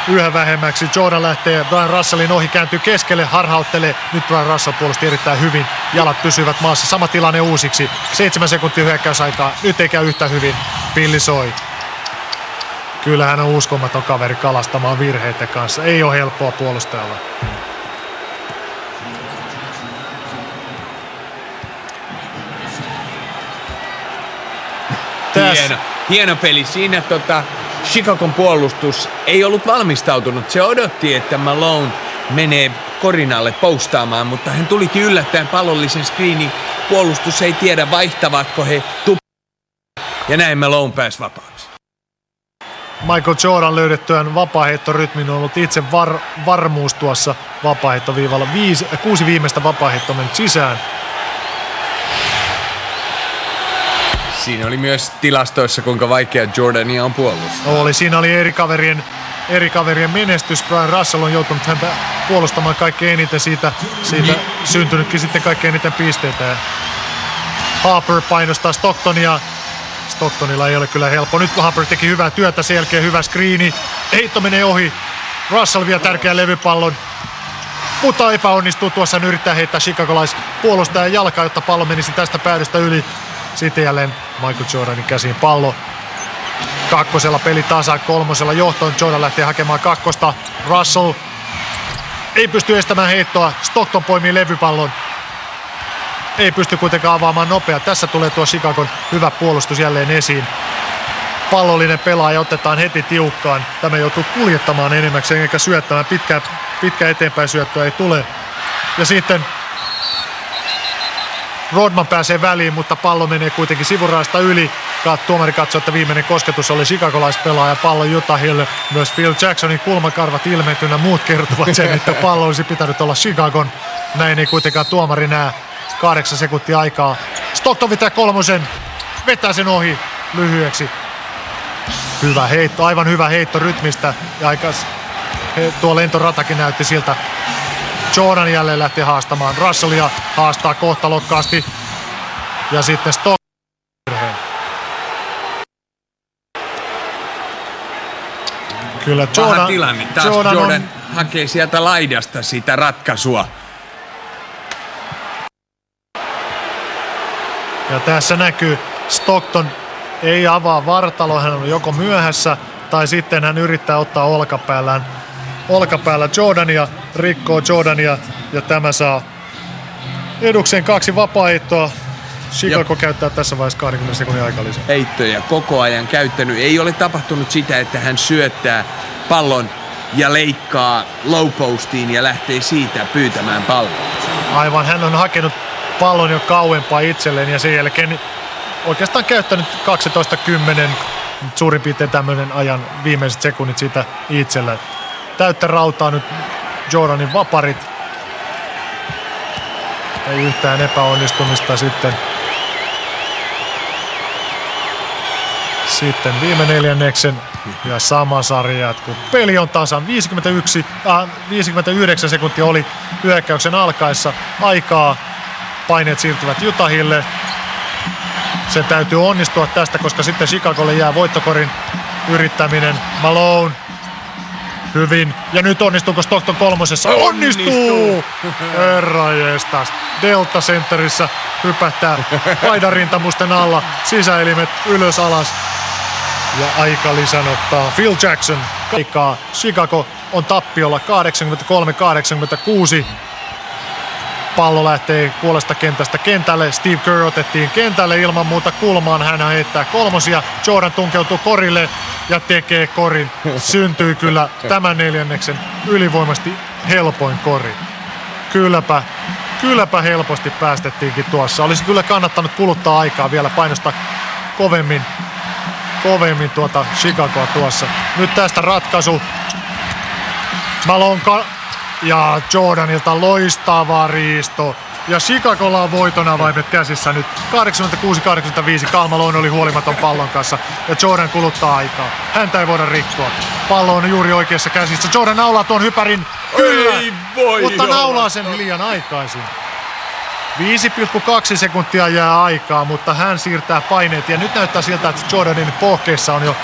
Speaker 1: yhä vähemmäksi. Jordan lähtee Brian Russellin ohi, kääntyy keskelle, harhauttelee. Nyt Brian Russell puolusti erittäin hyvin. Jalat pysyvät maassa. Sama tilanne uusiksi. 7 sekuntia hyökkäysaikaa. Nyt ei käy yhtä hyvin. Pilli soi. Kyllä hän on uskomaton kaveri kalastamaan virheiden kanssa. Ei ole helppoa puolustajalla.
Speaker 2: Hieno peli. Siinä Chicagon puolustus ei ollut valmistautunut. Se odotti, että Malone menee korinalle postaamaan, mutta hän tulikin yllättäen pallollisen screenin. Puolustus ei tiedä, vaihtavatko he ja näin Malone pääsi vapaaksi.
Speaker 1: Michael Jordan löydettyään vapaaheittorytmin on ollut itse varmuus tuossa vapaaheittoviivalla. 6 viimeistä vapaaheittoa mennyt sisään.
Speaker 2: Siinä oli myös tilastoissa, kuinka vaikea Jordania on puolustaa.
Speaker 1: Siinä oli eri kaverien menestys. Brian Russell on joutunut häntä puolustamaan kaikkein eniten siitä syntynytkin sitten kaikkein eniten pisteitä. Harper painostaa Stocktonia. Stocktonilla ei ole kyllä helppo. Nyt Harper teki hyvää työtä, selkeä hyvä screeni. Heitto menee ohi. Russell vie tärkeän levypallon. Mutta epäonnistuu tuossa, yrittää heittää chicagolaispuolustajan jalkaa, jotta pallo menisi tästä päädystä yli. Sitten jälleen Michael Jordanin käsiin pallo. 2. peli tasa, 3. johtoon. Jordan lähtee hakemaan 2. Russell ei pysty estämään heittoa. Stockton poimii levypallon. Ei pysty kuitenkaan avaamaan nopea. Tässä tulee tuo Chicagon hyvä puolustus jälleen esiin. Pallollinen pelaaja otetaan heti tiukkaan. Tämä joutuu kuljettamaan enimmäkseen eikä syöttämään. Pitkä eteenpäin syöttöä ei tule. Ja sitten Rodman pääsee väliin, mutta pallo menee kuitenkin sivuraista yli. Tuomari katsoo, että viimeinen kosketus oli chicagolaispelaaja. Pallo Utahille. Myös Phil Jacksonin kulmakarvat ilmentynä. Muut kertovat sen, että pallo olisi pitänyt olla Chicagon. Näin ei kuitenkaan tuomari näe. 8 sekuntia aikaa. Stockton vetää kolmosen. Vetää sen ohi lyhyeksi. Hyvä heitto, aivan hyvä heitto rytmistä. Ja tuo lentoratakin näytti siltä. Jordan jälleen lähtee haastamaan. Russellia haastaa kohtalokkaasti. Ja sitten Stockton. Kyllä
Speaker 2: Paha tilanne. Taas Jordan hakee sieltä laidasta sitä ratkaisua.
Speaker 1: Ja tässä näkyy Stockton ei avaa vartaloa, hän on joko myöhässä tai sitten hän yrittää ottaa olkapäällä Jordania, rikkoo Jordania ja tämä saa edukseen 2 vapaaheittoa. Chicago käyttää tässä vaiheessa 20 sekunnin aikalisää.
Speaker 2: Heittoja koko ajan käyttänyt. Ei ole tapahtunut sitä, että hän syöttää pallon ja leikkaa low postiin ja lähtee siitä pyytämään palloa.
Speaker 1: Aivan, hän on hakenut pallon jo kauempaa itselleen ja sen jälkeen oikeastaan käyttänyt 12-10, suurin piirtein tämmöinen ajan viimeiset sekunnit siitä itsellä. Täyttä rautaa nyt Jordanin vaparit. Ei yhtään epäonnistumista sitten. Sitten viime neljänneksen ja sama sarja jatkuu. Peli on tasan. 59 sekuntia oli hyökkäyksen alkaessa aikaa. Paineet siirtyvät Utahille. Se täytyy onnistua tästä, koska sitten Chicagolle jää voittokorin yrittäminen. Malone. Hyvin. Ja nyt onnistuuko Stockton kolmosessa? Onnistuu! Herranjestas. Delta Centerissä hypähtää paidarintamusten alla. Sisäelimet ylös alas. Ja aikalisän ottaa Phil Jackson. Aikaa. Chicago on tappiolla 83-86. Pallo lähtee puolesta kentästä kentälle. Steve Kerr otettiin kentälle ilman muuta kulmaan. Hän heittää kolmosia. Jordan tunkeutuu korille ja tekee korin. Syntyi kyllä tämän neljänneksen ylivoimasti helpoin kori. Kylläpä helposti päästettiinkin tuossa. Olisi kyllä kannattanut kuluttaa aikaa vielä, painostaa kovemmin tuota Chicagoa tuossa. Nyt tästä ratkaisu. Malone ja Jordanilta loistava riisto. Ja Chicagolla on voiton avaimet käsissä nyt. 86-85. Karl Malone oli huolimaton pallon kanssa. Ja Jordan kuluttaa aikaa. Häntä ei voida rikkoa. Pallo on juuri oikeassa käsissä. Jordan naulaa tuon hypärin. Kyllä! Mutta naulaa sen liian aikaisin. 5,2 sekuntia jää aikaa, mutta hän siirtää paineet. Ja nyt näyttää siltä, että Jordanin pohkeissa on jo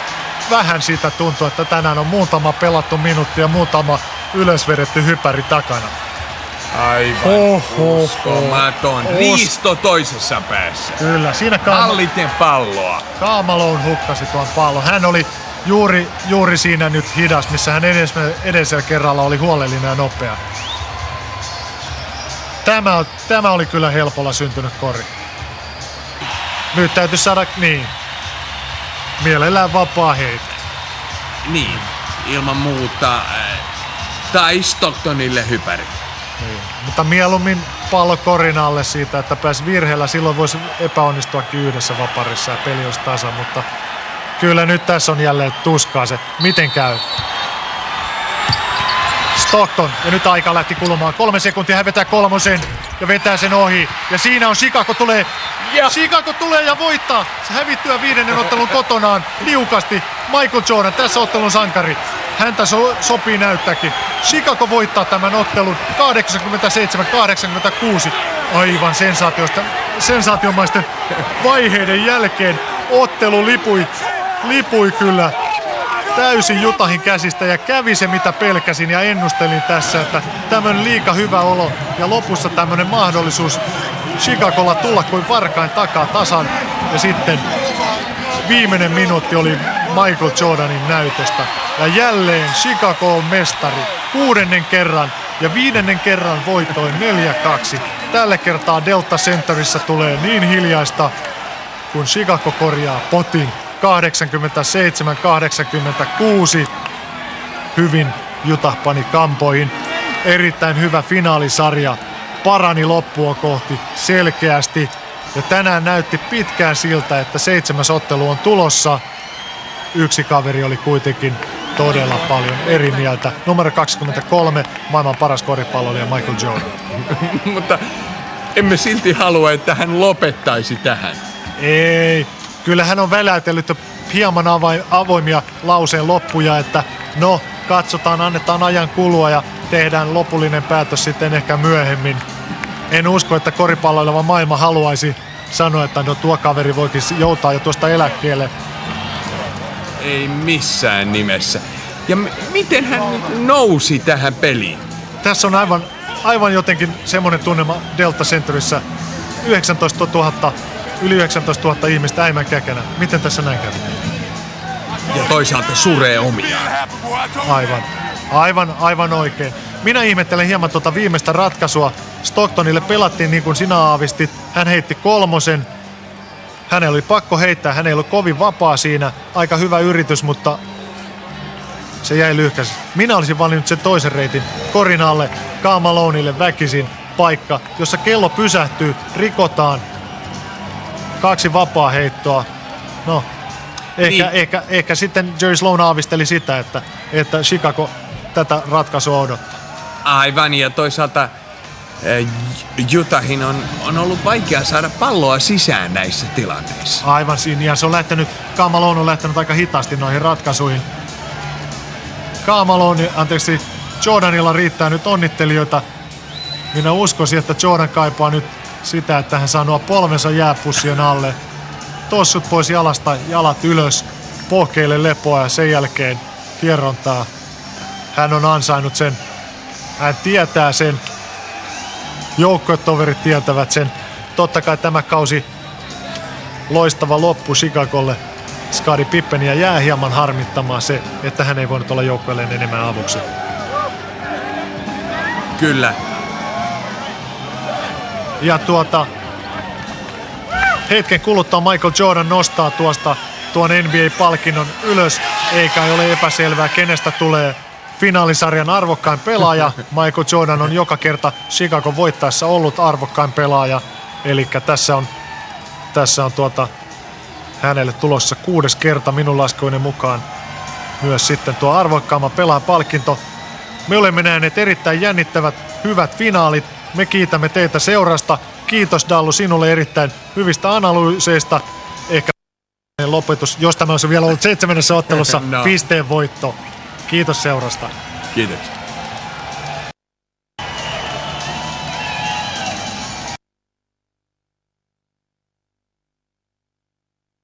Speaker 1: vähän siitä tuntuu, että tänään on muutama pelattu minuutti ja muutama ylösvedetty hypäri takana.
Speaker 2: Aivan uskomaton. Riisto toisessa päässä.
Speaker 1: Kyllä, siinä
Speaker 2: halliten palloa.
Speaker 1: Karl Malone hukkasi tuon pallon. Hän oli juuri siinä nyt hidas, missä hän edellisellä kerralla oli huolellinen ja nopea. Tämä oli kyllä helpolla syntynyt kori. Nyt täytyy saada mielellään vapaa heitto.
Speaker 2: Niin, ilman muuta. Tai Stocktonille hypäri.
Speaker 1: Niin. Mutta mieluummin pallo korin alle siitä, että pääsi virheellä. Silloin voisi epäonnistuakin yhdessä vaparissa ja peli olisi tasa. Mutta kyllä nyt tässä on jälleen tuskaa se, miten käy. Stockton. Ja nyt aika lähti kulumaan. 3 sekuntia. Hän vetää kolmosen ja vetää sen ohi. Ja siinä on Chicago tulee. Chicago tulee ja voittaa. Se hävittyä 5. ottelun kotonaan niukasti. Michael Jordan, tässä ottelun sankari. Häntä sopii näyttääkin. Chicago voittaa tämän ottelun 87-86. Aivan sensaatiomaisten vaiheiden jälkeen ottelu lipui kyllä täysin Utahin käsistä ja kävi se mitä pelkäsin ja ennustelin tässä, että tämmönen liika hyvä olo ja lopussa tämmönen mahdollisuus Chicagolla tulla kuin varkain takaa tasan ja sitten viimeinen minuutti oli Michael Jordanin näytöstä ja jälleen Chicago on mestari 6. kerran ja 5. kerran voitoin 4-2. Tällä kertaa Delta Centerissä tulee niin hiljaista, kun Chicago korjaa potin. 87-86. Hyvin Utah pani kampoihin. Erittäin hyvä finaalisarja. parani loppua kohti selkeästi. Ja tänään näytti pitkään siltä, että 7. ottelu on tulossa. Yksi kaveri oli kuitenkin todella paljon eri mieltä. Numero 23, maailman paras koripalloilija Michael Jordan.
Speaker 4: Mutta emme silti halua, että hän lopettaisi tähän.
Speaker 1: Ei, kyllä hän on väläytellyt hieman avoimia lauseen loppuja, että no katsotaan, annetaan ajan kulua ja tehdään lopullinen päätös sitten ehkä myöhemmin. En usko, että koripalloileva maailma haluaisi sanoa, että no tuo kaveri voikin joutaa jo tuosta eläkkeelle.
Speaker 4: Ei missään nimessä. Ja miten hän nousi tähän peliin?
Speaker 1: Tässä on aivan jotenkin semmoinen tunnelma Delta Centerissä. yli 19 000 ihmistä äimän käkenä. Miten tässä näin kävi?
Speaker 4: Ja toisaalta suree omiaan.
Speaker 1: Aivan oikein. Minä ihmettelen hieman tuota viimeistä ratkaisua. Stocktonille pelattiin niin kuin sinä aavistit. Hän heitti 3. Hänellä oli pakko heittää. Hän ei ollut kovin vapaa siinä. Aika hyvä yritys, mutta se jäi lyhkäisesti. Minä olisin valinnut sen toisen reitin. Korin alle, Karl Malonelle väkisin paikka, jossa kello pysähtyy, rikotaan. 2 vapaa heittoa. No, ehkä sitten Jerry Sloan aavisteli sitä, että Chicago tätä ratkaisua odottaa.
Speaker 2: Aivan, ja toisaalta Utahin on ollut vaikea saada palloa sisään näissä tilanteissa.
Speaker 1: Aivan siinä, ja se on lähtenyt, Karl Malone on lähtenyt aika hitaasti noihin ratkaisuihin. Jordanilla riittää nyt onnittelijoita. Minä uskoisin, että Jordan kaipaa nyt sitä, että hän saa nuo polvensa jääpussien alle. Tossut pois jalasta, jalat ylös, pohkeille lepoa ja sen jälkeen kierrontaa. Hän on ansainnut sen. Hän tietää sen. Joukkuetoverit tietävät sen. Totta kai tämä kausi loistava loppu Chicagolle. Scottie Pippenia jää hieman harmittamaan se, että hän ei voinut olla joukkueelleen enemmän avuksi.
Speaker 2: Kyllä.
Speaker 1: Ja hetken kuluttua Michael Jordan nostaa tuon NBA-palkinnon ylös, eikä ole epäselvää, kenestä tulee finaalisarjan arvokkain pelaaja. Michael Jordan on joka kerta Chicago voittaessa ollut arvokkain pelaaja, eli tässä on hänelle tulossa 6. kerta minun laskuinen mukaan myös sitten tuo arvokkaamman pelaajan palkinto. Me olemme nähneet erittäin jännittävät, hyvät finaalit. Me kiitämme teitä seurasta. Kiitos Dallu sinulle erittäin hyvistä analyyseista. Ehkä lopetus, jos tämä olisi vielä ollut 7. ottelussa,
Speaker 2: No.
Speaker 1: pisteen voitto. Kiitos seurasta.
Speaker 4: Kiitos.